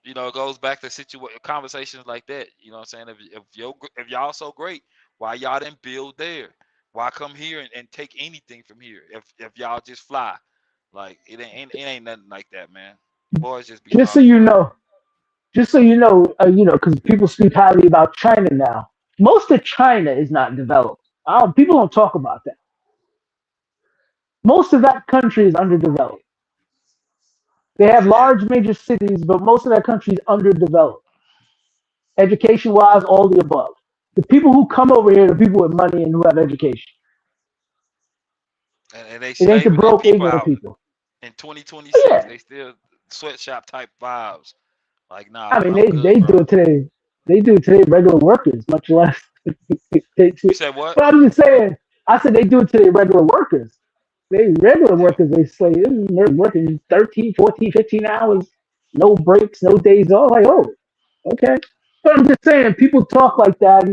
it goes back to conversations like that. You know what I'm saying? If y'all so great, why y'all didn't build there? Why come here and take anything from here? If y'all just fly, like it ain't nothing like that, man. Boys just be just so talking, you bro. know, just so because people speak highly about China now. Most of China is not developed. People don't talk about that. Most of that country is underdeveloped. They have And large major cities, but most of that country is underdeveloped. Education wise, all the above. The people who come over here are the people with money and who have education. and they It ain't the slaving their broke, people ignorant out. people. In But 2026, yeah, they still sweatshop type vibes. Like, nah, I mean, I'm they good, do bro. it today. They do it today, regular workers, much less. You said what? But I'm just saying, I said they do it to their regular workers. They regular Yeah. workers, they say they're working 13, 14, 15 hours, no breaks, no days off. Like, oh, okay. But I'm just saying, people talk like that.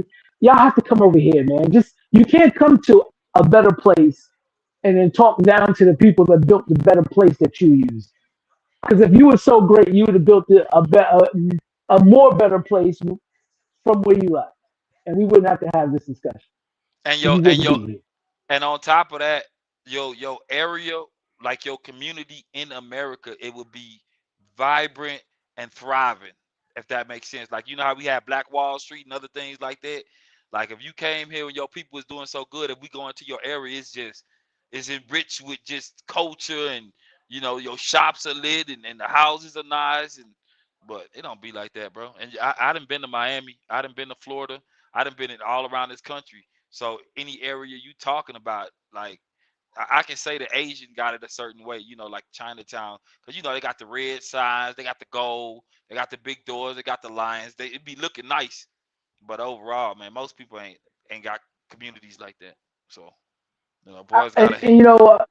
Y'all have to come over here, man. Just you can't come to a better place and then talk down to the people that built the better place that you used. Because if you were so great, you would have built a more better place from where you left, and we wouldn't have to have this discussion And because yo, you and wouldn't yo, be here. and on top of that, your area, like your community in America, it would be vibrant and thriving, if that makes sense. Like, you know how we have Black Wall Street and other things like that. Like, if you came here and your people was doing so good, if we go into your area, it's enriched with just culture, and your shops are lit, and the houses are nice, but it don't be like that, bro. And I done been to Miami, I done been to Florida, I done been in all around this country. So any area you talking about, like, I can say the Asian got it a certain way, like Chinatown, because they got the red signs, they got the gold, they got the big doors, they got the lions. It be looking nice, but overall, man, most people ain't got communities like that. So boys And, gotta. and you know what?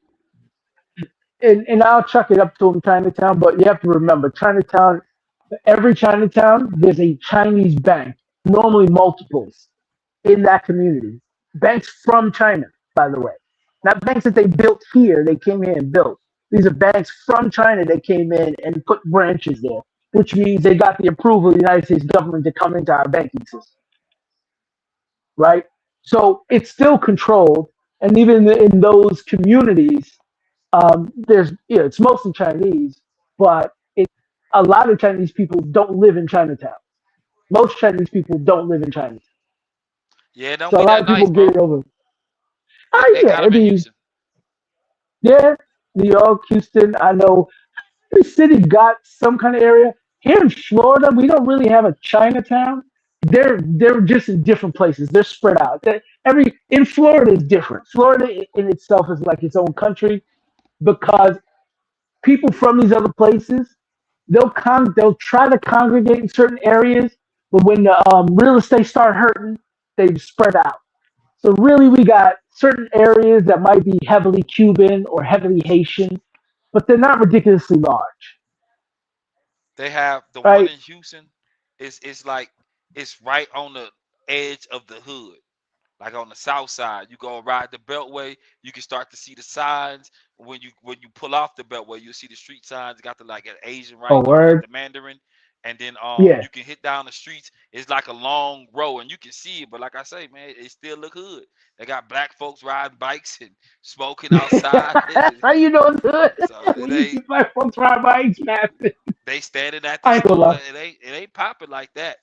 And I'll chuck it up to them, Chinatown. But you have to remember, Chinatown. Every Chinatown, there's a Chinese bank, normally multiples, in that community. Banks from China, by the way. Not banks that they built here, they came here and built. These are banks from China that came in and put branches there, which means they got the approval of the United States government to come into our banking system, right? So it's still controlled. And even in those communities, it's mostly Chinese, but a lot of Chinese people don't live in Chinatown. Most Chinese people don't live in Chinatown. Yeah, it don't So a be lot that of people nice, get bro. it over. They Yeah, got I them in mean, Houston. yeah, New York, Houston. I know every city got some kind of area. Here in Florida, we don't really have a Chinatown. They're just in different places. They're spread out. Every in Florida is different. Florida in itself is like its own country because people from these other places they'll try to congregate in certain areas, but when the real estate start hurting, they spread out. So really, we got certain areas that might be heavily Cuban or heavily Haitian, but they're not ridiculously large, They have the one right? in Houston. It's like it's right on the edge of the hood. Like on the south side, you go ride the beltway, you can start to see the signs. when you pull off the beltway, you see the street signs got the like an Asian Oh, writing on it, word. the Mandarin, and then Yeah. you can hit down the streets. It's like a long row, and you can see it. But like I say, man, it still look hood. They got black folks riding bikes and smoking outside. How you know it's good? So When it you ain't. see black folks ride bikes, man. They standing at the I ain't gonna store. lie. It ain't popping like that.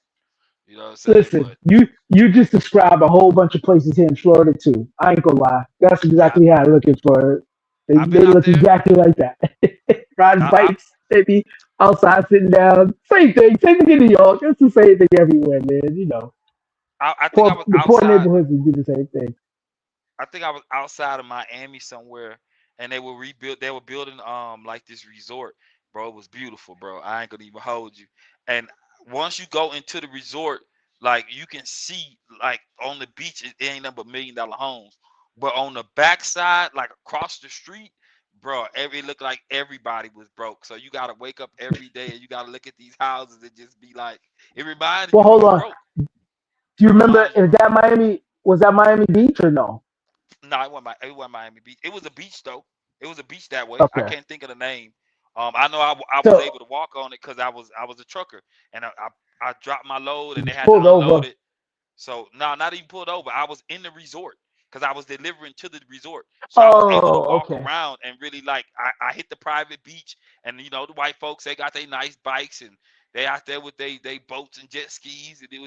You know what I'm saying? Listen, But you just described a whole bunch of places here in Florida too. I ain't gonna lie. That's yeah, exactly how I'm looking for it. They, I've been they out look there. exactly like that. Riding I bikes, maybe outside sitting down. Same thing. Same thing in New York. It's the same thing everywhere, man. You know, I think I was the poor outside. neighborhoods do the same thing. I think I was outside of Miami somewhere, and they were rebuild. They were building like this resort, bro. It was beautiful, bro. I ain't gonna even hold you. And once you go into the resort, like you can see like on the beach, it ain't nothing but $1 million homes. But on the backside, like across the street, bro, it looked like everybody was broke. So you gotta wake up every day and you gotta look at these houses and just be like, it reminded Well, you hold you on. broke. Do you It remember reminds you. if that Miami was that Miami Beach or no? No, it wasn't Miami Beach. It was a beach though. It was a beach that way. I Okay. can't think of the name. I know I was So able to walk on it because I was a trucker and I dropped my load you and they just had pulled to unload over. it. So no, not even pulled over. I was in the resort because I was delivering to the resort. So I was able to Oh, walk okay. around and really like I hit the private beach and the white folks they got their nice bikes and they out there with they boats and jet skis and it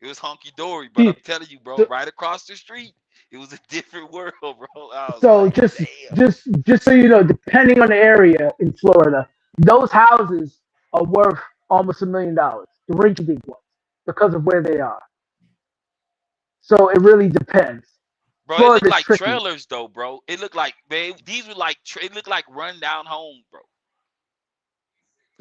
was hunky dory. But I'm See, telling you, bro, so, right across the street, it was a different world, bro. I was so like, just damn. just just so you know, depending on the area in Florida, those houses are worth almost $1 million. The rinky dink ones, because of where they are. So it really depends. Bro, it looked Florida's like tricky. trailers though, bro. It looked like these were like it looked like rundown homes, bro.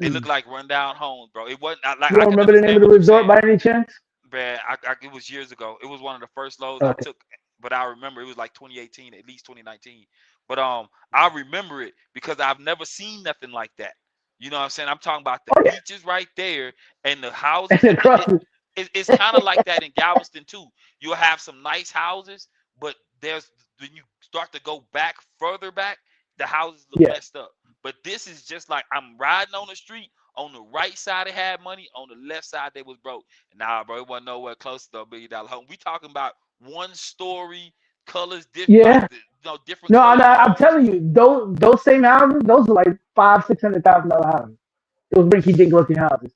It Hmm. looked like rundown homes, bro. It wasn't like You I don't can remember the name understand of the what you're resort saying, by any chance? man. It was years ago. It was one of the first loads I Okay. took, but I remember it was like 2018, at least 2019. But I remember it because I've never seen nothing like that. You know what I'm saying? I'm talking about the Oh yeah. beaches right there and the And houses. then across it. It's kind of like that in Galveston too. You'll have some nice houses, but there's when you start to go back further back, the houses look Yeah. messed up. But this is just like I'm riding on the street. On the right side, they had money. On the left side, they was broke. Nah, bro, it wasn't nowhere close to $1 million home. We talking about 1 story, colors different, like Yeah. different No, color I'm homes. telling you, those same houses, those are like $500,000-$600,000 houses. Those rinky dink looking houses.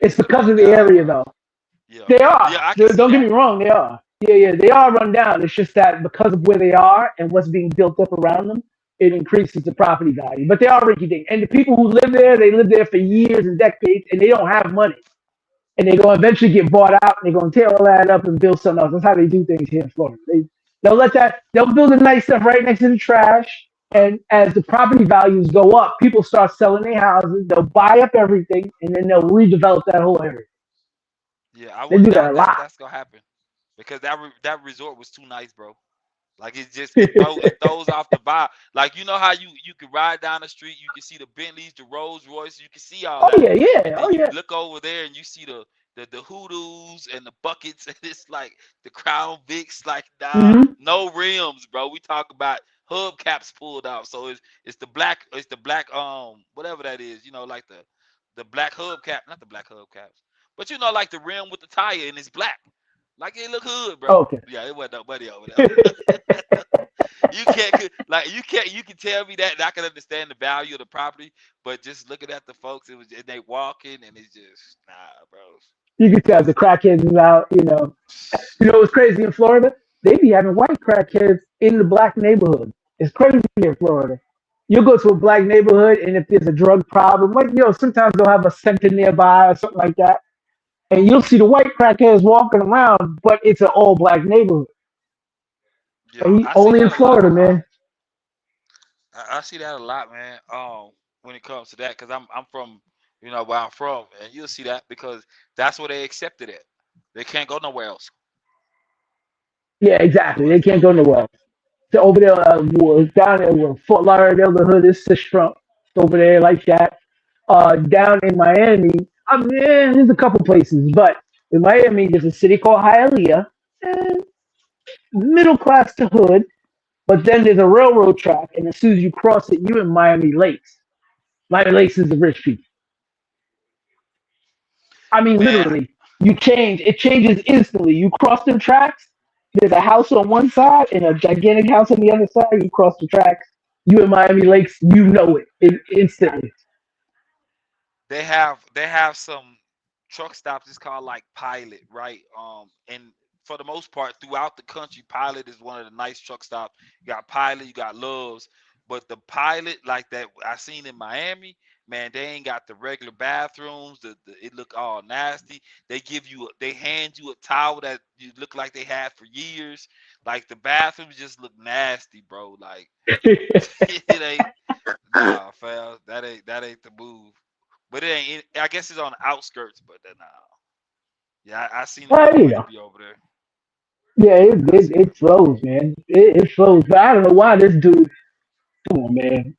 It's It's because run of the down, area bro. though. Yeah, They yeah, are. I can see Don't get me that. wrong, they are. Yeah, yeah, they are run down. It's just that because of where they are and what's being built up around them, it increases the property value. But they are rinky dink. And the people who live there, they live there for years and decades and they don't have money. And they're going to eventually get bought out and they're going to tear all that up and build something else. That's how they do things here in Florida. They'll build the nice stuff right next to the trash. And as the property values go up, people start selling their houses. They'll buy up everything and then they'll redevelop that whole area. Yeah, I They wouldn't do that doubt a that lot. that's gonna happen because that resort was too nice, bro. Like it throws off the vibe. Like you know how you can ride down the street, you can see the Bentleys, the Rolls Royce, you can see all Oh that, yeah, and yeah, then oh you yeah. look over there and you see the hoodoos and the buckets, and it's like the Crown Vics, like nah, Hmm. no rims, bro. We talk about hubcaps pulled out, so it's the black whatever that is, like the black hubcap, not the black hubcaps, but like the rim with the tire and it's black. Like it look hood, bro. Okay. Yeah, it wasn't nobody over there. You can tell me that and I can understand the value of the property, but just looking at the folks, and they walking and it's just nah, bro. You can tell the crackheads is out. You know what's crazy in Florida? They be having white crackheads in the black neighborhood. It's crazy in Florida. You'll go to a black neighborhood, and if there's a drug problem, like sometimes they'll have a center nearby or something like that, and you'll see the white crackheads walking around, but it's an all black neighborhood. Yeah, I see Only in that a lot. Florida, man. I see that a lot, man. When it comes to that, because I'm from, where I'm from, and you'll see that because that's where they accepted it. They can't go nowhere else. Yeah, exactly. They can't go nowhere. So over there, down there, Fort Lauderdale, the hood is Sistrunk. Over there, like that. Down in Miami, there's a couple places, but in Miami, there's a city called Hialeah, middle class to hood. But then there's a railroad track, and as soon as you cross it, you're in Miami Lakes. Miami Lakes is the rich people. I mean, Man, literally, it changes instantly. You cross them tracks, there's a house on one side and a gigantic house on the other side. You cross the tracks, you in Miami Lakes, you know it instantly. they have some truck stops. It's called like Pilot, right? And for the most part, throughout the country, Pilot is one of the nice truck stops. You got Pilot, you got Loves, but the Pilot like that I seen in Miami, man, they ain't got the regular bathrooms. It look all nasty. They hand you a towel that you look like they had for years. Like the bathrooms just look nasty, bro. Like it ain't. Nah, fam, that ain't the move. But it ain't. I guess it's on the outskirts, but nah. Yeah, I seen it Well, before. You be over there. yeah, I seen it. it flows, man. It flows. But I don't know why this dude. Come on, man.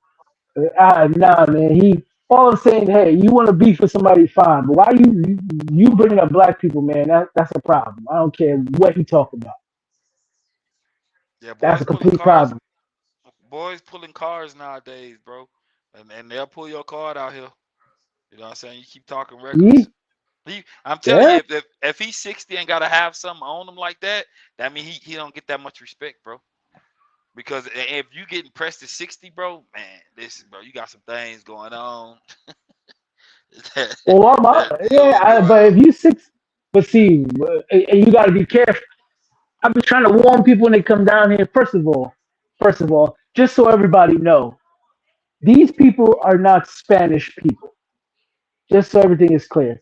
Nah, man. All I'm saying, hey, you want to beef with somebody, fine. But why you bringing up black people, man? That's a problem. I don't care what he talking about. Yeah, That's boys a pulling complete cars. problem. Boys pulling cars nowadays, bro. And they'll pull your card out here. You know what I'm saying? You keep talking reckless. He, I'm telling yeah. you, if he's 60 and gotta have something on him like that, that mean he don't get that much respect, bro. Because if you getting pressed to 60, bro, man, listen, bro, you got some things going on. Well, You don't need to be but if around. you six, but see, and you got to be careful. I've been trying to warn people when they come down here. First of all, just so everybody know, these people are not Spanish people. Just so everything is clear,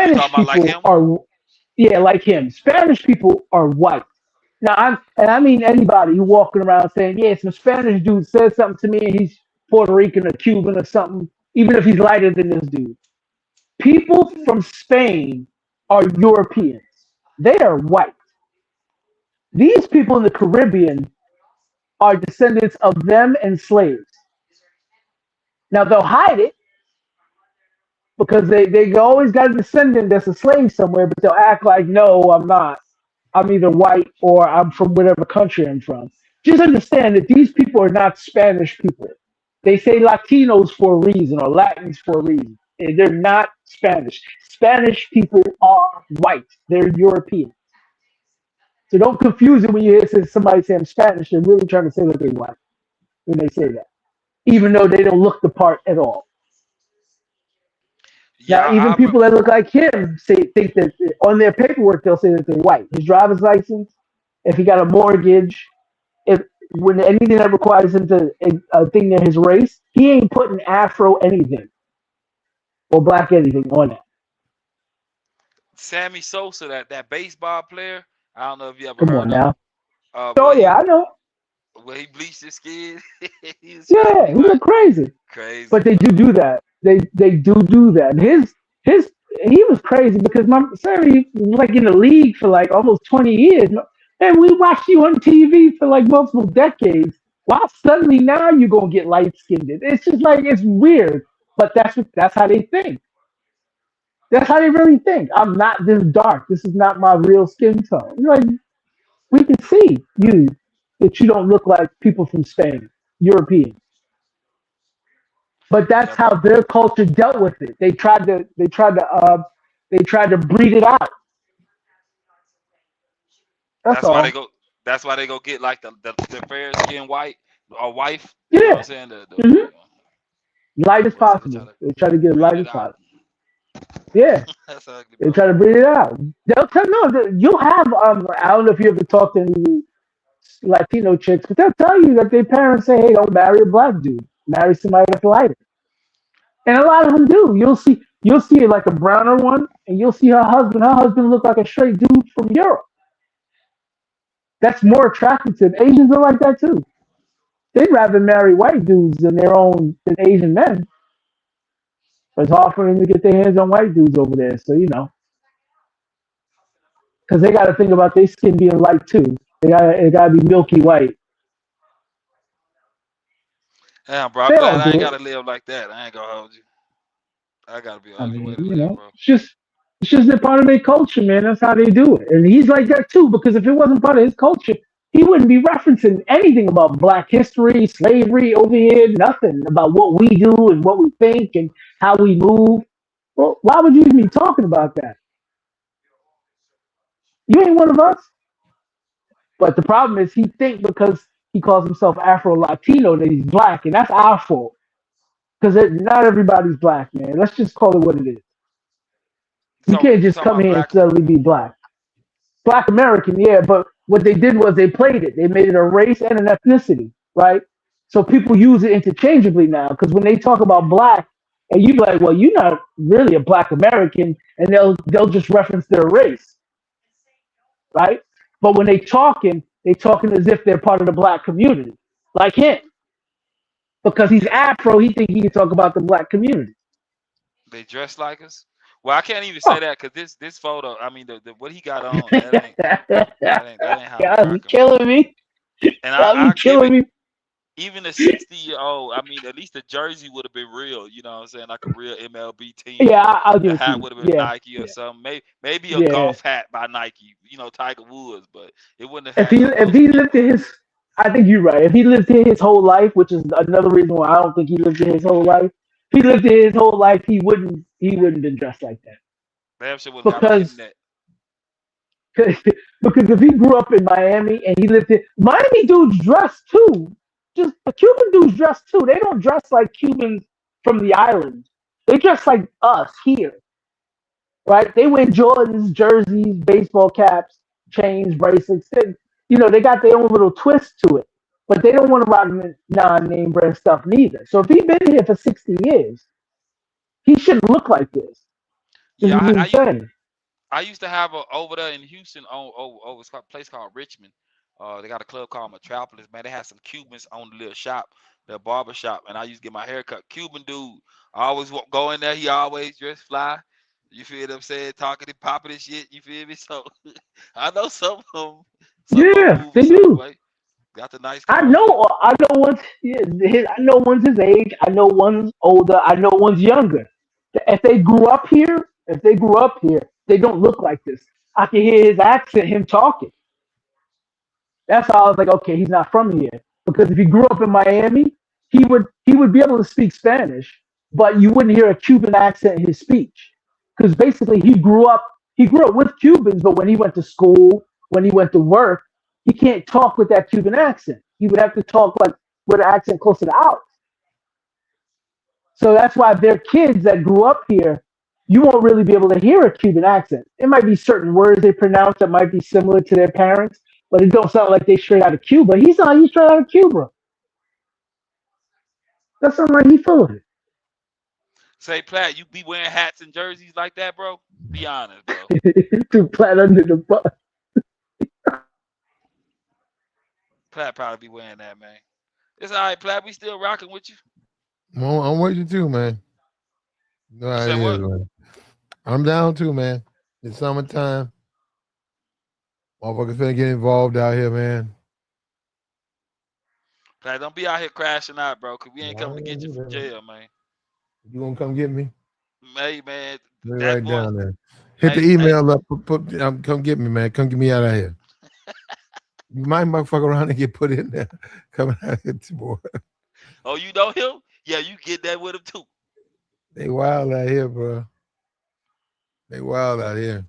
You talking Spanish about like people him? are, yeah, like him. Spanish people are white. Now, I mean anybody who walking around saying, yeah, some Spanish dude said something to me and he's Puerto Rican or Cuban or something, even if he's lighter than this dude. People from Spain are Europeans. They are white. These people in the Caribbean are descendants of them and slaves. Now they'll hide it because they always got a descendant that's a slave somewhere, but they'll act like, no, I'm not. I'm either white or I'm from whatever country I'm from. Just understand that these people are not Spanish people. They say Latinos for a reason or Latins for a reason. And they're not Spanish. Spanish people are white. They're European. So don't confuse it when you hear somebody say I'm Spanish. They're really trying to say that they're white when they say that, even though they don't look the part at all. Yeah, Now, I even remember. people that look like him think that on their paperwork they'll say that they're white. His driver's license, if he got a mortgage, if when anything that requires him to a thing in his race, he ain't putting Afro anything or black anything on it. Sammy Sosa, that baseball player. I don't know if you ever Come heard on of him. now. Oh Where yeah, I know. he bleached his skin. He was trying to Yeah, be he look white. crazy. Crazy, But they bro. do that. They do that. And his he was crazy because my Sammy was like in the league for like almost 20 years. And we watched you on TV for like multiple decades. Why suddenly now you're gonna get light skinned? It's just like it's weird. But that's how they think. That's how they really think. I'm not this dark. This is not my real skin tone. You're like we can see you that you don't look like people from Spain, European. But Yeah, that's how bro. their culture dealt with it. They tried to breed it out. That's That's why they all. go. That's why they go get like the fair skin white or wife. You know what I'm Yeah. saying? hmm Light as So they try possible. to They try to get it breed light it as out. possible. Yeah. That's ugly, They bro. try to breed it out. They'll tell no. You'll have. I don't know if you ever talked to any Latino chicks, but they'll tell you that their parents say, "Hey, don't marry a black dude. Marry somebody that's lighter." And a lot of them do. You'll see like a browner one, and you'll see her husband. Her husband look like a straight dude from Europe. That's more attractive to them. Asians are like that too. They'd rather marry white dudes than Asian men. But it's hard for them to get their hands on white dudes over there. So because they got to think about their skin being light too. It got to be milky white. Damn, bro. I'm They glad all I ain't do it. gotta live like that. I ain't gonna hold you. I gotta be an I ugly mean, way to live, bro. it's just a part of their culture, man. That's how they do it. And he's like that too. Because if it wasn't part of his culture, he wouldn't be referencing anything about black history, slavery over here, nothing about what we do and what we think and how we move. Well, why would you even be talking about that? You ain't one of us. But the problem is he think because he calls himself Afro Latino that he's black, and that's our fault. Because not everybody's black, man. Let's just call it what it is. You So can't you just talking come about here and black? suddenly be black. Black American, yeah, but what they did was they played it. They made it a race and an ethnicity, right? So people use it interchangeably now. Because when they talk about black, and you be like, well, you're not really a black American, and they'll just reference their race, right? But when they talking as if they're part of the black community, like him, because he's Yeah, Afro. He think he can talk about the black community. they dress like us. Well, I can't even Oh. say that because this photo. I mean, the what he got on that ain't how we Y'all be rocking, bro. killing me. And Y'all be I give killing it me. even a 60-year-old. I mean, at least the jersey would have been real. You know what I'm saying? Like a real MLB team. Yeah, I'll The give it to hat you. would have been Yeah, Nike or yeah, something. Maybe a yeah. golf hat by Nike. You know, Tiger Woods, but it wouldn't have If had he no if logo. he lived in his, I think you're right. If he lived here his whole life, which is another reason why I don't think he lived here his whole life. If he lived here his whole life, he wouldn't been dressed like that Damn sure wouldn't got on the because internet. because if he grew up in Miami and he lived in Miami, dudes dress too. Just the Cuban dudes dress too. They don't dress like Cubans from the island. They dress like us here, right? They wear Jordans, jerseys, baseball caps, chains, bracelets. They got their own little twist to it, but they don't want to rock non-name brand stuff neither. So if he's been here for 60 years, he shouldn't look like this. This Yeah, is insane. I used to have a over there in Houston over it's called a place called Richmond. They got a club called Metropolis. Man, they had some Cubans on the little shop, their barber shop, and I used to get my hair cut. Cuban dude, I always go in there. He always dressed fly. You feel what I'm saying? Talking and popping and shit. You feel me? So I know some of them Yeah, move a they certain do. way. Got the nice I cars. know. I know one's. I know one's his age. I know one's older. I know one's younger. If they grew up here, they don't look like this. I can hear his accent, him talking. That's how I was like, okay, he's not from here. Because if he grew up in Miami, he would be able to speak Spanish, but you wouldn't hear a Cuban accent in his speech. Because basically he grew up with Cubans, but when he went to school, when he went to work, he can't talk with that Cuban accent. He would have to talk like with an accent closer to ours. So that's why their kids that grew up here, you won't really be able to hear a Cuban accent. It might be certain words they pronounce that might be similar to their parents, but it don't sound like they straight out of Cuba. He's straight out of Cuba. That sounds like he's full of Say, Platt, you be wearing hats and jerseys like that, bro? Be honest, bro. it. Too flat under the bus. Platt probably be wearing that, man. It's all right, Platt. We still rocking with you. I'm with you too, man. No You said idea, what? man. I'm down too, man. It's summertime. Motherfuckers finna get involved out here, man. Platt, don't be out here crashing out, bro, because we ain't No, I coming to ain't gonna get you do from that. jail, man. You gonna come get me? Hey, man, Lay that right boy. down there. Hit the Hey, email up. Come get me, man. Come get me out of here. You might motherfucker around and get put in there. Coming out here, boy. oh, you know him? Yeah, you get that with him too. They wild out here, bro. They wild out here.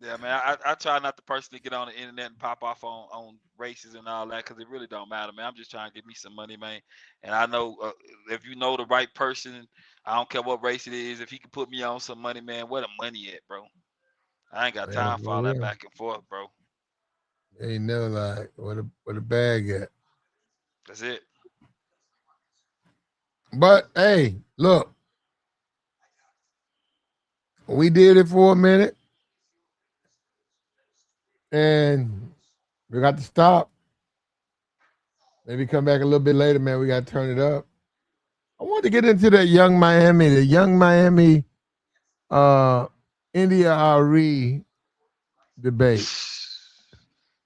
Yeah, man. I try not to personally get on the internet and pop off on races and all that because it really don't matter, man. I'm just trying to get me some money, man. And I know if you know the right person, I don't care what race it is. If he can put me on some money, man, where the money at, bro? I ain't got Man, time for all for that real. back and forth, bro. They ain't never like where the bag at. That's it. But hey, look, we did it for a minute and we got to stop. Maybe come back a little bit later, man. We got to turn it up. I want to get into the young Miami India Ari debate.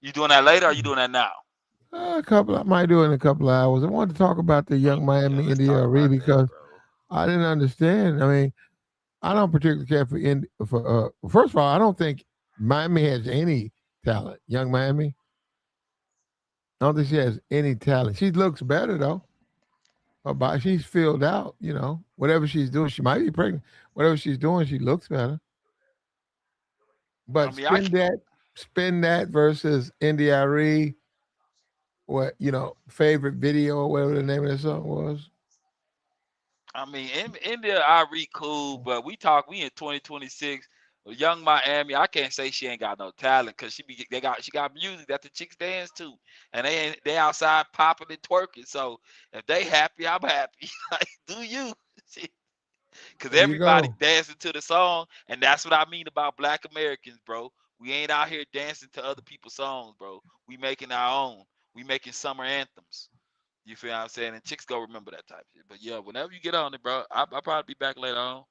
You doing that later or you doing that now? I might do it in a couple of hours. I want to talk about the young Yeah, Miami let's India talk Ari about that, because bro. I didn't understand. I mean, I don't particularly care for first of all, I don't think Miami has any talent. Young Miami. I don't think she has any talent. She looks better though. Her body, she's filled out. Whatever she's doing, she might be pregnant. Whatever she's doing, she looks better. I But mean, I spin that versus India.Arie, what favorite video or whatever the name of that song was. mean, in India.Arie cool, but we in 2026. Young Miami, I can't say she ain't got no talent because she got music that the chicks dance to, and they outside popping and twerking. So if they happy, I'm happy. Like, do you? Because There you everybody go. dancing to the song, and that's what I mean about Black Americans, bro. We ain't out here dancing to other people's songs, bro. We making our own. We making summer anthems. You feel what I'm saying? And chicks go remember that type of shit. But yeah, whenever you get on it, bro, I'll probably be back later on.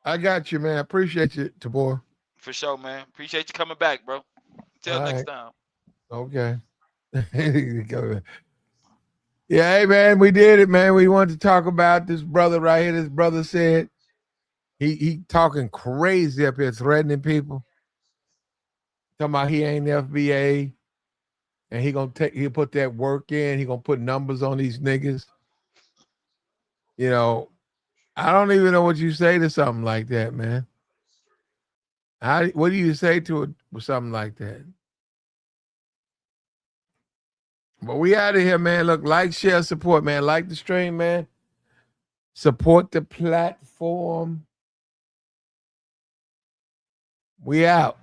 I got you, man. Appreciate you, Tabor. For sure, man. Appreciate you coming back, bro. Until All next right. time. Okay. Yeah, hey man, we did it, man. We wanted to talk about this brother right here. This brother said he talking crazy up here, threatening people. Talking about he ain't FBA, and he'll put that work in. He gonna put numbers on these niggas. I don't even know what you say to something like that, man. What do you say to it with something like that? But we out of here, man. Look, like, share, support, man. Like the stream, man. Support the platform. We out.